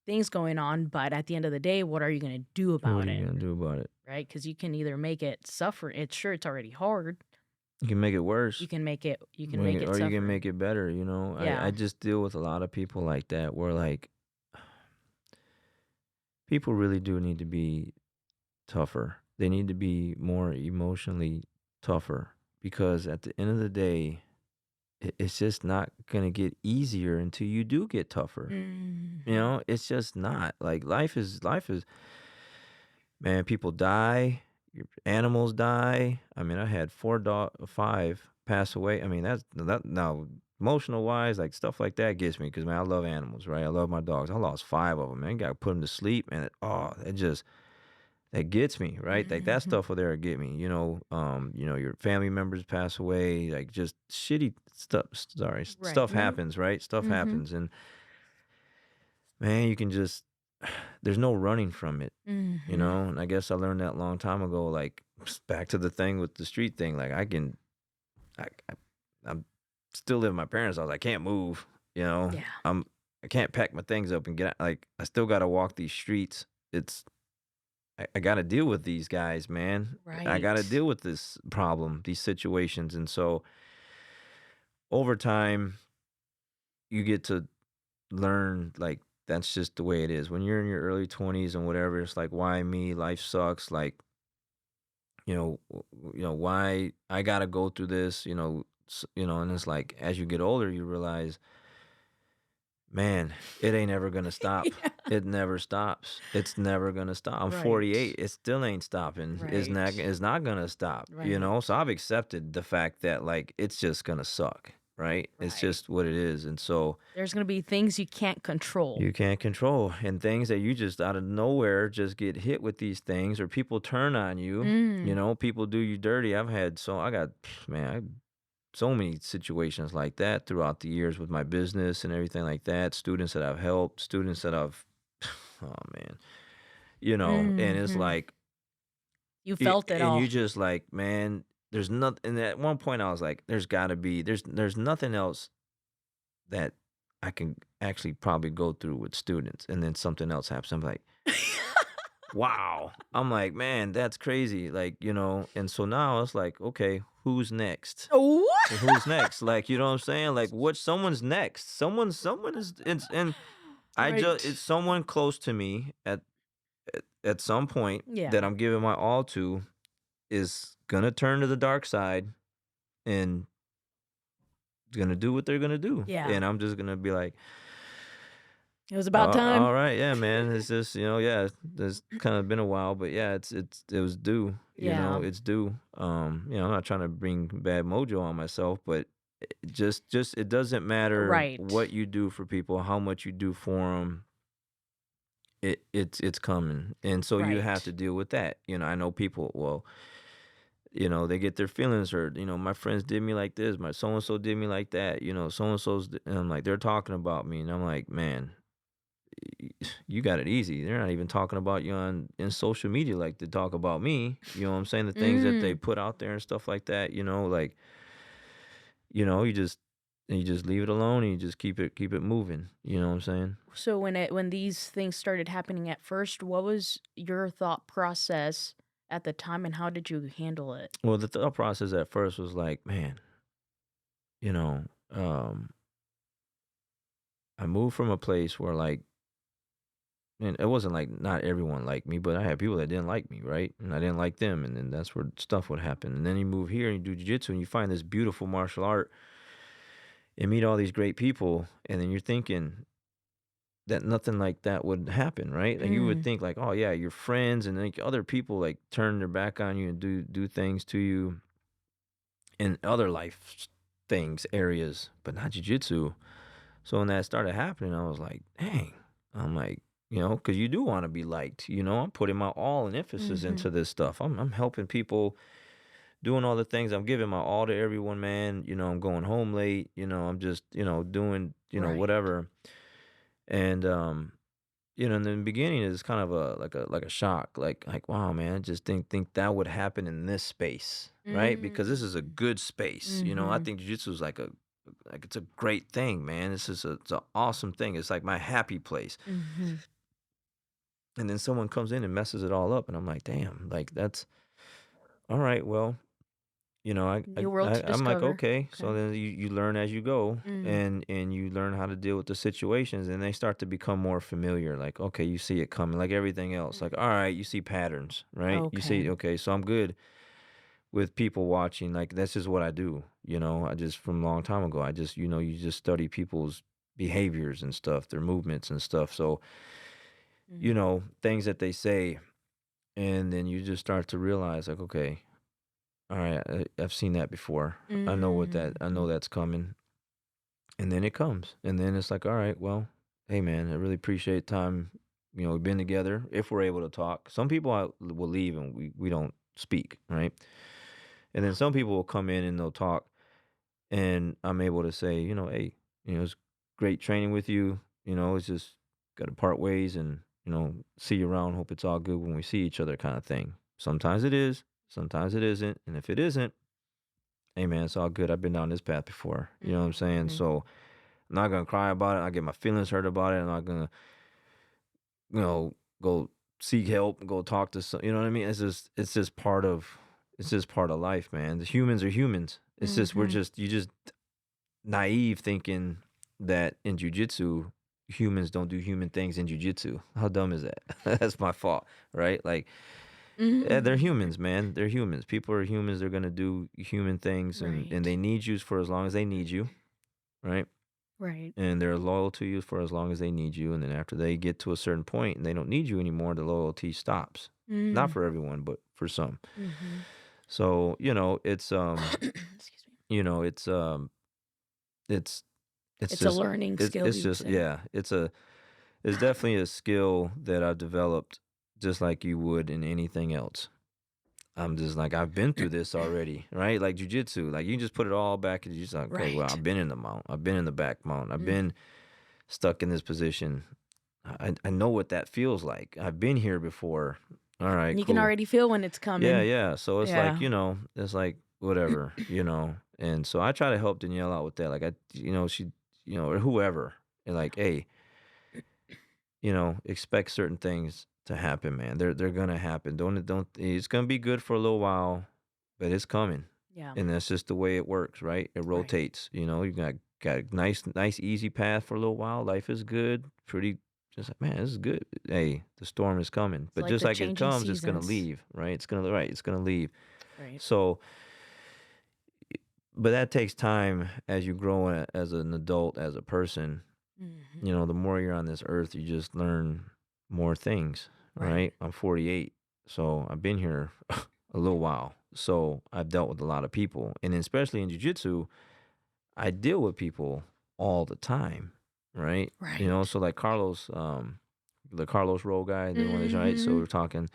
things going on, but at the end of the day, what are you gonna do What about are you it, gonna do about it? right? Because you can either make it suffer. It's already hard. You can make it worse. You can make it Or you can make suffering. it better. I Yeah. just deal with a lot of people like that where like people really do need to be tougher. They need to be more emotionally tougher because at the end of the day, it's just not gonna get easier until you do get tougher. Mhm. It's just not. Like life is man, people die, your animals die. I mean, I had 5 pass away. I mean, that now emotional wise, like stuff like that gets me because man, I love animals, right? I love my dogs. I lost 5 of them, man. Got to put them to sleep, and it just that gets me, right? Like that Mhm. stuff will there get me. Your family members pass away, like just shitty stuff. Sorry, Right. stuff No. happens, right? Stuff Mhm. happens, and man, you can just there's no running from it, Mhm. And I guess I learned that a long time ago. Like back to the thing with the street thing. Like I I'm still living with my parents' house. I can't move. Yeah. I can't pack my things up and get out. Like I still got to walk these streets. I got to deal with these guys, man. I got to Right. deal with this problem, these situations, and so over time, you get to learn like that's just the way it is. When you're in your early 20s and whatever, it's like, why me? Life sucks. Like, why I gotta go through this, and it's like as you get older, you realize, man, it ain't ever gonna stop. Yeah. It never stops. It's never gonna stop. I'm Right. 48. It still ain't stopping. Right. It's not gonna stop, Right. So I've accepted the fact that like it's just gonna suck, right? It's Right. just what it is. And so There's gonna be things you can't control. you can't control, and things that you just out of nowhere just get hit with these things, or people turn on you. Mm. People do you dirty. I got, man, so many situations like that throughout the years with my business and everything like that. Students that I've helped, students that I've, oh man, and it's Mhm. like, You felt it and you all. just like, man, there's nothing. And at one point, I was like, there's got to be, there's nothing else that I can actually probably go through with students. And then something else happens. I'm like, wow. I'm like, man, that's crazy. Like, and so now it's like, okay, who's next? What? Who's next? Like, you know what I'm saying? Like, what? Someone's next. Someone is. And it's Right. someone close to me at some point Yeah. that I'm giving my all to is gonna turn to the dark side and gonna do what they're gonna do, Yeah. and I'm just gonna be like, It was about all time. right, yeah, man. It's just, yeah, it's kind of been a while, but yeah, it was due, Yeah. it's due. I'm not trying to bring bad mojo on myself, but just it doesn't matter Right. what you do for people, how much you do for them. It's coming, and so you have to Right. deal with that. I know people. Well, they get their feelings hurt. My friends did me like this. My so and so did me like that. So and so's, and I'm like, they're talking about me, and I'm like, man, you got it easy. They're not even talking about you in social media like they talk about me. You know what I'm saying? The things that they Mm. put out there and stuff like that. Like, you just leave it alone and you just keep it moving. You know what I'm saying? So when these things started happening at first, what was your thought process at the time and how did you handle it? Well, the thought process at first was like, man, you know, um, I moved from a place where like, and it wasn't like not everyone liked me, but I had people that didn't like me, right? And I didn't like them, and then that's where stuff would happen. And then you move here and you do jujitsu, and you find this beautiful martial art, and meet all these great people, and then you're thinking that nothing like that would happen, right? Like you would Mm. think like, oh yeah, your friends and like other people like turn their back on you and do things to you in other life things areas, but not jujitsu. So when that started happening, I was like, dang. I'm like, because you do want to be liked. I'm putting my all and emphasis Mhm. into this stuff. I'm helping people, doing all the things. I'm giving my all to everyone, man. I'm going home late. I'm just, doing, Right. whatever. And in the beginning, it's kind of a shock. Like wow, man, I just didn't think that would happen in this space, right? Because this is a Mm. good space. I Mhm. think jiu-jitsu is like it's a great thing, man. It's an awesome thing. It's like my happy place. Mhm. And then someone comes in and messes it all up, and I'm like, damn, like that's all right. Well, New world to I'm like, discover. okay. So Okay. then you learn as you go, Mm. and you learn how to deal with the situations, and they start to become more familiar. Like, okay, you see it coming, like everything else. Like, all right, you see patterns, right? You see, Okay. okay, so I'm good with people watching. Like, this is what I do. I just from a long time ago, I just you just study people's behaviors and stuff, their movements and stuff. So Mhm. things that they say, and then you just start to realize, like, okay. All right, I've seen that before. I know Mhm. that's coming. And then it comes. And then it's like, all right, well, hey man, I really appreciate time. We've been together if we're able to talk. Some people will leave and we don't speak, right? And then some people will come in and they'll talk and I'm able to say, hey, it's great training with you. It's just got to part ways and, see you around. Hope it's all good when we see each other kind of thing. Sometimes it is, sometimes it isn't. And if it isn't, hey man, it's all good. I've been down this path before. You know what I'm saying? Mhm. So I'm not gonna cry about it. I get my feelings hurt about it. I'm not gonna, go seek help, go talk to some. You know what I mean? It's just part of life, man. The humans are humans. It's just Mhm. you just naive thinking that in jujitsu humans don't do human things in jiu-jitsu. How dumb is that? That's my fault, right? Like, they're Mhm. humans, man. They're humans. People are humans. They're gonna do human things, and Right. they need you for as long as they need you, right? Right. And they're loyal to you for as long as they need you, and then after they get to a certain point and they don't need you anymore, the loyalty stops. Not Mm. for everyone, but for some. Mhm. So, Excuse me. you know, it's it's it's It's a just learning skill, it's you would just say. yeah, it's definitely a skill that I've developed just like you would in anything else. I'm just like, I've been through this already, right? Like jujitsu, like you can just put it all back and you just like, okay, well, Right. I've been in the mount, I've been in the back mount, I've Mm. been stuck in this position. I know what that feels like. I've been here before. All right, And you can cool. already feel when it's Yeah, coming. yeah. So it's like, Yeah. it's like whatever, And so I try to help Danielle out with that. Like she, or whoever, and like, hey, expect certain things to happen, man. They're gonna happen. Don't. It's gonna be good for a little while, but it's coming, Yeah. and that's just the way it works, right? It Right. rotates. You got a nice easy path for a little while. Life is good, pretty. Just like, man, this is good. Hey, the storm is coming, It's but like just the like it changing comes, it's gonna seasons. leave, right? It's gonna leave. Right. So, but that takes time as you grow as an adult, as a person. Mhm. The more you're on this earth, you just learn more things, Right. right? I'm 48, so I've been here a little while. So I've dealt with a lot of people, and especially in jiu-jitsu, I deal with people all the time, right? Right. So like Carlos, the Carlos Rowe guy, the one that's right. So Mhm. we're talking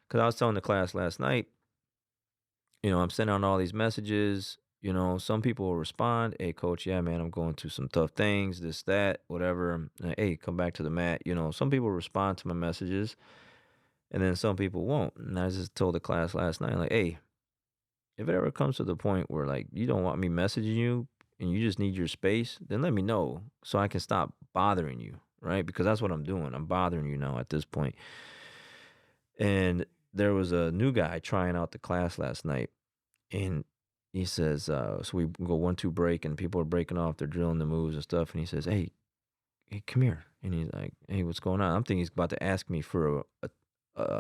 because I was telling the class last night. I'm sending out all these messages. Some people will respond, "Hey, coach, yeah, man, I'm going through some tough things, this, that, whatever. Hey, come back to the mat." Some people respond to my messages, and then some people won't. And I just told the class last night, like, "Hey, if it ever comes to the point where like you don't want me messaging you and you just need your space, then let me know so I can stop bothering you, right? Because that's what I'm doing. I'm bothering you now at this point." And there was a new guy trying out the class last night. And he says, so we go 1-2 break, and people are breaking off. They're drilling the moves and stuff. And he says, hey, come here. And he's like, hey, what's going on? I'm thinking he's about to ask me for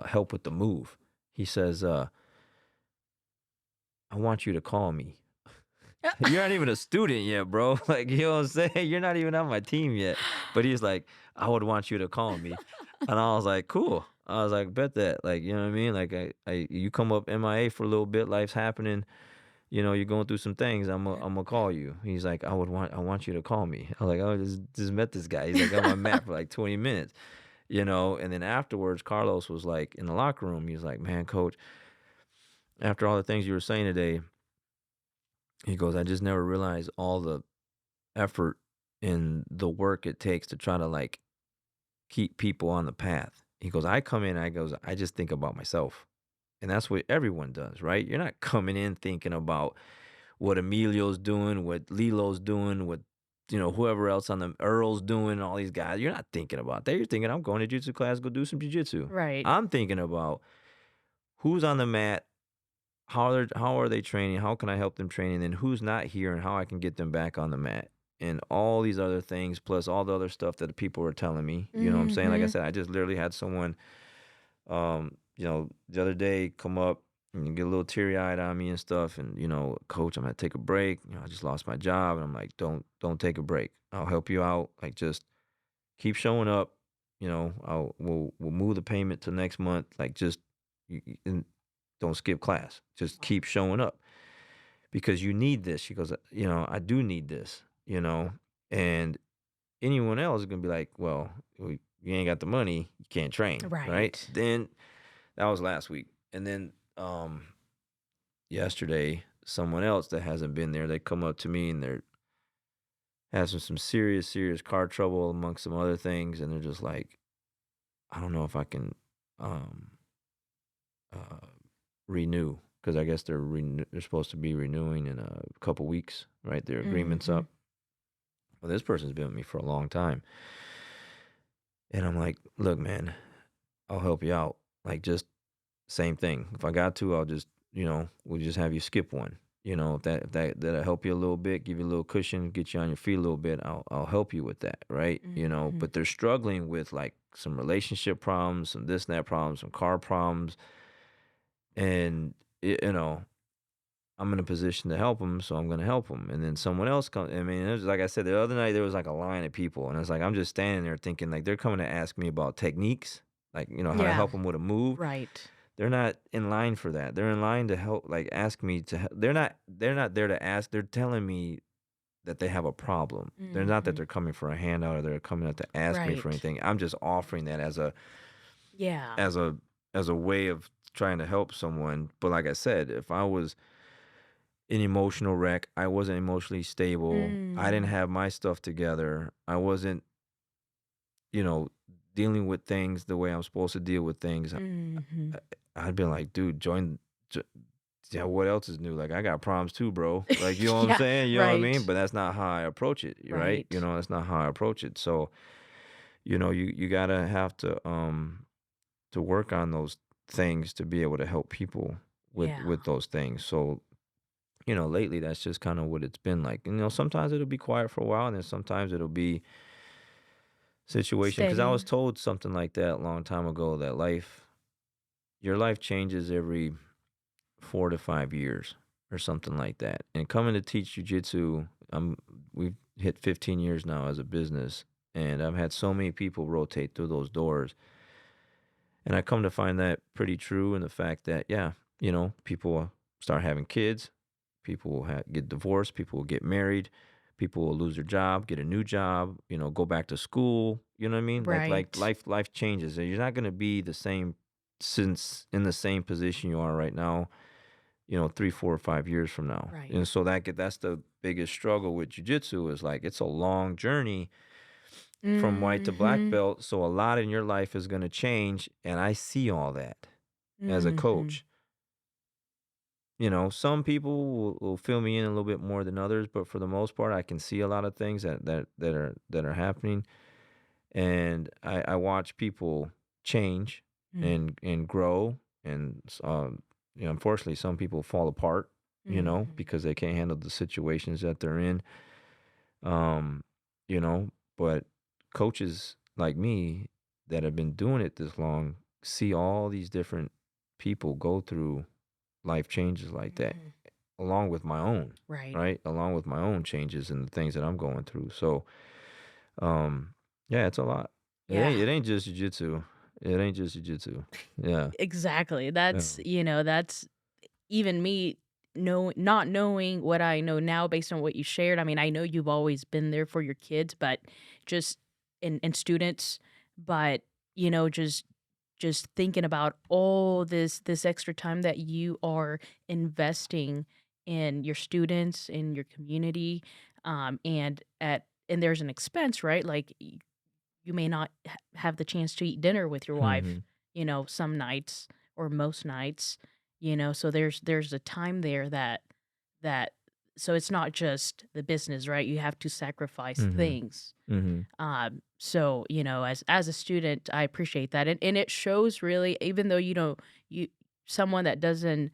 help with the move. He says, I want you to call me. You're not even a student yet, bro. Like, you know what I'm saying? You're not even on my team yet. But he's like, I would want you to call me. And I was like, cool. I was like, bet that. Like, you know what I mean? Like, you come up MIA for a little bit, life's happening. You're going through some things. I'm gonna call you. He's like, I want you to call me. I was like, oh, just met this guy. He's like on my map for like 20 minutes, And then afterwards, Carlos was like in the locker room. He was like, man, coach, after all the things you were saying today, he goes, I just never realized all the effort and the work it takes to try to like keep people on the path. He goes, I come in, I just think about myself. And that's what everyone does, right? You're not coming in thinking about what Emilio's doing, what Lilo's doing, what whoever else on the Earl's doing, all these guys. You're not thinking about that. You're thinking, I'm going to jiu-jitsu class, go do some jiu-jitsu. Right. I'm thinking about who's on the mat, how are they training, how can I help them train, and then who's not here and how I can get them back on the mat. And all these other things, plus all the other stuff that the people were telling me. You know what I'm saying? Like I Mhm. said, I just literally had someone the other day come up and get a little teary eyed on me and stuff. And, coach, I'm gonna take a break. I just lost my job. And I'm like, don't take a break. I'll help you out. Like, just keep showing up. We'll move the payment to next month. Like, just and don't skip class. Just keep showing up because you need this. She goes, I do need this. And anyone else is gonna be like, well, you ain't got the money, you can't train, right? Right. Then that was last week. And then yesterday, someone else that hasn't been there, they come up to me and they're having some serious car trouble amongst some other things, and they're just like, I don't know if I can um uh renew because I guess they're supposed to be renewing in a couple weeks, right? Their agreement's Mhm. up. Well, this person's been with me for a long time. And I'm like, look, man, I'll help you out. Like, just same thing. If I got to, I'll just, we'll just have you skip one. That'll help you a little bit, give you a little cushion, get you on your feet a little bit, I'll help you with that, right? Mhm. But they're struggling with like some relationship problems, some this and that problems, some car problems, and I'm in a position to help them, so I'm going to help them. And then someone else comes. I mean, it was like I said the other night, there was like a line of people, and it's like I'm just standing there thinking like they're coming to ask me about techniques, like how to Yeah, help them with a move. right. They're not in line for that. They're in line to help, like ask me to. They're not there to ask. They're telling me that they have a problem. They're not that Mhm. they're coming for a handout or they're coming out to ask me for Right. anything. I'm just offering that Yeah. as a as a way of trying to help someone. But like I said, if I was an emotional wreck. I wasn't emotionally stable. I didn't Mm. have my stuff together. I wasn't, you know, dealing with things the way I'm supposed to deal with things. Mhm. I'd be like, dude, jo- yeah, what else is new? Like, I got problems too, bro. Like, you know what I'm Yeah, saying? You know what I mean? right. But that's not how I approach it, right? Right. That's not how I approach it. So, you gotta have to work on those things to be able to help people Yeah. with those things. So, lately that's just kind of what it's been like. Sometimes it'll be quiet for a while, and then sometimes it'll be situation. Because I was Steady. told something like that a long time ago that your life changes every 4 to 5 years or something like that. And coming to teach jujitsu, we've hit 15 years now as a business, and I've had so many people rotate through those doors, and I come to find that pretty true in the fact that yeah, people start having kids. People will get divorced. People will get married. People will lose their job, get a new job. Go back to school. You know what I mean? Like Right. life changes, and you're not going to be the same since in the same position you are right now. 3, 4, or 5 years from now, Right. and so that's the biggest struggle with jujitsu is like it's a long journey from white to black Mhm. belt. So a lot in your life is going to change, and I see all that as a Mhm. coach. Some people will fill me in a little bit more than others, but for the most part, I can see a lot of things that are happening, and I watch people change Mm. and grow, and unfortunately, some people fall apart, Mhm. because they can't handle the situations that they're in. Um, you know, but coaches like me that have been doing it this long see all these different people go through life changes like that Mhm. along with my own, Right. right? Along with my own changes and the things that I'm going through. So, um, yeah, it's a lot. It Yeah. ain't it ain't just jujitsu. It ain't just jujitsu. Yeah. Exactly. Yeah. That's even me not knowing what I know now based on what you shared. I mean, I know you've always been there for your kids, but just and students, but just thinking about all this extra time that you are investing in your students, in your community, and there's an expense, right? Like you may not have the chance to eat dinner with your wife, Mhm. some nights or most nights, so there's a time there that so it's not just the business, right? You have to sacrifice Mhm. things. Mhm. So, as a student, I appreciate that. And it shows really, even though you someone that doesn't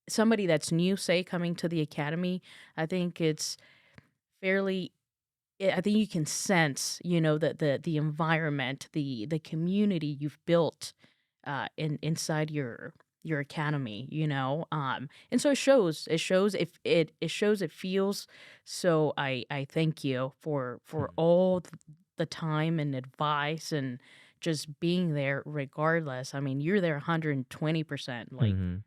somebody that's new, say, coming to the academy, I think it's fairly I think you can sense, the environment, the community you've built inside your academy, and so it shows. It shows if it shows it feels. So I thank you for Mhm. all the time and advice and just being there regardless. I mean, you're there 120%, like Mhm.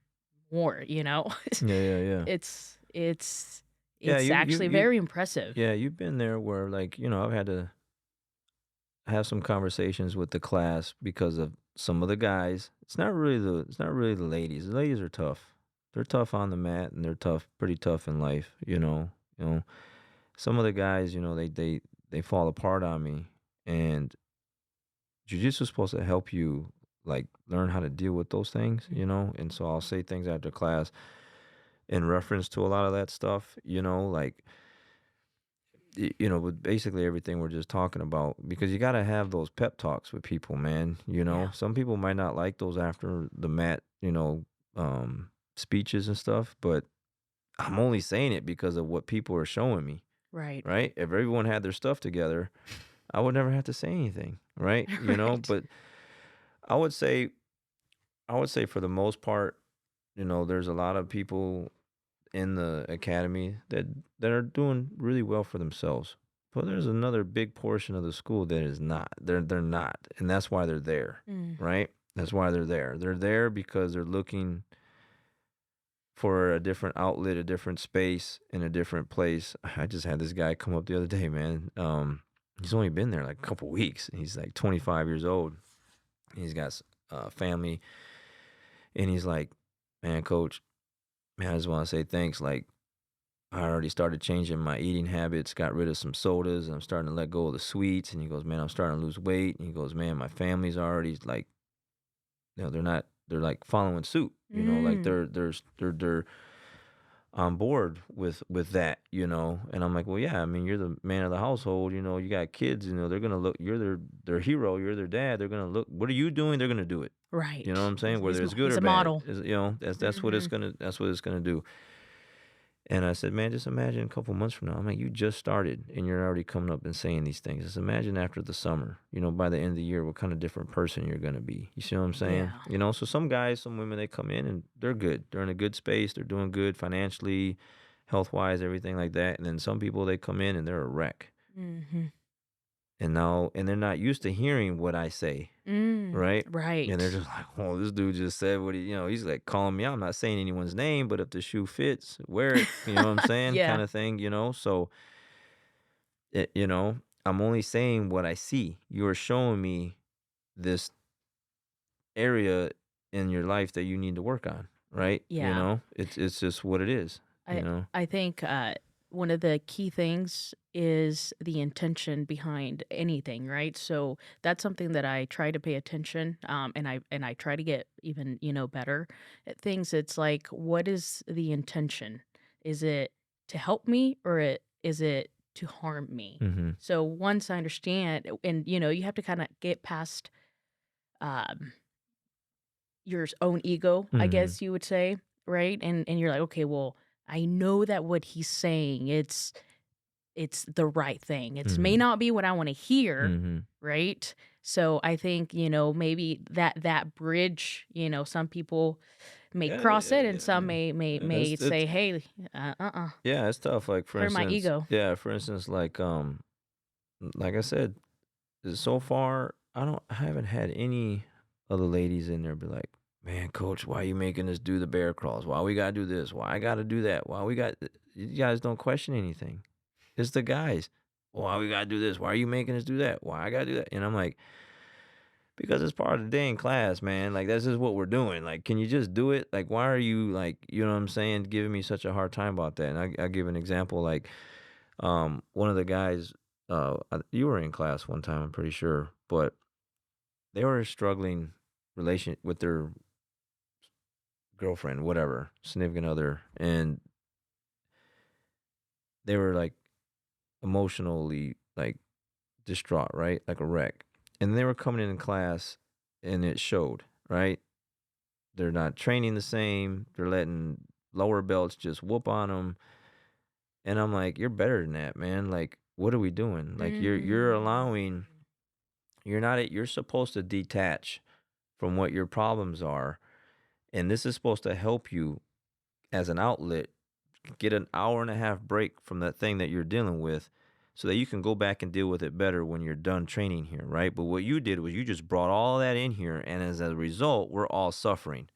more, Yeah, yeah, yeah. it's it's Yeah, it's you actually you very impressive. yeah, you've been there where like, I've had to have some conversations with the class because of some of the guys. It's not really the ladies. The ladies are tough. They're tough on the mat and they're tough, pretty tough in life. You know. Some of the guys, they fall apart on me, and jujitsu is supposed to help you like learn how to deal with those things. And so I'll say things after class in reference to a lot of that stuff, like with basically everything we're just talking about, because you got to have those pep talks with people, man. Yeah. Some people might not like those after the mat, speeches and stuff, but I'm only saying it because of what people are showing me, Right. right? If everyone had their stuff together, I would never have to say anything, right? You know, Right. but I would say I would say for the most part, there's a lot of people in the academy that are doing really well for themselves. But there's another big portion of the school that is not. They're not, and that's why they're there, Mm. right? That's why they're there. They're there because they're looking for a different outlet, a different space, in a different place. I just had this guy come up the other day, man. He's only been there like a couple weeks. He's like 25 years old. He's got family, and he's like, "Man, coach, man, I just want to say thanks. Like, I already started changing my eating habits, got rid of some sodas, and I'm starting to let go of the sweets." And he goes, "Man, I'm starting to lose weight." And he goes, "Man, my family's already like, they're like following suit. Like Mm. they're on board with that, And I'm like, well, yeah, I mean, you're the man of the household, you got kids, they're gonna look, you're their hero, you're their dad, they're gonna look, what are you doing? They're gonna do it. You know what Right. I'm saying? Whether it's good He's or a bad, model. that's what Hmm. it's gonna do. And I said, man, just imagine a couple months from now. I'm like, you just started and you're already coming up and saying these things. Just imagine after the summer, by the end of the year, what kind of different person you're going to be. You see what I'm saying? Yeah. So some guys, some women, they come in and they're good. They're in a good space. They're doing good financially, health wise, everything like that. And then some people, they come in and they're a wreck. Hmm. And they're not used to hearing what I say. Right? And they're Right. just like, oh, this dude just said what he's like calling me out. I'm not saying anyone's name, but if the shoe fits, wear it. You know what I'm saying? Yeah. Kind of thing. So, it, I'm only saying what I see. You are showing me this area in your life that you need to work on, right? Yeah. It's just what it is, I I think one of the key things is the intention behind anything, right? So that's something that I try to pay attention, and I try to get even better at things. It's like, what is the intention? Is it to help me, or is it to harm me? Mhm. So once I understand, and you have to kind of get past um, your own ego, I Mhm. guess you would say, right? And you're like, okay, well, I know that what he's saying, it's the right thing. It's may Mhm. not be what I want to hear, Mhm. right? So I think, maybe that bridge, some people may Yeah, cross yeah, it, and yeah, some yeah. may Yeah, say, hey, yeah, it's tough. Like for clear my instance, ego. yeah, for instance, like I said, so far I haven't had any of the ladies in there be like, "Man, coach, why you making us do the bear crawls? Why we gotta do this? Why I gotta do that? Why we got?" You guys don't question anything. It's the guys. Why we gotta do this? Why are you making us do that? Why I gotta do that? And I'm like, because it's part of the day in class, man. Like that's just what we're doing. Like, can you just do it? Like, why are you like, you know what I'm saying, giving me such a hard time about that? And I give an example. Like, one of the guys, you were in class one time, I'm pretty sure, but they were struggling relation with their girlfriend, whatever, significant other, and they were like emotionally like distraught, right? Like a wreck. And they were coming in class and it showed, right? They're not training the same. They're letting lower belts just whoop on them. And I'm like, you're better than that, man. Like, what are we doing? Like, you're Mm. allowing. You're not. You're supposed to detach from what your problems are, and this is supposed to help you as an outlet. Get an hour and a half break from that thing that you're dealing with, so that you can go back and deal with it better when you're done training here, right? But what you did was you just brought all that in here, and as a result, we're all suffering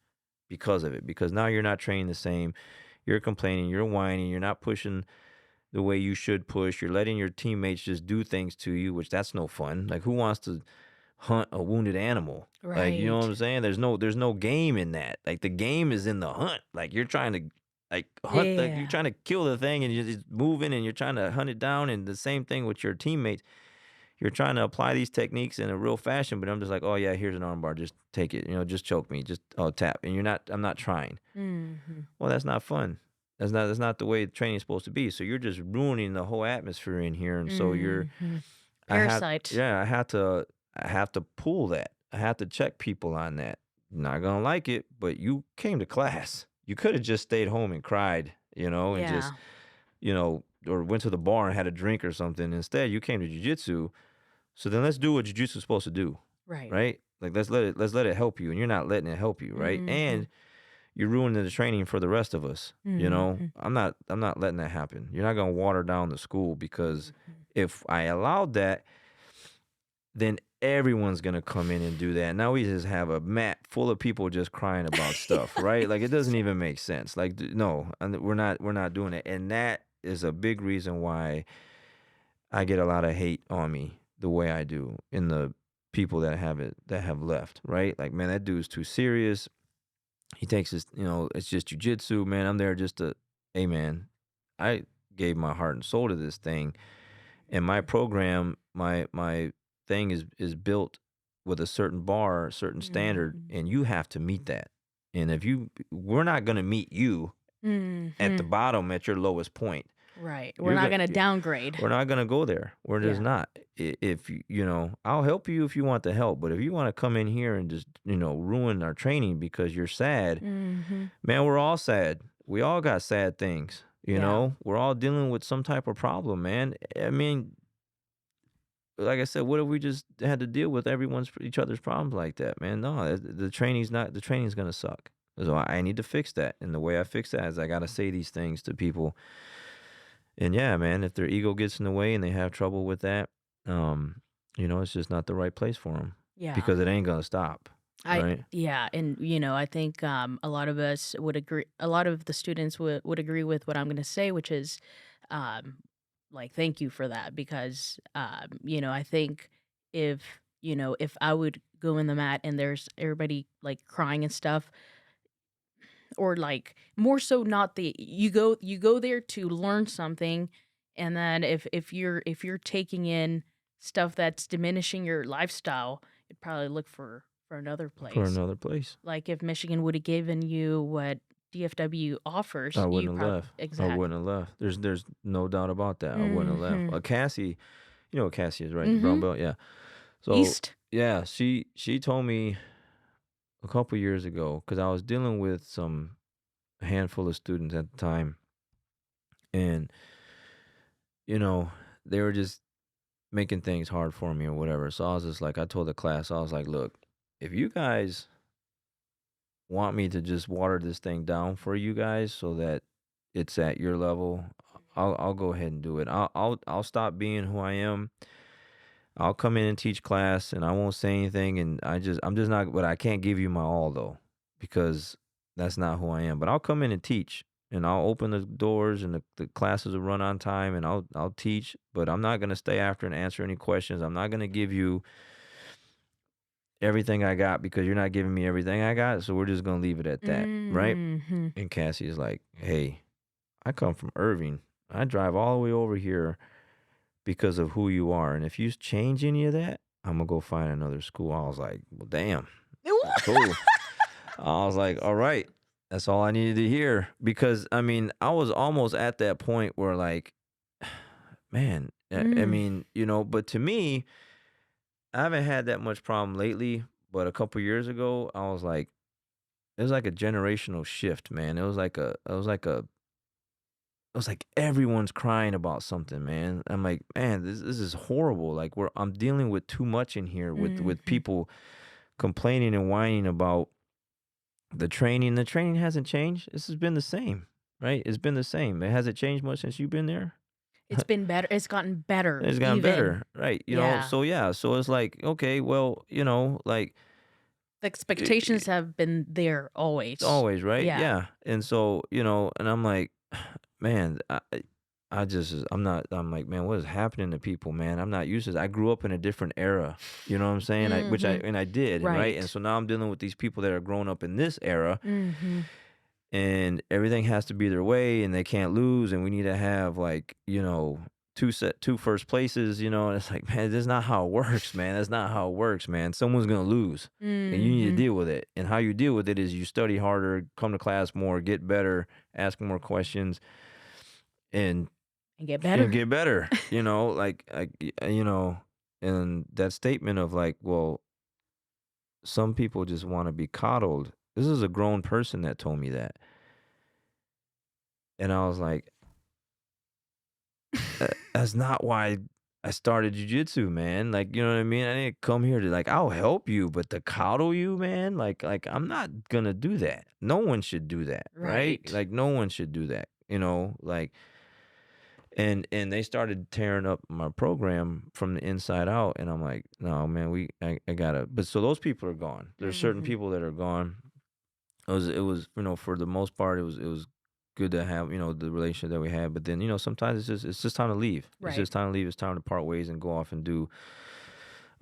because of it. Because now you're not training the same. You're complaining, you're whining, you're not pushing the way you should push. You're letting your teammates just do things to you, which that's no fun. Like who wants to hunt a wounded animal? Like, you know what Right. I'm saying? There's no game in that. Like the game is in the hunt. Like you're trying to like hunt you're Yeah. trying to kill the thing and you're just moving and you're trying to hunt it down, and the same thing with your teammates. You're trying to apply these techniques in a real fashion, but I'm just like, oh yeah, here's an armbar, just take it, just choke me, just tap. And I'm not trying. Hmm. Well, that's not fun. That's not the way training's supposed to be. So you're just ruining the whole atmosphere in here. And so Hmm. I had Parasite. yeah, I have to pull that. I have to check people on that. Not gonna like it, but you came to class. You could have just stayed home and cried and just, Yeah. or went to the bar and had a drink or something. Instead, you came to jujitsu. So then let's do what jujitsu is supposed to do, Right. right? Like let's let it help you, and you're not letting it help you, right? Mhm. And you're ruining the training for the rest of us. Mhm. I'm not letting that happen. You're not gonna water down the school because Mhm. if I allowed that, then everyone's gonna come in and do that. Now we just have a mat full of people just crying about stuff, right? Like it doesn't even make sense. Like no, and we're not doing it, and that is a big reason why I get a lot of hate on me the way I do in the people that have left, right? Like man, that dude's too serious. He takes his, it's just jujitsu, man. I'm there just to, hey man, I gave my heart and soul to this thing, and my program, my thing is built with a certain bar, a certain standard, Mhm. and you have to meet that. And we're not gonna meet you at the Mhm. bottom at your lowest point. Right. We're You're not gonna, gonna downgrade. we're not gonna go there. We're just Yeah. not. If I'll help you if you want the help, but if you want to come in here and just ruin our training because you're sad, Mhm. man, we're all sad. We all got sad things. Yeah. We're all dealing with some type of problem, man. I mean, like I said, what if we just had to deal with each other's problems like that, man? No, the training's gonna suck. So I need to fix that, and the way I fix that is I gotta say these things to people. And yeah, man, if their ego gets in the way and they have trouble with that, um, it's just not the right place for them Yeah. because it ain't gonna stop, right? Yeah, and I think a lot of us would agree. A lot of the students would agree with what I'm going to say, which is, um, like, thank you for that because, I think if if I would go in the mat and there's everybody like crying and stuff, or like more so not the you go there to learn something, and then if you're taking in stuff that's diminishing your lifestyle, you'd probably look for another For place. another place. Like if Michigan would have given you what DFW I offers, you wouldn't have probably left. I wouldn't exactly. have left. There's no doubt about that. I wouldn't have left. Mhm. Cassie, you know what Cassie is, right? The brown Mhm. belt, yeah. So East. yeah, she told me a couple years ago because I was dealing with a handful of students at the time, and you know they were just making things hard for me or whatever. So I was just like, I told the class, I was like, look, if you guys want me to just water this thing down for you guys so that it's at your level, I'll go ahead and do it. I'll stop being who I am. I'll come in and teach class and I won't say anything, and I'm just not, but I can't give you my all though because that's not who I am. But I'll come in and teach, and I'll open the doors, and the classes will run on time, and I'll teach, but I'm not going to stay after and answer any questions. I'm not going to give you everything I got because you're not giving me everything I got. So we're just going to leave it at that, right? Mhm. And Cassie is like, "Hey, I come from Irving. I drive all the way over here because of who you are. And if you change any of that, I'm gonna go find another school." I was like, "Well, damn, cool." I was like, "All right, that's all I needed to hear." Because I mean, I was almost at that point where like, man, I Mm. mean, but to me, I haven't had that much problem lately. But a couple years ago, I was like, it was like a generational shift, man. It was like everyone's crying about something, man. I'm like, man, this is horrible. Like I'm dealing with too much in here with Mhm. people complaining and whining about the training. The training hasn't changed. This has been the same, right? It's been the same. It hasn't changed much since you've been there. It's been better. It's gotten better It's gotten even. better, right? Yeah. So yeah, so it's like, okay, well, like The expectations have been there always. always, right? Yeah. Yeah. And so, and I'm like, man, I'm like, man, what is happening to people, man? I'm not used to this. I grew up in a different era. You know what I'm saying? Mhm. And I did, and right. And Right. so now I'm dealing with these people that are growing up in this era, Mhm. and everything has to be their way, and they can't lose, and we need to have like, two first places, and it's like, man, that's not how it works, man. That's not how it works, man. Someone's gonna lose. And you need to Mhm. deal with it. And how you deal with it is you study harder, come to class more, get better, ask more questions, and And get and better. get better. And that statement of like, well, some people just want to be coddled. This is a grown person that told me that. And I was like, That's not why I started jujitsu, man. Like, you know what I mean? I didn't come here to like, I'll help you, but to coddle you, man, like I'm not gonna do that. No one should do that, right? Right. Like, no one should do that, like, and they started tearing up my program from the inside out, and I'm like, no, man, I gotta. But so those people are gone. There's certain Mhm. people that are gone. It was for the most part it was good to have the relationship that we had, but then sometimes it's just time to leave. It's Right. just time to leave. It's time to part ways and go off and do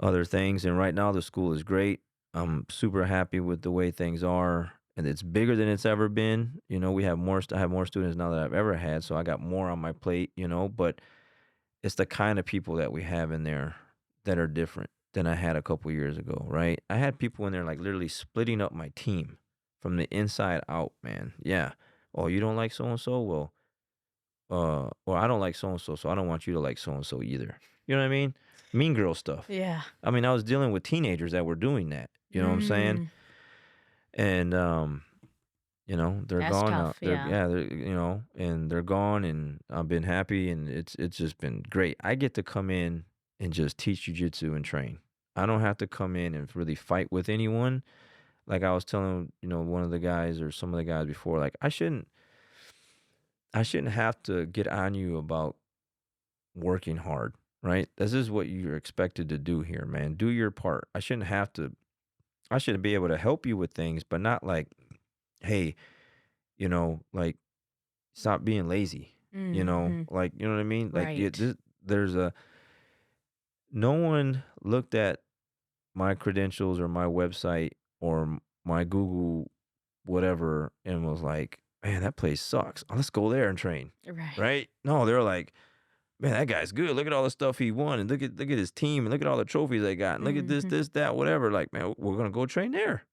other things. And right now the school is great. I'm super happy with the way things are, and it's bigger than it's ever been. We have more. I have more students now than I've ever had, so I got more on my plate. But it's the kind of people that we have in there that are different than I had a couple years ago, right? I had people in there like literally splitting up my team from the inside out, man. Yeah. Oh, you don't like so and so? Well, I don't like so and so, so I don't want you to like so and so either. You know what I mean? Mean girl stuff. Yeah. I mean, I was dealing with teenagers that were doing that. You know what I'm saying? Mm. And they're That's gone now. tough. Yeah. And they're gone, and I've been happy, and it's just been great. I get to come in and just teach jujitsu and train. I don't have to come in and really fight with anyone. Like I was telling, one of the guys or some of the guys before, like I shouldn't have to get on you about working hard, right? This is what you're expected to do here, man. Do your part. I should be able to help you with things, but not like, hey, like stop being lazy. Mhm. Like you know what I mean? Like Right. there's a no one looked at my credentials or my website or my Google whatever and was like, man, that place sucks. Let's go there and train. Right. Right? No, they're like, man, that guy's good. Look at all the stuff he won, and look at his team, and look at all the trophies they got, and look at this, Mhm. this, that, whatever. Like, man, we're gonna go train there,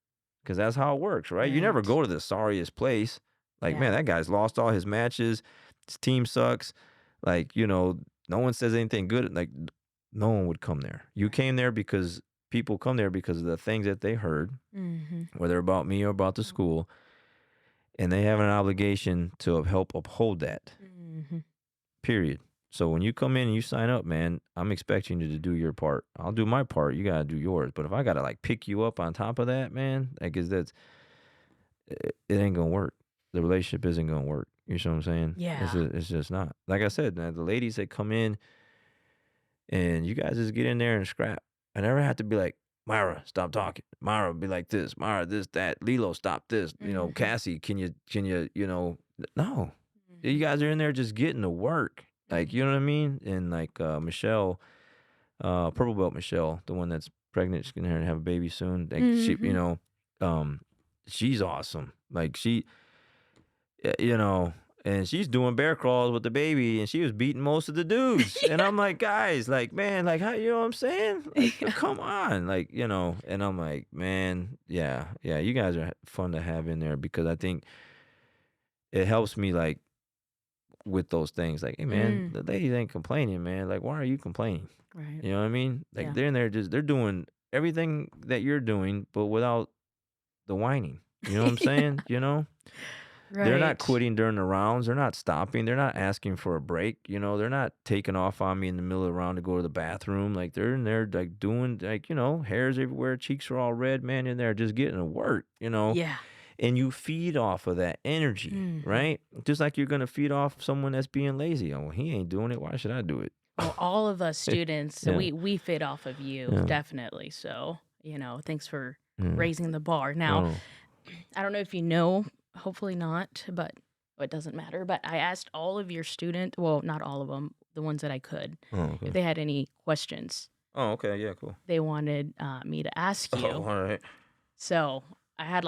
because that's how it works, right? You never Right. go to the sorriest place. Like, man, Yeah. that guy's lost all his matches. His team sucks. Like, no one says anything good. Like, no one would come there. You Right. came there because people come there because of the things that they heard, Mhm. whether about me or about the school, and they have an obligation to help uphold that. Mhm. Period. So when you come in and you sign up, man, I'm expecting you to do your part. I'll do my part. You gotta do yours. But if I gotta like pick you up on top of that, man, I guess it ain't gonna work. The relationship isn't gonna work. You know what I'm saying? Yeah. It's just not. Like I said, man, the ladies that come in and you guys just get in there and scrap. I never have to be like, Myra, stop talking. Myra, be like this. Myra, this, that. Lilo, stop this. Mhm. Cassie, no. You Mhm. guys are in there just getting to work. Like, you know what I Mhm. mean? And like Michelle, Purple Belt Michelle, the one that's pregnant, she's gonna have a baby soon. Like Mhm. um, she's awesome. Like you know, and she's doing bear crawls with the baby, and she was beating most of the dudes. And I'm like, guys, like, man, like, how you know what I'm saying? Like, Yeah. come on, like, And I'm like, man, yeah, yeah, you guys are fun to have in there because I think it helps me like with those things. Like, hey, man, Mm. the ladies ain't complaining, man. Like, why are you complaining? Right. You know what I mean? Like, Yeah. they're in there they're doing everything that you're doing, but without the whining. You know what I'm Yeah. saying? They're not Right. quitting during the rounds. They're not stopping. They're not asking for a break. They're not taking off on me in the middle of the round to go to the bathroom. Like they're in there like doing like, hairs everywhere, cheeks are all red, man, in there just getting to work. Yeah. And you feed off of that energy, Mhm. right? Just like you're gonna feed off someone that's being lazy. Oh, he ain't doing it. Why should I do it? Well, all of us students, so Yeah. we fit off of you, Yeah. definitely. So, thanks for Yeah. raising the bar. Now, Oh. I don't know if you know, hopefully not, but it doesn't matter. But I asked all of your students, well, not all of them, the ones that I could, Oh, if okay. they had any questions Oh, okay. Yeah, cool. they wanted me to ask Oh, you. all right. So I had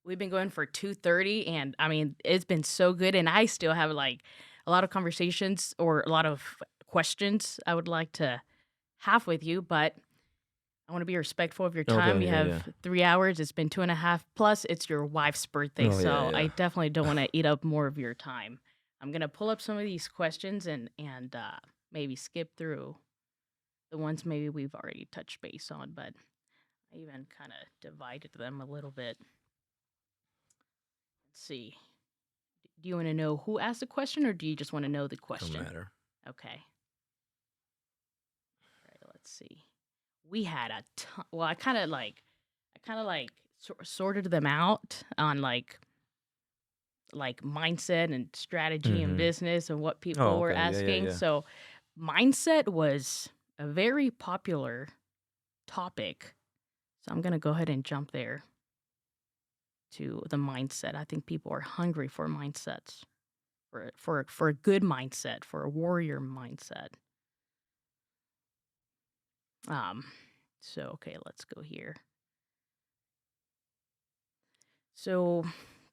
we've been going for 2:30, and I mean, it's been so good. And I still have like a lot of conversations or a lot of questions I would like to have with you, but I want to be respectful of your time. Okay, You yeah, have yeah. 3 hours. It's been 2.5 plus it's your wife's birthday. Oh, yeah, So I yeah. definitely don't want to eat up more of your time. I'm going to pull up some of these questions and maybe skip through the ones maybe we've already touched base on, but I even kind of divided them a little bit. Let's see. Do you want to know who asked the question, or do you just want to know the Don't question? matter. Okay. All right, let's see. We had a ton. Well, I kind of like sorted them out on like mindset and strategy and Mm-hmm. business and what Oh, people were okay. Yeah, yeah, asking. yeah. So, mindset was a very popular topic. So, I'm going to go ahead and jump there to the mindset. I think people are hungry for mindsets, for a good mindset, for a warrior mindset. Um, so okay, let's go here. So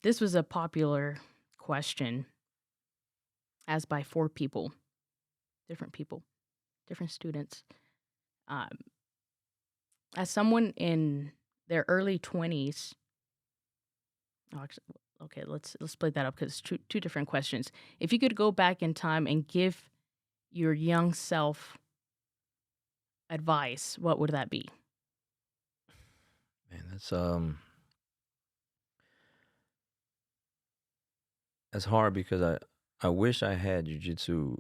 this was a popular question asked by 4 people, different students. Um, as someone in their early 20s, oh, actually, okay, let's split that up because it's two different questions. If you could go back in time and give your young self advice, what would that be? Man, that's hard because I wish I had jujitsu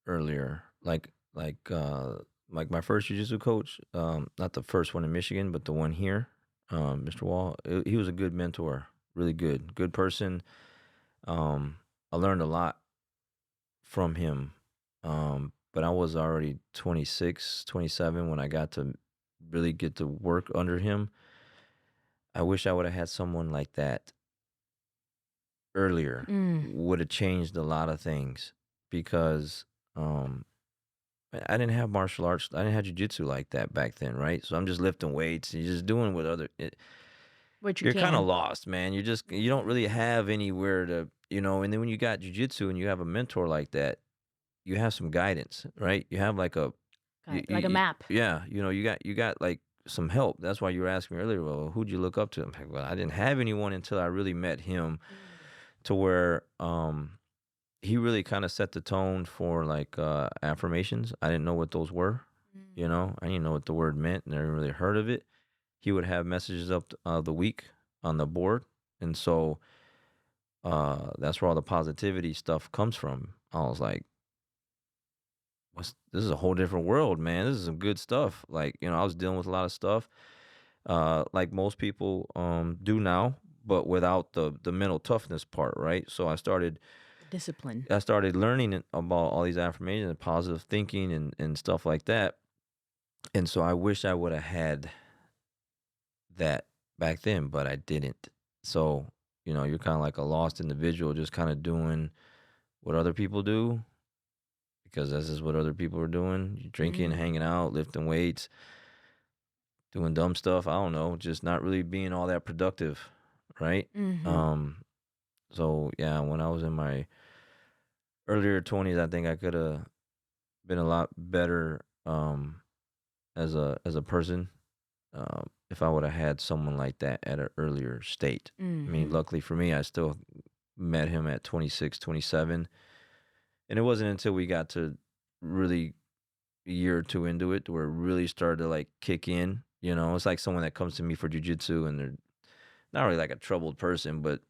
earlier. Like my first jujitsu coach, not the first one in Michigan, but the one here, Mr. Wall. He was a good mentor, really good person. Um, I learned a lot from him. But I was already 26, 27 when I got to really get to work under him. I wish I would have had someone like that earlier. Mm, Would have changed a lot of things because um I didn't have martial arts. I didn't have jujitsu like that back then, right? So I'm just lifting weights and you're just doing what what you you're kind of can. lost, man. You don't really have anywhere to, and then when you got jujitsu and you have a mentor like that, you have some guidance, right? You have like a Like a map. yeah, you got like some help. That's why you were asking me earlier, well, who'd you look up to? I'm like, well, I didn't have anyone until I really met him Mm, to where he really kind of set the tone for like affirmations. I didn't know what those were, mm, I didn't know what the word meant, never really heard of it. He would have messages up the week on the board, and so that's where all the positivity stuff comes from. I was like, this is a whole different world, man. This is some good stuff. Like, I was dealing with a lot of stuff, like most people do now, but without the mental toughness part, right? So Discipline. I started learning about all these affirmations and positive thinking and stuff like that. And so I wish I would have had that back then, but I didn't. So, you're kind of like a lost individual just kind of doing what other people do because this is what other people are doing. You're drinking, Mm, hanging out, lifting weights, doing dumb stuff. I don't know, just not really being all that productive, right? mm-hmm. Um, so yeah, when I was in my earlier 20s, I think I could have been a lot better as a person if I would have had someone like that at an earlier state. I mean, Mm-hmm. luckily for me, I still met him at 26, 27, and it wasn't until we got to really a year or two into it where it really started to like kick in. It's like someone that comes to me for jujitsu and they're not really like a troubled person, but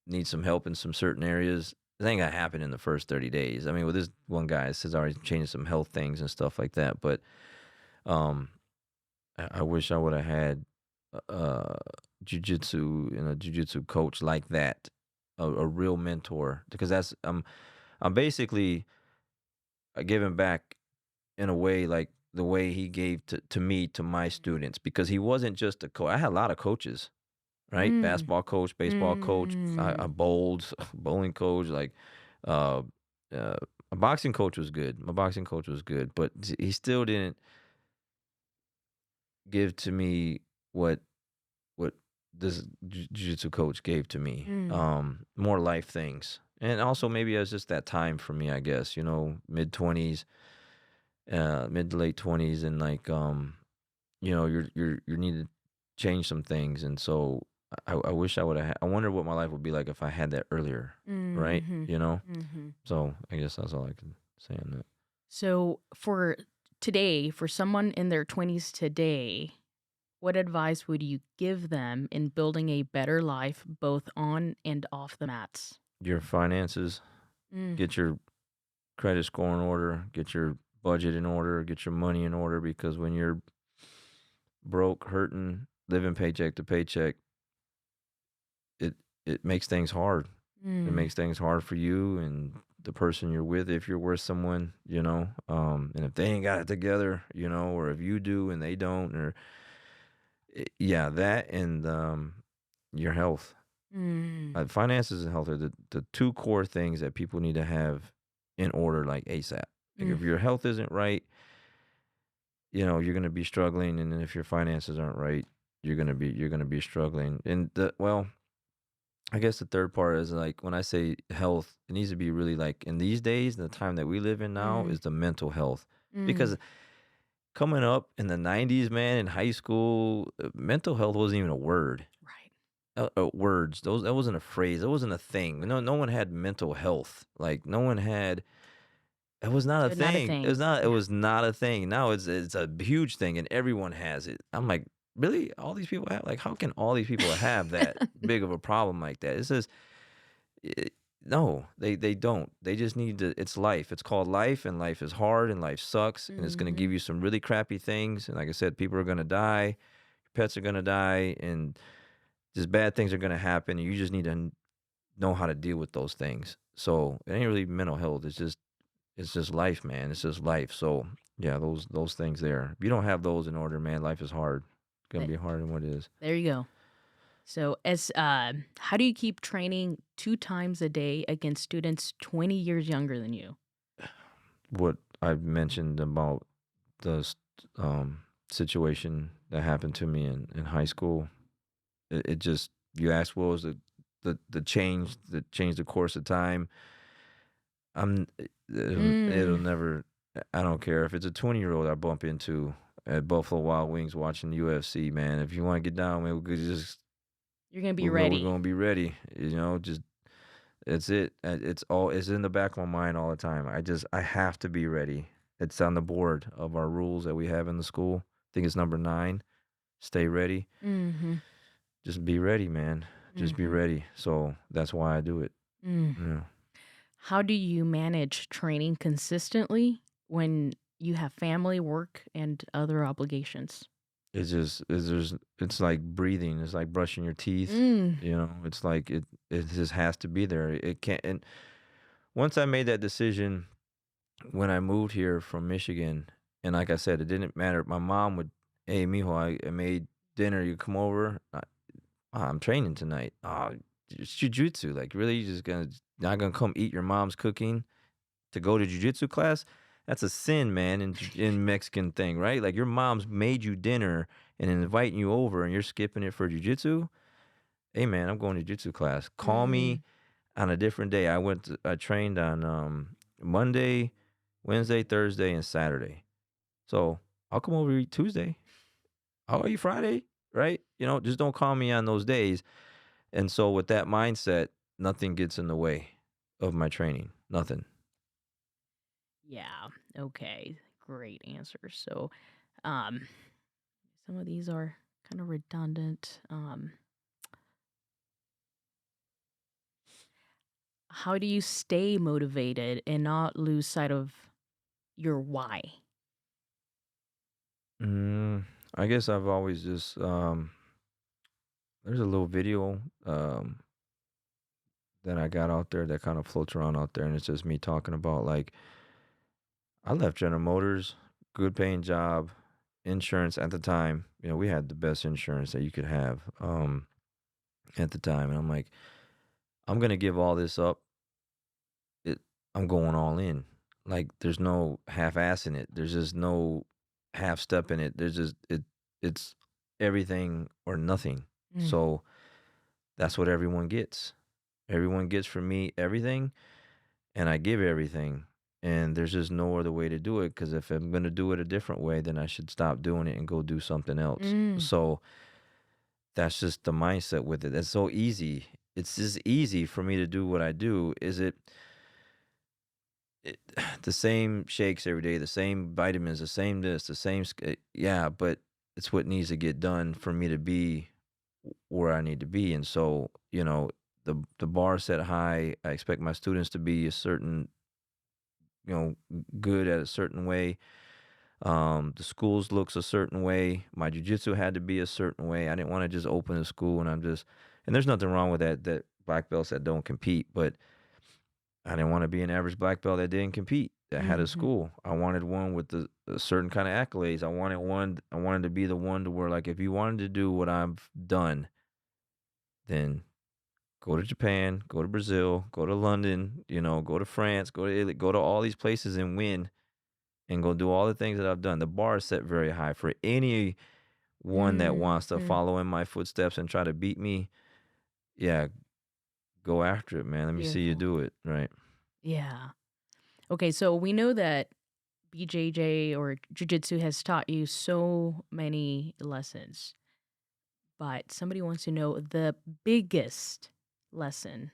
needs some help in some certain areas. It ain't gonna happen in the first 30 days. I mean, with this one guy, it says already changing some health things and stuff like that. But um, I wish I would have had uh jujitsu and a jujitsu coach like that, a real mentor, because I'm basically giving back in a way like the way he gave to me to my students because he wasn't just a coach. I had a lot of coaches, right? Mm, Basketball coach, baseball coach, I mm, bowled, bowling coach, like uh, uh, a boxing coach was good. My boxing coach was good, but he still didn't give to me what this jiu-jitsu coach gave to me. mm. More life things. And also maybe it was just that time for me, I guess, mid 20s, mid to late 20s, and like you need to change some things, and so I wish I would have. I wonder what my life would be like if I had that earlier, right? Mm-hmm. Mm-hmm. So I guess that's all I can say on that. So for today, for someone in their 20s today, what advice would you give them in building a better life both on and off the mats? your finances, Mm. get your credit score in order, get your budget in order, get your money in order, because when you're broke, hurting, living paycheck to paycheck, it it makes things hard. It Mm. makes things hard for you and the person you're with if you're with someone, you know. And if they ain't got it together, you know, or if you do and they don't, or yeah, that and your health. Mm. Finances and health are the two core things that people need to have in order, like ASAP. Like Mm. if your health isn't right, you know, you're gonna be struggling, and then if your finances aren't right, you're gonna be struggling. And I guess the third part is like when I say health, it needs to be really like in these days, the time that we live in now Mm. is the mental health. Mm. Because coming up in the 90s, man, in high school, mental health wasn't even a word. Right. Words, those that wasn't a phrase, that wasn't a thing. No one had mental health. Like no one had. It was not a Not a thing. It was thing. not. It Yeah. was not a thing. Now it's a huge thing, and everyone has it. I'm like, really? All these people have, like, how can all these people have that big of a problem like that? It's just it, no, they don't. They just need to. It's life. It's called life, and life is hard, and life sucks, and it's gonna Mhm. give you some really crappy things. And like I said, people are gonna die, pets are gonna die, and just bad things are gonna happen. And you just need to know how to deal with those things. So it ain't really mental health. It's just life, man. It's just life. So yeah, those things there. If you don't have those in order, man, life is hard. It's gonna Th- be harder than what it is. There you go. So, how do you keep training 2 times a day against students 20 years younger than you? What I've mentioned about the situation that happened to me in high school, it just you asked what was the change that changed the course of time. I'm it'll Mm. never. I don't care if it's a 20-year-old I bump into at Buffalo Wild Wings watching UFC, man. If you want to get down, man, we could just You're gonna be we're ready. gonna be ready. You know, just it's it. It's in the back of my mind all the time. I have to be ready. It's on the board of our rules that we have in the school. I think it's number 9. Stay ready. Mhm. Just be ready, man. Just be Mhm. ready. So that's why I do it. Mm. Yeah. How do you manage training consistently when you have family, work, and other obligations? It's like breathing. It's like brushing your teeth. Mm. You know, it's like it just has to be there. It can't. And once I made that decision when I moved here from Michigan, and like I said, it didn't matter. My mom would, hey, mijo, I made dinner. You come over. I'm training tonight. It's jujitsu. Like, really, you just gonna not gonna come eat your mom's cooking to go to jujitsu class? That's a sin, man, in Mexican thing, right? Like your mom's made you dinner and inviting you over, and you're skipping it for jujitsu. Hey, man, I'm going to jujitsu class. Call Mm. me on a different day. I trained on Monday, Wednesday, Thursday, and Saturday. So I'll come over eat Tuesday. I'll eat Friday, right? You know, just don't call me on those days. And so with that mindset, nothing gets in the way of my training. Nothing. Yeah. Okay. Great answer. So, um, some of these are kind of redundant. How do you stay motivated and not lose sight of your why? Mm, I guess I've always just there's a little video that I got out there that kind of floats around out there, and it's just me talking about like I left General Motors, good paying job, insurance at the time. You know, we had the best insurance that you could have at the time, and I'm like, I'm gonna give all this up. It, I'm going all in. Like, there's no half ass in it. There's just no half step in it. There's just It's everything or nothing. Mm. So that's what everyone gets. Everyone gets from me everything, and I give everything. And there's just no other way to do it, because if I'm gonna do it a different way, then I should stop doing it and go do something else. Mm. So that's just the mindset with it. It's so easy. It's just easy for me to do what I do. It the same shakes every day, the same vitamins, the same this, the same yeah, but it's what needs to get done for me to be where I need to be. And so, you know, the bar set high. I expect my students to be a certain, good at a certain way. The schools looks a certain way. My jujitsu had to be a certain way. I didn't want to just open a school and there's nothing wrong with that black belts that don't compete, but I didn't want to be an average black belt that didn't compete, that had a Mhm. school. I wanted one with a certain kind of accolades. I wanted to be the one to where, like, if you wanted to do what I've done, then go to Japan, go to Brazil, go to London, go to France, go to Italy, go to all these places and win and go do all the things that I've done. The bar is set very high for anyone that wants to Mhm. follow in my footsteps and try to beat me. Yeah, go after it, man. Let me see you Beautiful. do it. Right. Yeah. Okay, so we know that BJJ or Jiu-Jitsu has taught you so many lessons, but somebody wants to know the biggest lesson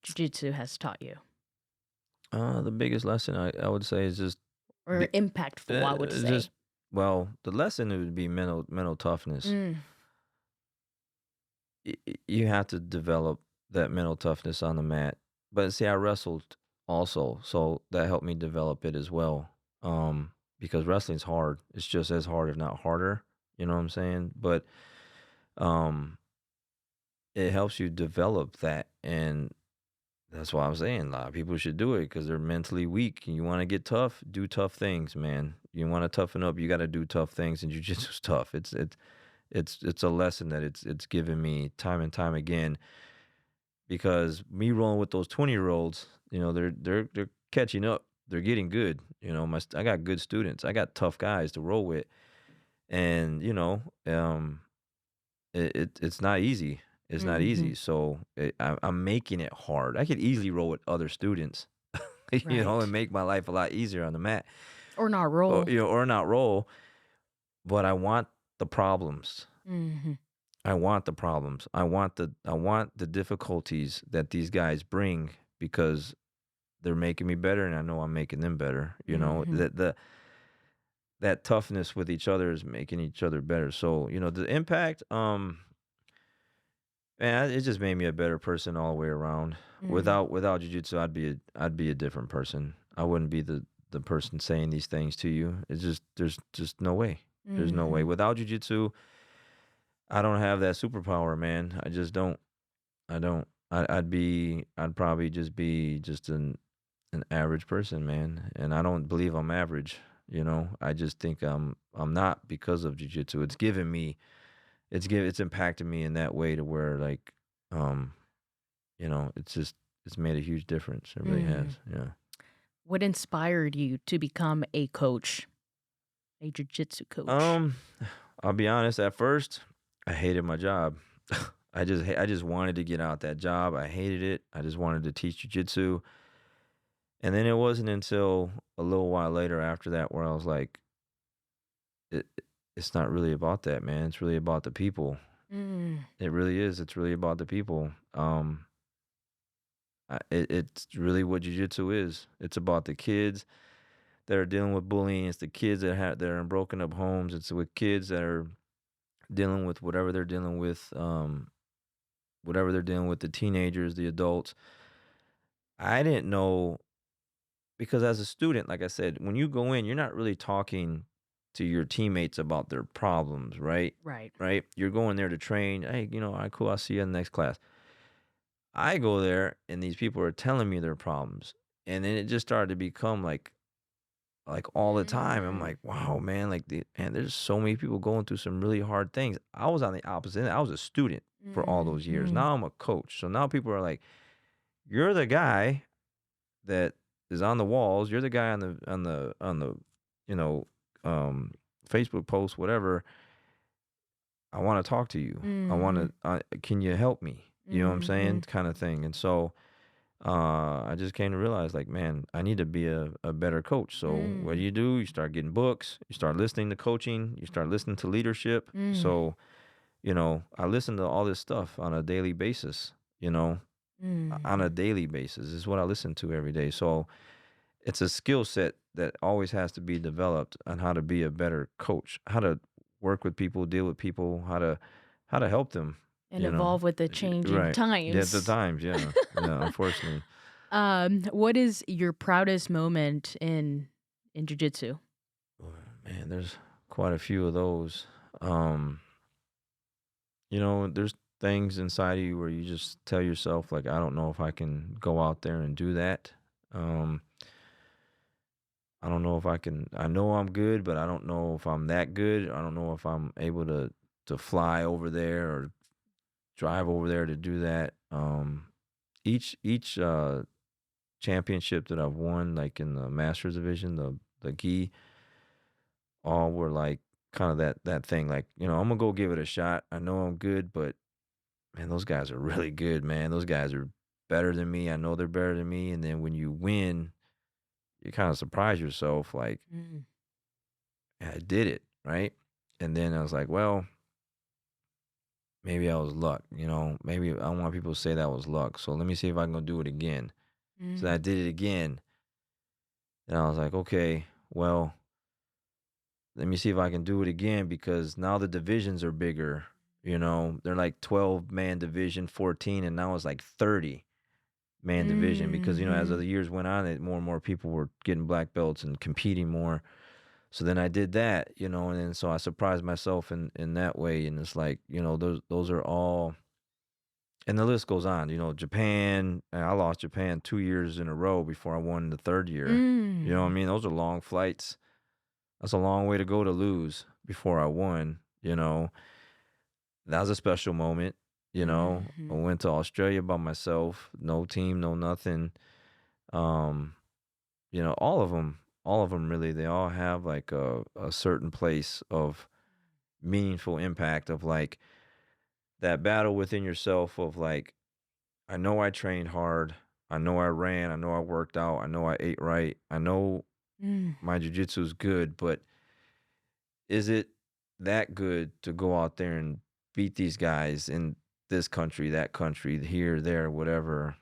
Jiu-Jitsu has taught you, The biggest lesson I would say is just or be, impactful, I would say. just well, the lesson would be mental toughness. Mm, You have to develop that mental toughness on the mat. But see, I wrestled also, so that helped me develop it as well. Because wrestling's hard. It's just as hard, if not harder. You know what I'm saying? But um, it helps you develop that, and that's why I'm saying a lot of people should do it because they're mentally weak. You want to get tough, do tough things, man. You want to toughen up, you got to do tough things, and jujitsu's tough. It's a lesson that it's given me time and time again because me rolling with those 20-year-olds, they're catching up. They're getting good. I got good students. I got tough guys to roll with, and it's not easy. It's not mhm, easy. So I'm making it hard. I could easily roll with other students, and right. make my life a lot easier on the mat, Or not or roll. or not roll. But I want the problems. Mhm, I want the problems. I want the difficulties that these guys bring because they're making me better, and I know I'm making them better. mhm, That toughness with each other is making each other better. So the impact. Man, it just made me a better person all the way around. mm, Without jujitsu, I'd be a different person. I wouldn't be the person saying these things to you. It's just there's just no way. There's no way. mhm, Without jujitsu, I don't have that superpower, man. I just don't. I don't. I'd probably just be just an average person, man. And I don't believe I'm average. I just think I'm not because of jujitsu. It's impacted me in that way to where, like, um it's made a huge difference. It really has. mm. Yeah. What inspired you to become a coach, a jiu-jitsu coach? Um, I'll be honest. At first, I hated my job. I just wanted to get out that job. I hated it. I just wanted to teach jujitsu. And then it wasn't until a little while later after that where I was like, it's not really about that, man. It's really about the people. Mm, It really is. It's really about the people. It's really what jujitsu is. It's about the kids that are dealing with bullying. It's the kids that are in broken up homes. It's with kids that are dealing with whatever they're dealing with, the teenagers, the adults. I didn't know because as a student, like I said, when you go in, you're not really talking to your teammates about their problems, right? right. Right? You're going there to train. Hey, all right, cool. I'll see you in the next class. I go there and these people are telling me their problems. And then it just started to become like all the time. I'm Mm, like, wow, man, and there's so many people going through some really hard things. I was on the opposite end. I was a student for all those years. mhm, Now I'm a coach. So now people are like, you're the guy that is on the walls. You're the guy on the you know um Facebook post, whatever. I want to talk to you. I want mhm, to. Can you help me? You know what I'm saying? mhm, Kind of thing. And so I just came to realize, like, man, I need to be a better coach. So what mm, do? You start getting books, you start listening to coaching, you start listening to leadership. mm, So, I listen to all this stuff on a daily basis, on a mhm, daily basis is what I listen to every day. So it's a skill set that always has to be developed on how to be a better coach, how to work with people, deal with people, how to help them. And evolve with the changing Right. Yeah, times. the times, yeah. Yeah, unfortunately. What is your proudest moment in jiu-jitsu? Oh, man, there's quite a few of those. Um, there's things inside of you where you just tell yourself, like, I don't know if I can go out there and do that. Um, I don't know if I can. I know I'm good, but I don't know if I'm that good. I don't know if I'm able to fly over there or drive over there to do that. Each championship that I've won, like in the Masters division, the gi, all were like kind of that thing. Like, I'm gonna go give it a shot. I know I'm good, but man, those guys are really good, man. Those guys are better than me. I know they're better than me. And then when you win, you kind of surprise yourself, like, Mm. "Yeah, I did it, right?" And then I was like, well, maybe I was luck. Maybe I don't want people to say that was luck. So let me see if I can go do it again. So I Mm. did it again. And I was like, okay, well, let me see if I can do it again because now the divisions are bigger. They're like 12-man division, 14, and now it's like 30-man division because, as Mhm. the years went on, more and more people were getting black belts and competing more. So then I did that, and then so I surprised myself in that way. And it's like, those are all, and the list goes on. Japan, I lost Japan 2 years in a row before I won the third year. You know what I Mm. mean? Those are long flights. That's a long way to go to lose before I won. That was a special moment. I Mhm. went to Australia by myself, no team, no nothing. Um, all of them really, they all have like a certain place of meaningful impact of like that battle within yourself of like, I know I trained hard. I know I ran. I know I worked out. I know I ate right. I know Mm. my jujitsu is good, but is it that good to go out there and beat these guys in this country, that country, here, there, whatever?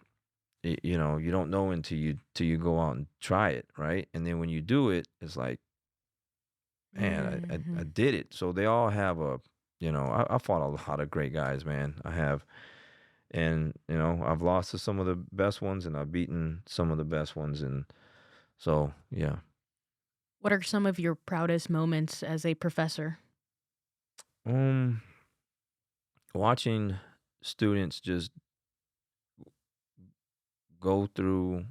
You don't know until you go out and try it, right? And then when you do it, it's like, man, I Mhm. did it. So they all have I fought a lot of great guys, man. I have. And, I've lost to some of the best ones and I've beaten some of the best ones. And so, yeah. What are some of your proudest moments as a professor? Um, Watching students just go through,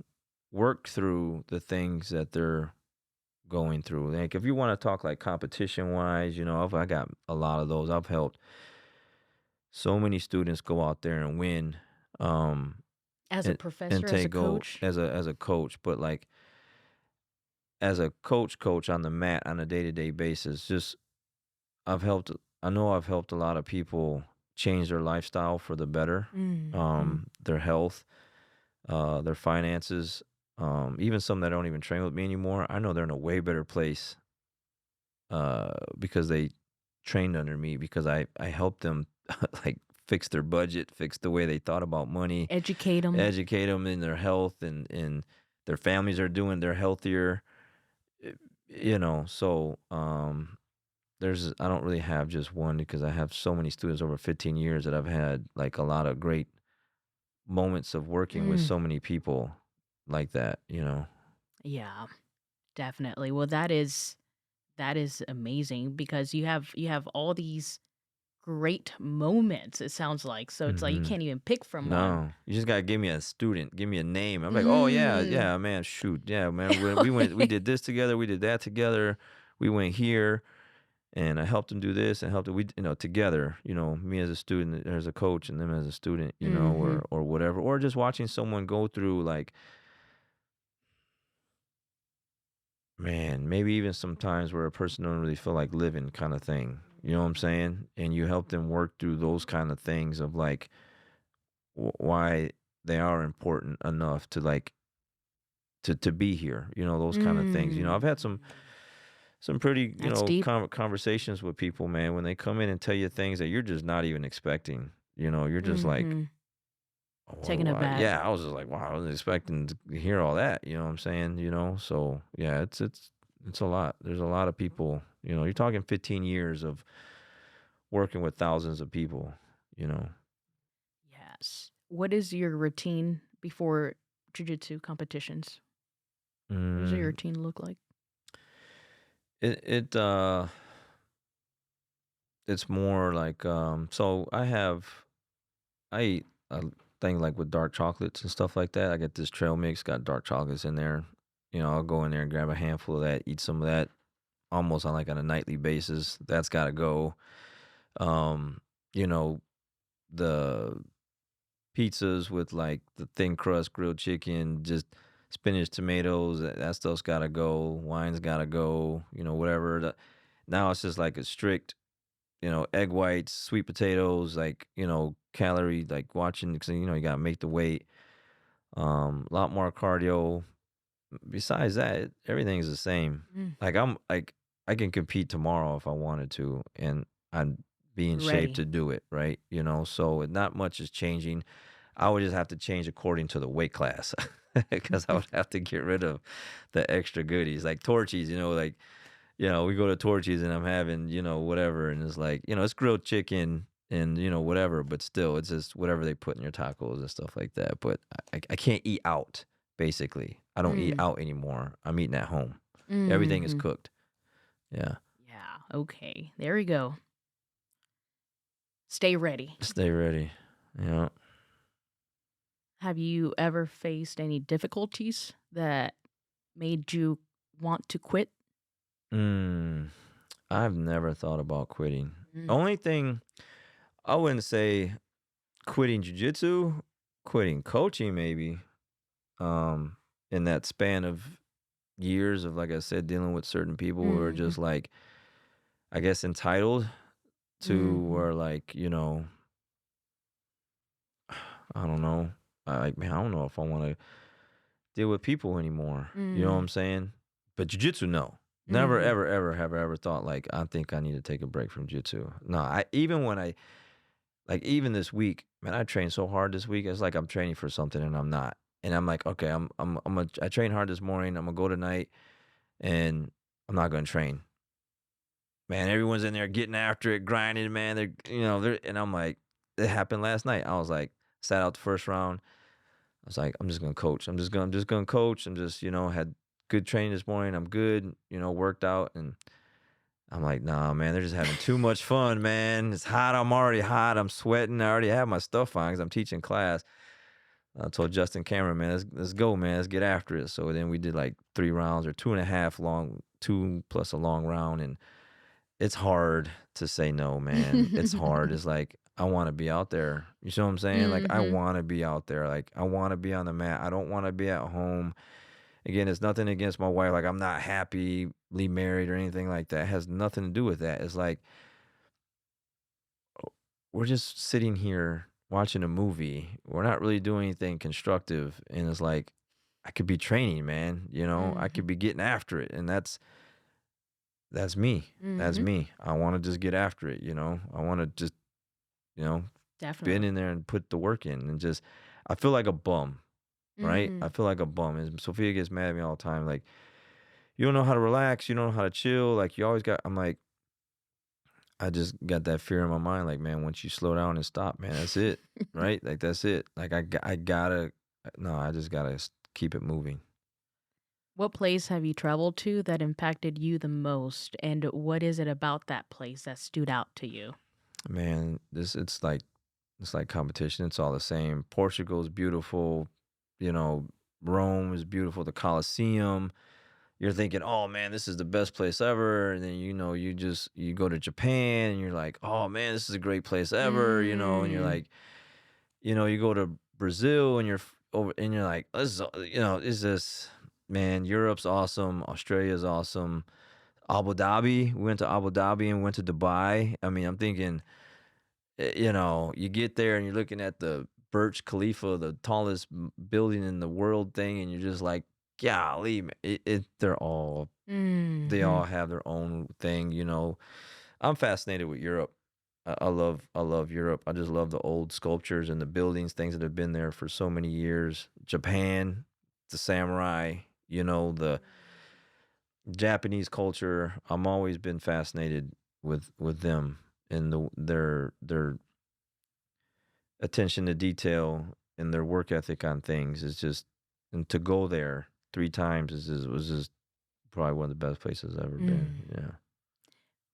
work through the things that they're going through. Like, if you want to talk like competition wise, I got a lot of those. I've helped so many students go out there and win, um, As a and professor, as a take go coach? as a coach, but like as a coach on the mat on a day-to-day basis, just I've helped I know I've helped a lot of people change their lifestyle for the better, Mhm. their health, their finances, even some that don't even train with me anymore. I know they're in a way better place because they trained under me because I helped them like fix their budget, fix the way they thought about money, Educate them. educate them in their health and their families are doing they're healthier. eh, so I don't really have just one because I have so many students over 15 years that I've had like a lot of great moments of working with Mm. so many people like that. Yeah, definitely. Well, that is amazing because you have all these great moments, it sounds like. So it's like you Hmm. can't even pick from one. No, you just gotta give me a student, give me a name. I'm like, oh yeah, Mm. yeah, man, shoot, yeah, man. We did this together, we did that together, we went here, and I helped them do this, and helped them, together. Me as a student, as a coach, and them as a student, Mhm. or whatever, or just watching someone go through like, man, maybe even sometimes where a person don't really feel like living, kind of thing. You know what I'm saying? And you help them work through those kind of things of like why they are important enough to like to be here, those kind of things. I've Mm. had some pretty, That's deep. conversations with people, man, when they come in and tell you things that you're just not even expecting. You're just like, Mhm. oh, Taken wow. aback. Yeah, I was just like, wow, I wasn't expecting to hear all that. You know what I'm saying? So yeah, it's a lot. There's a lot of people. You're talking 15 years of working with thousands of people. You know. Yes. What is your routine before jiu-jitsu competitions? What does your Mm, routine look like? it it's more like so I eat a thing like with dark chocolates and stuff like that. I get this trail mix, got dark chocolates in there. I'll go in there and grab a handful of that, eat some of that almost on a nightly basis. That's got to go. Um, you know, the pizzas with like the thin crust grilled chicken, just spinach, tomatoes, that stuff's got to go. Wine's got to go, whatever. Now it's just like a strict, egg whites, sweet potatoes, like, calorie, like watching, because, you got to make the weight. A lot more cardio. Besides that, everything's the same. Mm, Like I can compete tomorrow if I wanted to, and I'd be in you're shape ready. to do it, right? So not much is changing. I would just have to change according to the weight class because I would have to get rid of the extra goodies like Torchies, like, we go to Torchies and I'm having, whatever. And it's like, it's grilled chicken and, whatever, but still it's just whatever they put in your tacos and stuff like that. But I can't eat out, basically. I don't eat Mm, out anymore. I'm eating at home. Everything is hmm. cooked. Yeah. Yeah. Okay. There we go. Stay ready. Stay ready. Yeah. Have you ever faced any difficulties that made you want to quit? Mm, I've never thought about quitting. Mm, Only thing I wouldn't say quitting jujitsu, quitting coaching maybe. In that span of years of, like I said, dealing with certain people who are hmm. just like, I guess, entitled to, Hmm. or like, I don't know. Like, man, I don't know if I want to deal with people anymore. You know what Mm, I'm saying? But jujitsu, no. Never, hmm. ever, ever have I ever thought like I think I need to take a break from jiu-jitsu. No, even when I like even this week, man, I trained so hard this week. It's like I'm training for something and I'm not. And I'm like, okay, I trained hard this morning. I'm gonna go tonight and I'm not gonna train. Man, everyone's in there getting after it, grinding, man. And I'm like, it happened last night. I was like, sat out the first round. I was like, I'm just gonna coach. I'm just gonna coach. I'm just, had good training this morning. I'm good, worked out, and I'm like, nah, man, they're just having too much fun, man. It's hot. I'm already hot. I'm sweating. I already have my stuff on because I'm teaching class. I told Justin Cameron, man, let's go, man. Let's get after it. So then we did like 3 rounds or two and a half long, two plus a long round, and it's hard to say no, man. It's hard. It's like I want to be out there. You see what I'm saying? Like I Hmm. want to be out there. Like I want to be on the mat. I don't want to be at home. Again, it's nothing against my wife. Like I'm not happily married or anything like that. It has nothing to do with that. It's like we're just sitting here watching a movie. We're not really doing anything constructive. And it's like I could be training, man. I Hmm. could be getting after it. And that's me. That's Hmm. me. I want to just get after it. I want to just you know, been Definitely. in there and put the work in and just I feel like a bum, right? I Mm. feel like a bum. And Sophia gets mad at me all the time. Like, you don't know how to relax, you don't know how to chill. Like you always got I'm like, I just got that fear in my mind, like, man, once you slow down and stop, man, that's it. Right? Like that's it. Like I gotta no, I just gotta keep it moving. What place have you traveled to that impacted you the most? And what is it about that place that stood out to you? Man, it's like competition. It's all the same. Portugal is beautiful, you know, Rome is beautiful, the Colosseum. You're thinking, "Oh man, this is the best place ever." And then you go to Japan and you're like, "Oh man, this is a great place ever," and you're Mm. like, you go to Brazil and over and you're like, "This is, is this man, Europe's awesome, Australia's awesome." Abu Dhabi, we went to Abu Dhabi and went to Dubai. I mean, I'm thinking, you get there and you're looking at the Burj Khalifa, the tallest building in the world thing, and you're just like, golly, man, they Mhm. all have their own thing. I'm fascinated with Europe. I love Europe. I just love the old sculptures and the buildings, things that have been there for so many years. Japan, the samurai, the Japanese culture. I'm always been fascinated with them and their attention to detail and their work ethic on things is just, and to go there 3 times was just probably one of the best places I've ever been. Mm. Yeah.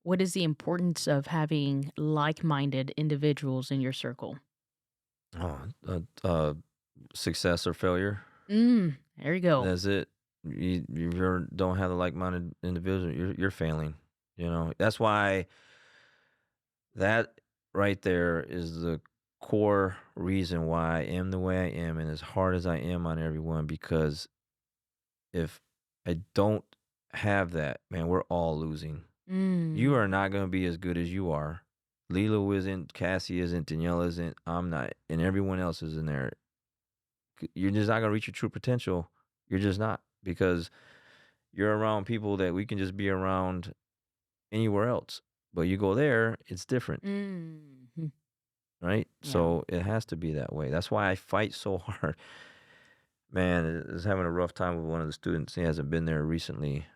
What is the importance of having like-minded individuals in your circle? Oh, success or failure. There you go. That's it. You ever don't have the like-minded individual, you're failing. That's why that right there is the core reason why I am the way I am and as hard as I am on everyone. Because if I don't have that, man, we're all losing. You are Mm. not going to be as good as you are. Lilo isn't, Cassie isn't, Danielle isn't, I'm not, and everyone else is in there. You're just not going to reach your true potential. You're just not, because you're around people that we can just be around anywhere else. But you go there, it's different, Mhm. right? Yeah. So it has to be that way. That's why I fight so hard. Man, is having a rough time with one of the students. He hasn't been there recently.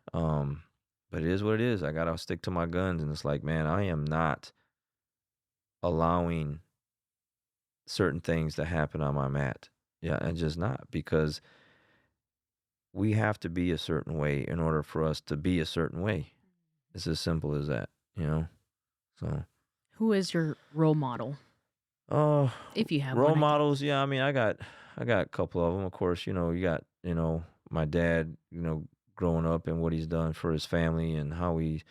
But it is what it is. I gotta stick to my guns, and it's like, man, I am not allowing certain things to happen on my mat. Yeah, and just not, because we have to be a certain way in order for us to be a certain way. It's as simple as that, you know. So, Who is your role model, oh, if you have role one, I guess? models. Yeah, I mean, I got a couple of them. Of course, you got my dad. Growing up and what he's done for his family and how he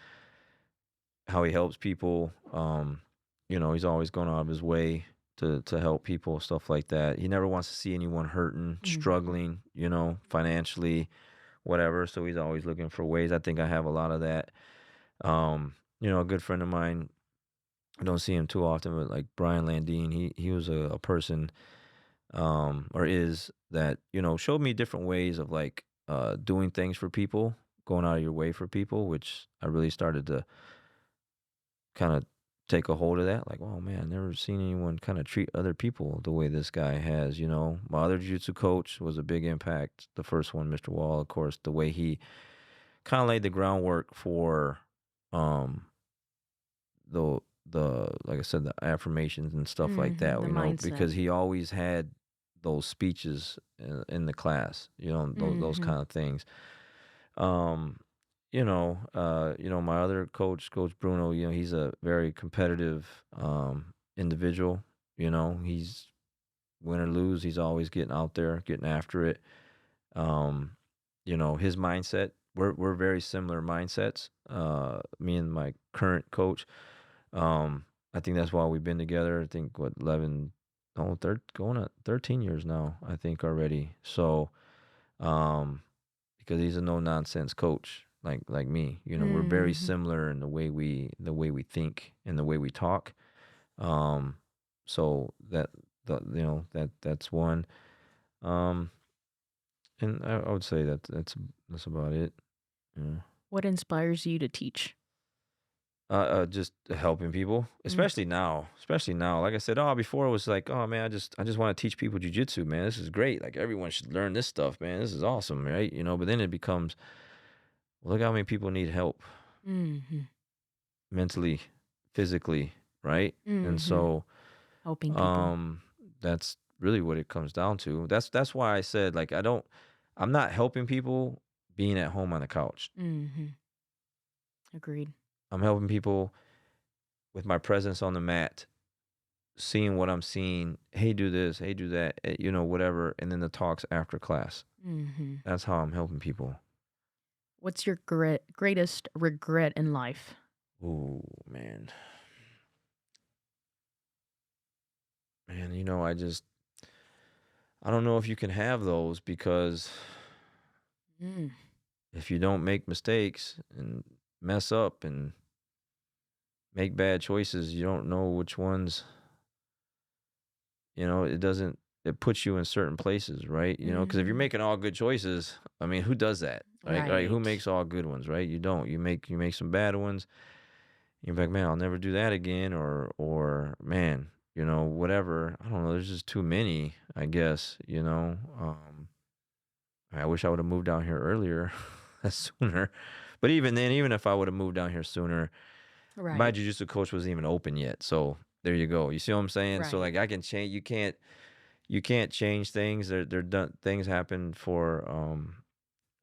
helps people. He's always going out of his way to help people, stuff like that. He never wants to see anyone hurting, Mhm. struggling, financially, whatever. So he's always looking for ways. I think I have a lot of that. A good friend of mine, I don't see him too often, but like Brian Landine, he was a person, or is that, showed me different ways of like doing things for people, going out of your way for people, which I really started to kind of take a hold of that. Like, oh man, never seen anyone kind of treat other people the way this guy has. My other jiu-jitsu coach was a big impact. The first one, Mr. Wall, of course, the way he kind of laid the groundwork for um the like I said, the affirmations and stuff like that. The mindset. Because he always had those speeches in the class. Those Mhm. kind of things. Um, my other coach, Coach Bruno, he's a very competitive individual. He's win or lose, he's always getting out there, getting after it. Um, his mindset, we're very similar mindsets. Me and my current coach. I think that's why we've been together. I think what 11, no, going on 13 years now, I think already. So, um, because he's a no nonsense coach like me. We're very Mhm. similar in the way we think and the way we talk. Um, so that's one. Um, and I would say that's about it. Yeah. What inspires you to teach? Just helping people, Mm. especially now. Especially now, like I said, before it was like, oh man, I just want to teach people jujitsu, man. This is great. Like everyone should learn this stuff, man. This is awesome, right? But then it becomes, look how many people need help Mhm. mentally, physically, right? And Mhm. so, Helping people. um, that's really what it comes down to. That's why I said, like, I'm not helping people being at home on the couch. Mhm. Agreed. I'm helping people with my presence on the mat, seeing what I'm seeing. Hey, do this. Hey, do that. Whatever. And then the talks after class. Mhm. That's how I'm helping people. What's your greatest regret in life? Ooh, man. Man, I don't know if you can have those, because Mm. if you don't make mistakes and mess up and make bad choices, you don't know which ones, it puts you in certain places, right? Because if you're Mhm. making all good choices, I mean, who does that? Like, who Right. makes all good ones, right? You don't. You make some bad ones. You're like, man, I'll never do that again, or man, whatever. I don't know. There's just too many, I guess. I wish I would have moved down here earlier, sooner. But even then, even if I would have moved down here sooner, my Right. jiu-jitsu coach wasn't even open yet. So, There you go. You see what I'm saying? So Right. like I can change. You can't change things. They're done. Things happen for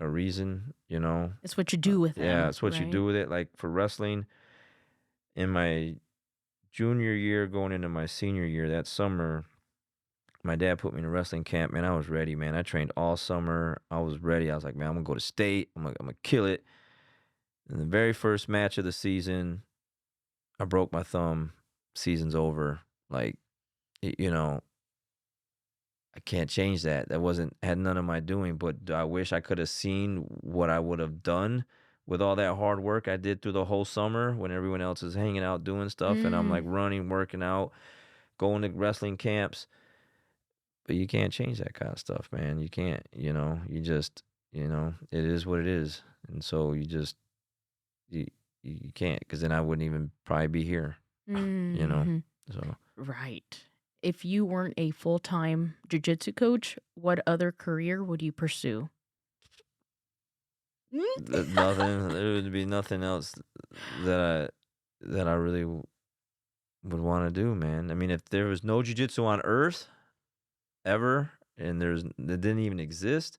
a reason. You know. It's what you do with Yeah, them, it's what you right? do with it. Like for wrestling, in my junior year, going into my senior year, that summer, my dad put me in a wrestling camp. Man, I was ready. Man, I trained all summer. I was ready. I was like, man, I'm gonna go to state. I'm gonna kill it. In the very first match of the season, I broke my thumb. Season's over. Like, you know, I can't change that. That wasn't had none of my doing, but I wish I could have seen what I would have done with all that hard work I did through the whole summer when everyone else is hanging out doing stuff and I'm Mm. like running, working out, going to wrestling camps. But you can't change that kind of stuff, man. You can't, you just, it is what it is. And so you, you can't, because then I wouldn't even probably be here, you know? Mhm. So Right. If you weren't a full-time jiu-jitsu coach, what other career would you pursue? nothing, there would be nothing else that I really would want to do, man. I mean, if there was no jujitsu on earth ever and it didn't even exist,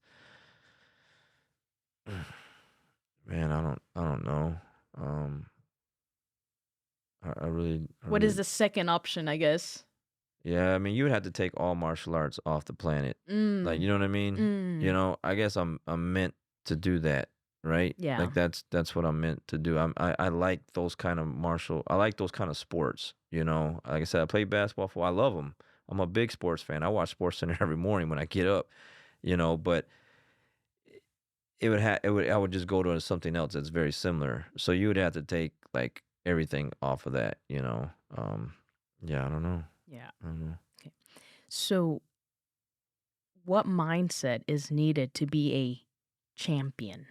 man, I don't know. Um, I What is really, the second option, I guess? yeah. I mean, you would have to take all martial arts off the planet, like Mm. you know what I mean. Mm. I guess I'm meant to do that, right? Yeah. Like that's what I'm meant to do. I like those kind of I like those kind of sports. Like I said, I play basketball I love them. I'm a big sports fan. I watch Sports Center every morning when I get up. But I would just go to something else that's very similar. So you would have to take like everything off of that. Yeah, I don't know. Yeah. I don't know. Okay. So, what mindset is needed to be a champion?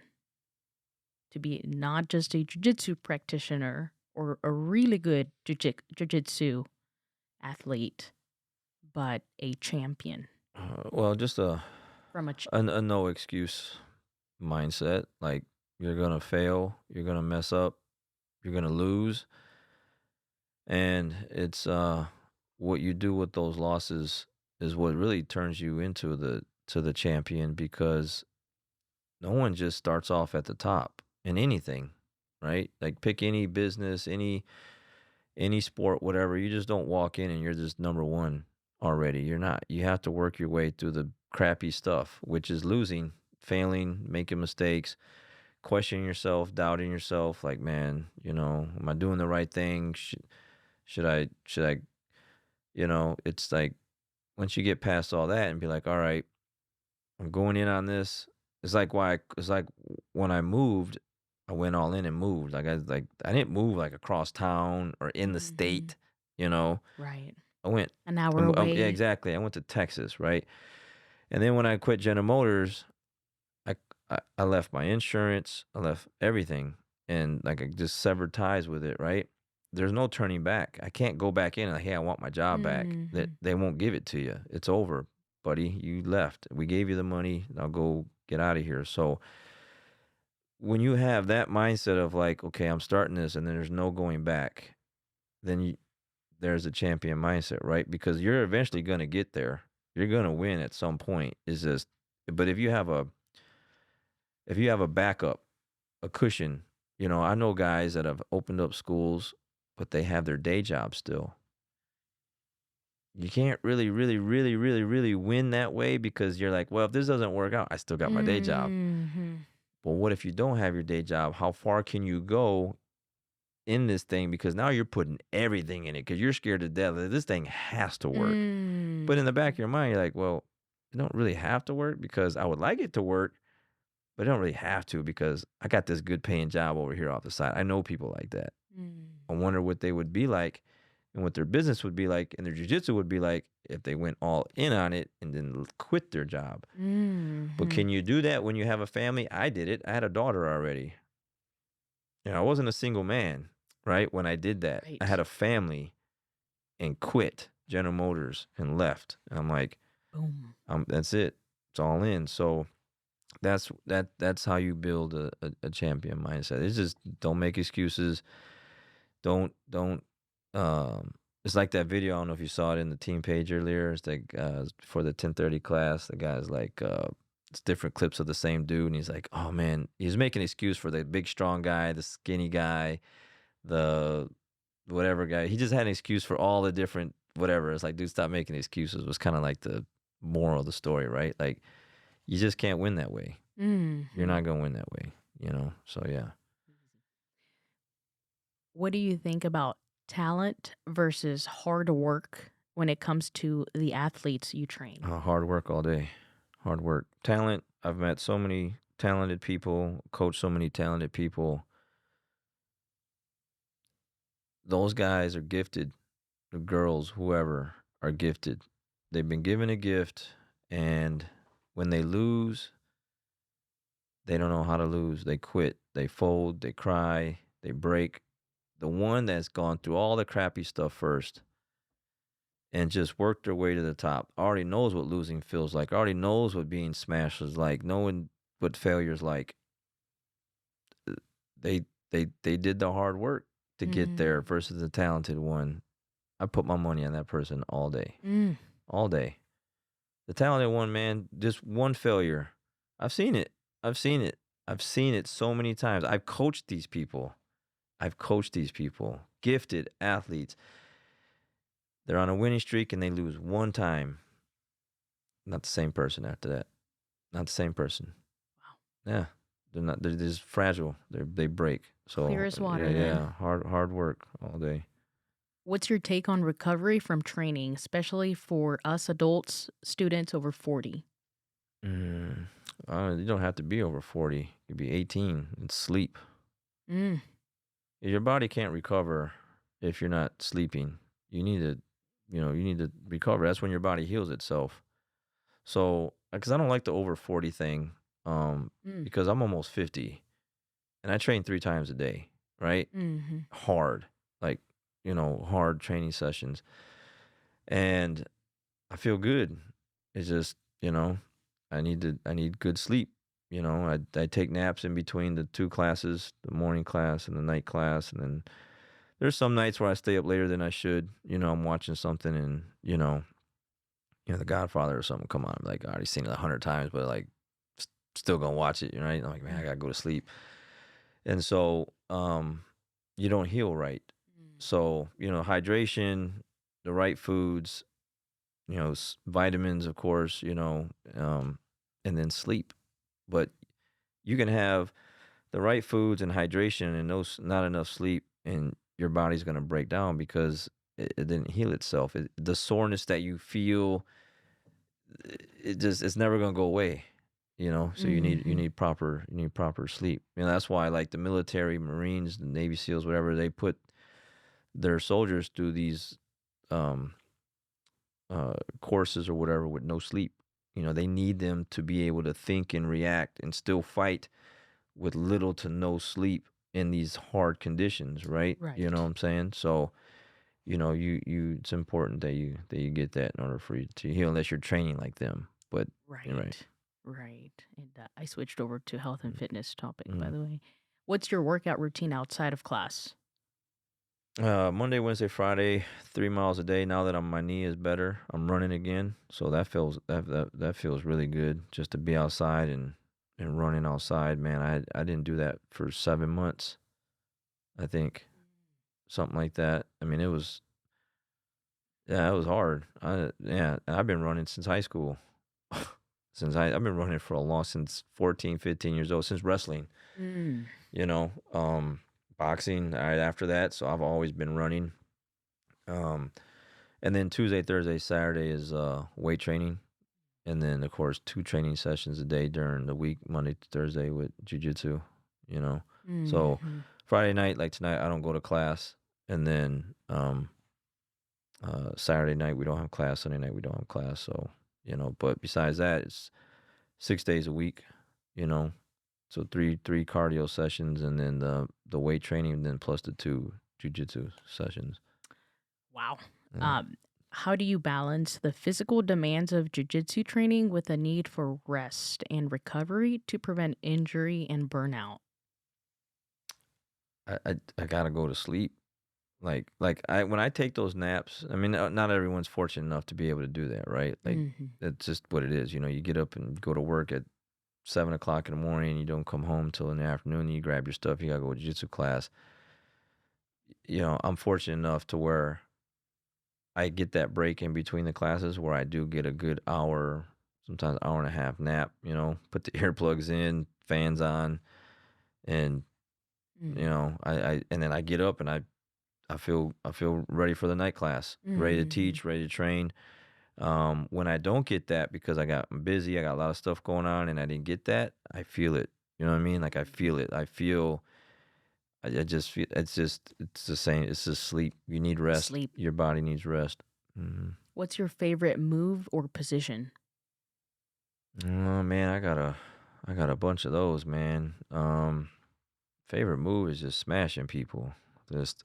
To be not just a jiu-jitsu practitioner or a really good jiu-jitsu athlete, but a champion Well, just from a a no excuse mindset. Like you're gonna fail, you're gonna mess up, you're gonna lose, and it's what you do with those losses is what really turns you into the champion, because no one just starts off at the top in anything, right? Like pick any business, any sport, whatever. You just don't walk in and you're just number one already. You're not. You have to work your way through the crappy stuff, which is losing, failing, making mistakes, questioning yourself, doubting yourself. Like, man, am I doing the right thing? Should I? It's like once you get past all that and be like, all right, I'm going in on this. It's like when I moved, I went all in and moved. I didn't move like across town or in the hmm state, you know. right I went an hour yeah, away. exactly. I went to Texas, right? And then when I quit General Motors, I I left my insurance, I left everything, and like I just severed ties with it, right? There's no turning back. I can't go back in and like, hey, I want my job back. That hmm they won't give it to you. It's over, buddy. You left. We gave you the money. Now go get out of here. So when you have that mindset of like, okay, I'm starting this, and then there's no going back, then there's a champion mindset, right? Because you're eventually gonna get there. You're gonna win at some point. Is just, but if you have a backup, a cushion, I know guys that have opened up schools, but they have their day job still. You can't really, really, really, really, really win that way, because you're like, well, if this doesn't work out, I still got my day job. hmm But what if you don't have your day job? How far can you go in this thing? Because now you're putting everything in it because you're scared to death that this thing has to work. But in the back of your mind, you're like, well, it don't really have to work because I would like it to work, but it don't really have to because I got this good paying job over here off the side. I know people like that. I wonder what they would be like and what their business would be like and their jujitsu would be like if they went all in on it and then quit their job. But hmm can you do that when you have a family? I did it. I had a daughter already. I wasn't a single man, right? When I did that, I had Right. a family and quit General Motors and left. And I'm like, Boom. that's it. It's all in. So that's how you build a champion mindset. It's just don't make excuses. Don't um It's like that video. I don't know if you saw it in the team page earlier. It's like for the 10:30 class, the guy's like, it's different clips of the same dude, and he's like, oh man, he's making an excuse for the big strong guy, the skinny guy, the whatever guy. He just had an excuse for all the different whatever. It's like, dude, stop making excuses. Was kind of like the moral of the story, right? Like, you just can't win that way. You're not gonna win that way, you know. So yeah. What do you think about talent versus hard work when it comes to the athletes you train? Hard work all day. Hard work. Talent. I've met so many talented people, coached so many talented people. Those guys are gifted. The girls, whoever, are gifted. They've been given a gift, and when they lose, they don't know how to lose. They quit. They fold. They cry. They break. The one that's gone through all the crappy stuff first and just worked their way to the top already knows what losing feels like, already knows what being smashed is like, knowing what failure's like. They did the hard work to get there versus the talented one. I put my money on that person all day. All day. The talented one, man, just one failure. I've seen it. I've seen it. I've seen it so many times. I've coached these people. Gifted athletes. They're on a winning streak and they lose one time. Not the same person after that. Not the same person. Wow. Yeah. They're just fragile. They break. So Clear as water. Yeah. Hard work all day. What's your take on recovery from training, especially for us adults, students over 40? You don't have to be over 40. You could be 18 and sleep. Your body can't recover if you're not sleeping. You need to recover. That's when your body heals itself. So, because I don't like the over 40 thing, because I'm almost 50, and I train 3 times a day, right? Hard, like, hard training sessions, and I feel good. It's just, I need good sleep. I take naps in between the 2 classes, the morning class and the night class, and then there's some nights where I stay up later than I should. I'm watching something and, The Godfather or something come on. I'm like, I already seen it 100 times, but like, still gonna watch it, right? I'm like, man, I gotta go to sleep. And so, you don't heal right. So, hydration, the right foods, vitamins, of course, and then sleep. But you can have the right foods and hydration and not enough sleep, and your body's going to break down because it didn't heal itself. The soreness that you feel, it's never going to go away. So you need proper sleep. That's why, like, the military, Marines, the Navy SEALs, whatever, they put their soldiers through these courses or whatever with no sleep. They need them to be able to think and react and still fight with little to no sleep in these hard conditions, right? Right. You know what I'm saying? So, it's important that you get that in order for you to heal, unless you're training like them. But Right. right. And I switched over to health and fitness topic, by the way. What's your workout routine outside of class? Monday, Wednesday, Friday, 3 miles a day. Now that my knee is better, I'm running again, so that feels really good, just to be outside and running outside. Man, I didn't do that for 7 months, I think, something like that. I mean, it was hard. I've been running since high school. I've been running since 14, 15 years old, since wrestling. Boxing right after that, so I've always been running. And then Tuesday, Thursday, Saturday is weight training, and then of course 2 training sessions a day during the week, Monday to Thursday with jiu-jitsu. So Friday night, like tonight, I don't go to class, and then Saturday night we don't have class, Sunday night we don't have class. So but besides that, it's 6 days a week. So 3 cardio sessions, and then the weight training, and then plus the 2 jiu-jitsu sessions. Wow. Yeah. How do you balance the physical demands of jiu-jitsu training with a need for rest and recovery to prevent injury and burnout? I gotta go to sleep. Like I when I take those naps, I mean, not everyone's fortunate enough to be able to do that, right? Like Hmm. that's just what it is. You get up and go to work at 7 o'clock in the morning. You don't come home till in the afternoon. You grab your stuff. You gotta go to jiu-jitsu class. I'm fortunate enough to where I get that break in between the classes where I do get a good hour, sometimes hour and a half nap. Put the earplugs in, fans on, and and then I get up and I feel ready for the night class, ready to Hmm. teach, ready to train. When I don't get that because I'm busy, I got a lot of stuff going on, and I didn't get that, I feel it. You know what I mean? Like I feel it. I just feel it's the same. It's just sleep. You need rest. Sleep. Your body needs rest. Hmm. What's your favorite move or position? Oh man, I got a bunch of those, man. Favorite move is just smashing people. Just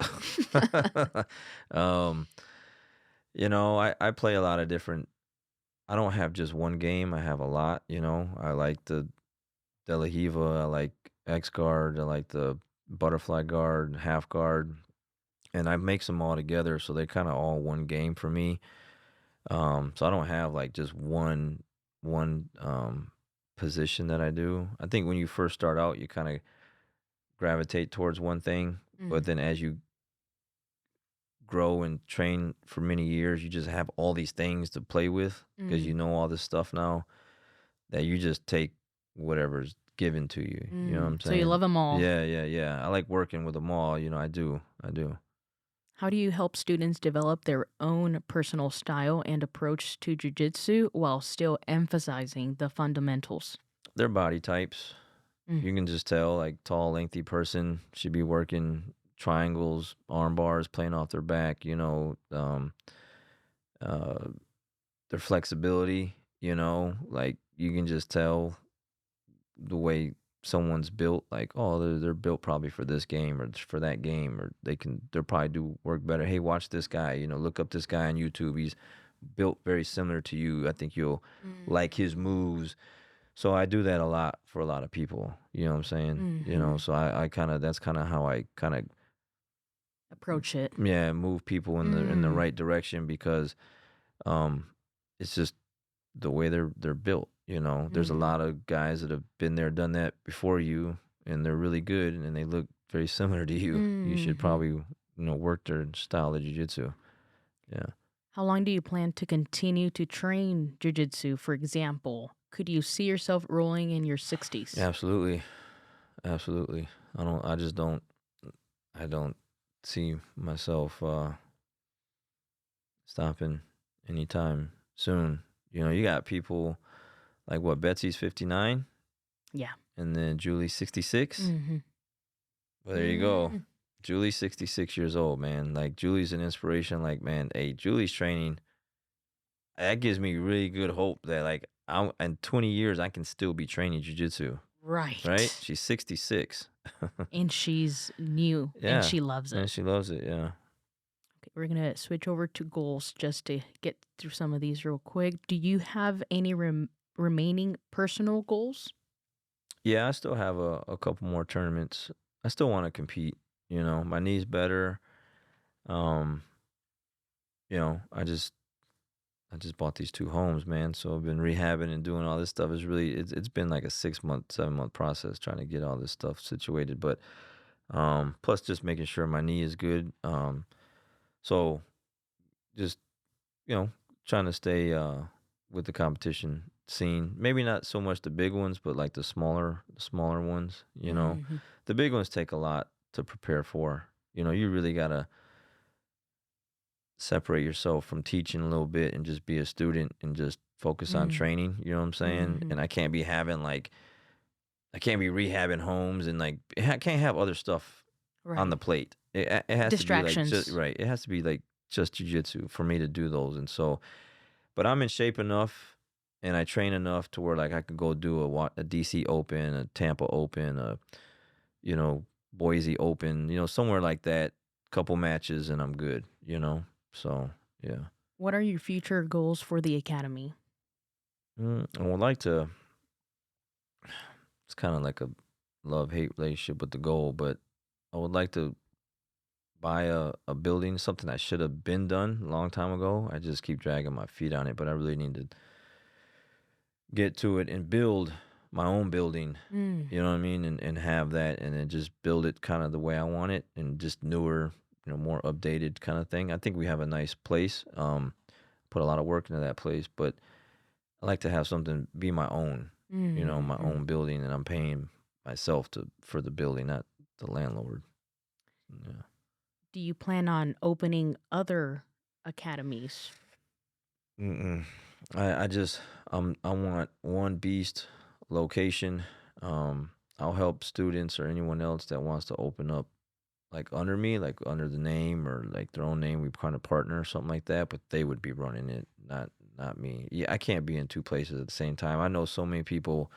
um, I play a lot of different. I don't have just one game. I have a lot. I like the De La Hiva. I like X guard. I like the butterfly guard, half guard, and I mix them all together, so they're kind of all one game for me. So I don't have like just one position that I do. I think when you first start out, you kind of gravitate towards one thing, but Mm, then as you grow and train for many years, you just have all these things to play with because you mm, know all this stuff now that you just take whatever's given to you. You know what I'm So you love saying? them all. Yeah, yeah, yeah. I like working with them all. I do. I do. How do you help students develop their own personal style and approach to jujitsu while still emphasizing the fundamentals? Their body types. Mm, You can just tell, like, tall, lengthy person should be working triangles, arm bars, playing off their back, uh, their flexibility, like you can just tell the way someone's built, like, oh, they're built probably for this game or for that game, or they'll probably do work better. Hey, watch this guy, look up this guy on YouTube. He's built very similar to you. I think you'll like mm, his moves. So I do that a lot for a lot of people. You know what I'm saying? mhm. So I kind of that's kind of how I kind of Approach it. yeah move people in the Mm, right direction because um it's just the way they're built. There's a mhm, lot of guys that have been there, done that before you, and they're really good, and they look very similar to you. You should mhm. probably work their style of jiu-jitsu. Yeah, How long do you plan to continue to train jujitsu, for example? Could you see yourself rolling in your 60s? absolutely, absolutely. I don't see myself stopping anytime soon. You got people like what Betsy's 59 Yeah. and then Julie's 66. Mhm. Well, there you go. Mm. Julie's 66 years old, man. Like Julie's an inspiration. Like, man, hey, Julie's training. That gives me really good hope that like I'm in 20 years I can still be training jujitsu. Right? Right. She's 66. And she's new and Yeah, she loves it. and she loves it. Yeah. Okay, we're going to switch over to goals just to get through some of these real quick. Do you have any remaining personal goals? Yeah, I still have a couple more tournaments. I still want to compete. My knee's better. Um, I just bought these two homes, man. So I've been rehabbing and doing all this stuff. It's been like a 6 month, 7 month process trying to get all this stuff situated. But plus just making sure my knee is good. So just you know trying to stay with the competition scene. Maybe not so much the big ones, but like the smaller ones. Hmm. The big ones take a lot to prepare for. You really gotta separate yourself from teaching a little bit and just be a student and just focus on Mm. training. You know what I'm saying? Hmm. And I can't be rehabbing homes and like I can't have other stuff on the Right. plate. It has to be like just Distractions. right. It has to be like just jujitsu for me to do those. And so, but I'm in shape enough and I train enough to where like I could go do a DC Open, a Tampa Open, a you know Boise Open, somewhere like that. Couple matches and I'm good. So yeah. What are your future goals for the academy? I would like to. It's kind of like a love hate relationship with the goal, but I would like to buy a building, something that should have been done a long time ago. I just keep dragging my feet on it, but I really need to get to it and build my own building. Mm. You know what I mean? And have that and then just build it kind of the way I want it and just newer, more updated kind of thing. I think we have a nice place. Put a lot of work into that place, but I like to have something be my own, my Mm. own building and I'm paying myself for the building, not the landlord. Yeah. Do you plan on opening other academies? Mm-mm. I just I want one beast location. I'll help students or anyone else that wants to open up like under me, like under the name or like their own name. We kind of partner or something like that, but they would be running it, not me. Yeah, I can't be in two places at the same time. I know so many people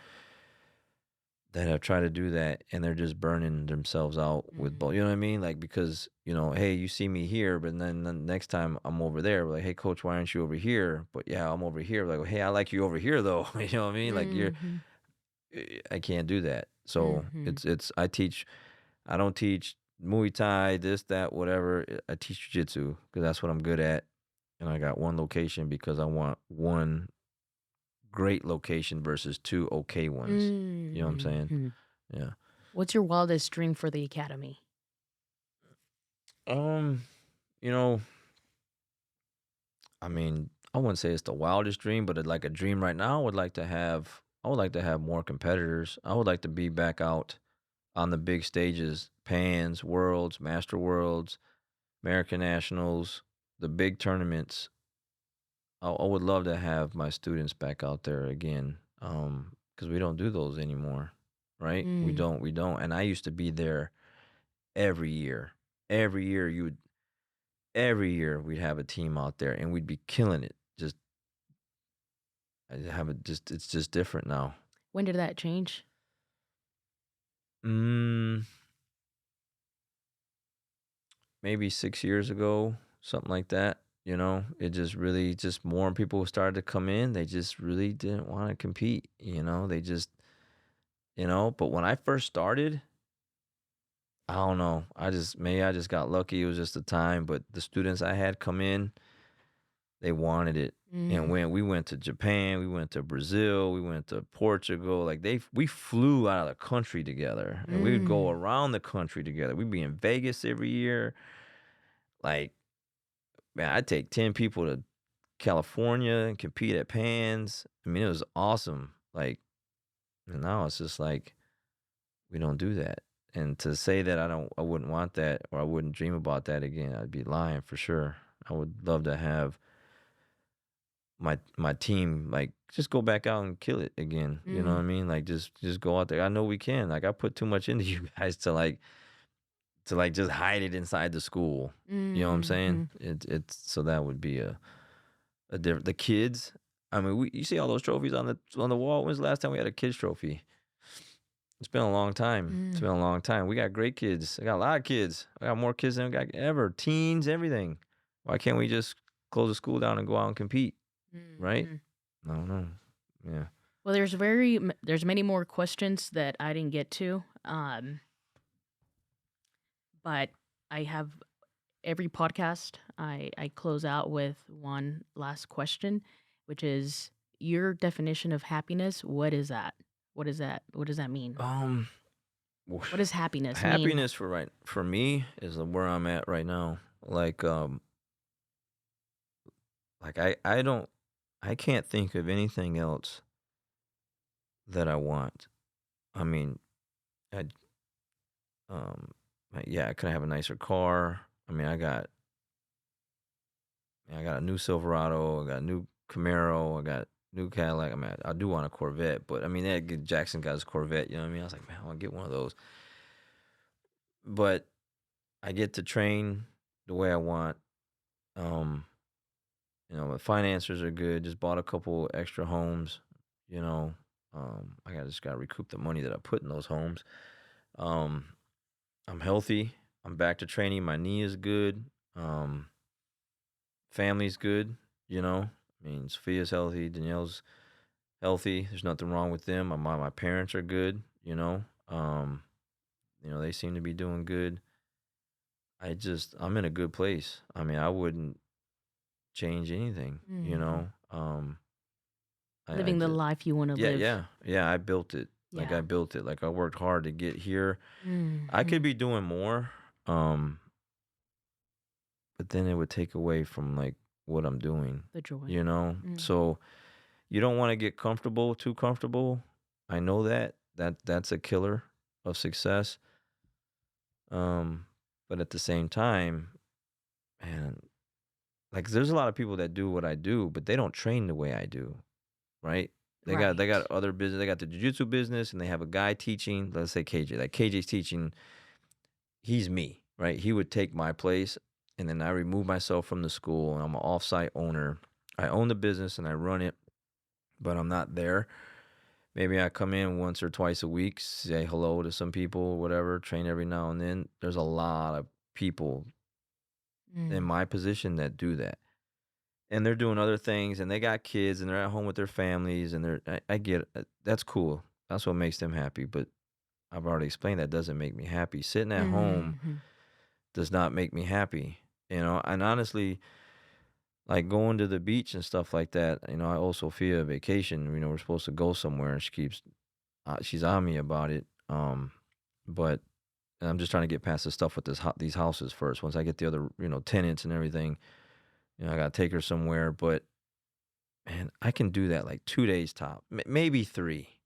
that have tried to do that and they're just burning themselves out with Mm. both. You know what I mean? Like because hey, you see me here, but then the next time I'm over there, we're like, hey, coach, why aren't you over here? But yeah, I'm over here. Like, well, hey, I like you over here though. You know what I mean? Like Mhm. I can't do that. So Mhm. I teach. I don't teach Muay Thai, this, that, whatever. I teach Jiu Jitsu because that's what I'm good at. And I got one location because I want one great location versus two okay ones. You know what I'm saying? Mhm. Yeah. What's your wildest dream for the academy? Um, you know, I mean, I wouldn't say it's the wildest dream, but like a dream right now, I would like to have more competitors. I would like to be back out on the big stages, Pans, Worlds, Master Worlds, American Nationals, the big tournaments. I would love to have my students back out there again. Because we don't do those anymore, right? Mm. We don't. And I used to be there every year. Every year you would every year we'd have a team out there and we'd be killing it. Just I have it just it's just different now. When did that change? Mm, maybe 6 years ago, something like that. It just really just more people started to come in. They just really didn't want to compete. They just But when I first started, I don't know. Maybe I just got lucky. It was just the time. But the students I had come in, they wanted it. And Mm. when we went to Japan, we went to Brazil, we went to Portugal. Like we flew out of the country together, and we would go Mm. around the country together. We'd be in Vegas every year. Like, man, I'd take 10 people to California and compete at Pans. I mean, it was awesome. Like, and now it's just like we don't do that. And to say that I wouldn't want that or I wouldn't dream about that again, I'd be lying for sure. I would love to have my team like just go back out and kill it again. You know what Mm. I mean? Like just go out there. I know we can. Like I put too much into you guys to just hide it inside the school. You know what I'm saying? Mhm. It's so that would be a different the kids. I mean, you see all those trophies on the wall. When's the last time we had a kids trophy? It's been a long time. It's Mm. been a long time. We got great kids. I got a lot of kids. I got more kids than we got ever. Teens, everything. Why can't we just close the school down and go out and compete? Right? Mhm. I don't know. Yeah. Well, there's many more questions that I didn't get to. But I have every podcast I close out with one last question, which is your definition of happiness. What is that? What is that? What does that mean? Um, What does happiness mean? happiness for me is where I'm at right now. Like I can't think of anything else that I want. I mean, I um, yeah, I could have a nicer car. I mean, I got a new Silverado, I got a new Camaro, I got new Cadillac. I mean, I do want a Corvette, but I mean, Jackson got his Corvette. You know what I mean? I was like, man, I want to get one of those. But I get to train the way I want. Um, my finances are good. Just bought a couple extra homes. You know, just got to recoup the money that I put in those homes. Um, I'm healthy. I'm back to training. My knee is good. Um, family's good. I mean, Sophia's healthy. Danielle's healthy. There's nothing wrong with them. My parents are good. They seem to be doing good. I'm in a good place. I mean, I wouldn't change anything, you Mhm. know. I Living the just life you want to yeah, live. yeah. I built it. Like I Yeah. built it. Like I worked hard to get here. I could Mhm. be doing more, um, but then it would take away from like what I'm doing, The joy. you know. Mhm. So you don't want to get comfortable, too comfortable. I know that's a killer of success. Um, but at the same time, man, like there's a lot of people that do what I do, but they don't train the way I do, right? They got Right. other business. They got the jiu-jitsu business, and they have a guy teaching. Let's say KJ. Like KJ's teaching. He's me, right? He would take my place, and then I remove myself from the school, and I'm an offsite owner. I own the business and I run it, but I'm not there. Maybe I come in once or twice a week, say hello to some people, whatever, train every now and then. There's a lot of people in Mm. my position that do that. And they're doing other things and they got kids and they're at home with their families and I get it. That's cool. That's what makes them happy. But I've already explained that doesn't make me happy. Sitting at home Mhm. does not make me happy. And honestly, like going to the beach and stuff like that, I owe Sophia a vacation. We're supposed to go somewhere and she's on me about it. But I'm just trying to get past the stuff with these houses first. Once I get the other, tenants and everything, I got to take her somewhere. But man, I can do that like 2 days top, maybe three.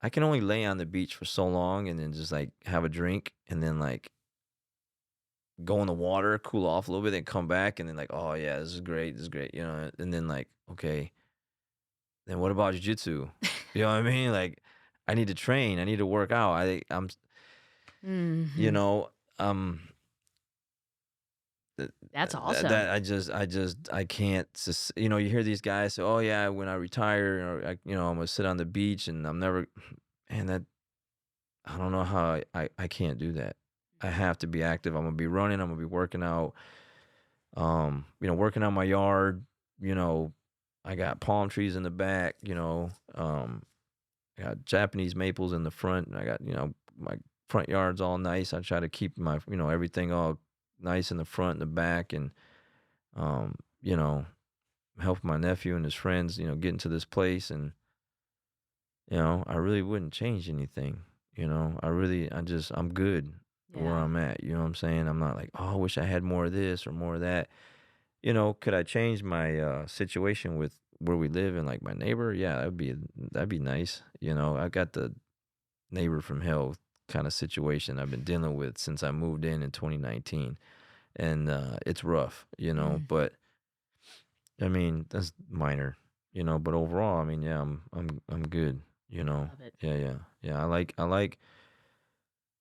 I can only lay on the beach for so long and then just like have a drink and then like go in the water, cool off a little bit, then come back and then like, oh yeah, this is great, and then like, okay, then what about jujitsu? You know what I mean? Like, I need to train, I need to work out. You Mhm. know, um, th- That's that awesome. I can't. You hear these guys say, oh yeah, when I retire, I'm gonna sit on the beach and I'm never, man, that I don't know how I can't do that. I have to be active. I'm gonna be running. I'm gonna be working out. Working on my yard. You know, I got palm trees in the back. I got Japanese maples in the front. And I got my front yard's all nice. I try to keep my everything all nice in the front and the back, and um, you know, help my nephew and his friends. Get into this place, and I really wouldn't change anything. I'm good where Yeah. I'm at. You know what I'm saying? I'm not like, oh, I wish I had more of this or more of that. Could I change my situation with where we live and like my neighbor? Yeah, that'd be nice. I got the neighbor from hell kind of situation I've been dealing with since I moved in 2019, and it's rough. Mm. But I mean that's minor. But overall, I mean, yeah, I'm good. Love it. Yeah, yeah, yeah. I like.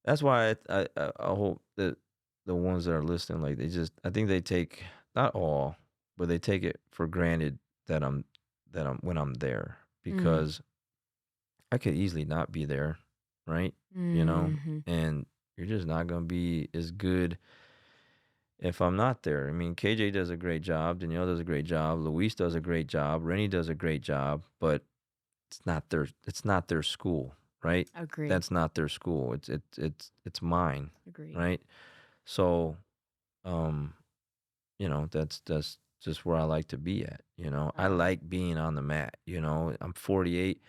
That's why I hope that the ones that are listening, like I think they take not all, but they take it for granted that I'm when I'm there Mm. because I could easily not be there, right? You know, Mhm. and you're just not gonna be as good if I'm not there. I mean, KJ does a great job, Danielle does a great job, Luis does a great job, Rennie does a great job, but it's not their school, right? Agreed. That's not their school. It's mine, Agreed. right? So, um, that's just where I like to be at. I Love it. like being on the mat. I'm 48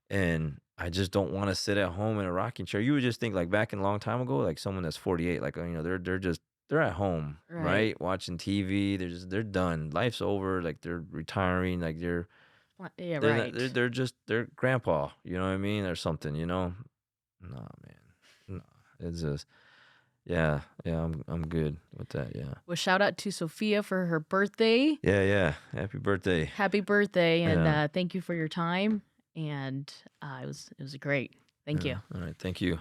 and I just don't want to sit at home in a rocking chair. You would just think like back in a long time ago, like someone that's 48, like they're at home, Right. right? Watching TV. They're done. Life's over. Like they're retiring. Like Yeah, they're not, right. they're grandpa. You know what I mean, or something. No, man. No, it's just yeah, yeah. I'm good with that. Yeah. Well, shout out to Sophia for her birthday. Yeah, yeah. Happy birthday. Happy birthday, and Yeah. thank you for your time. And it was great. Thank Yeah. you. All right. Thank you.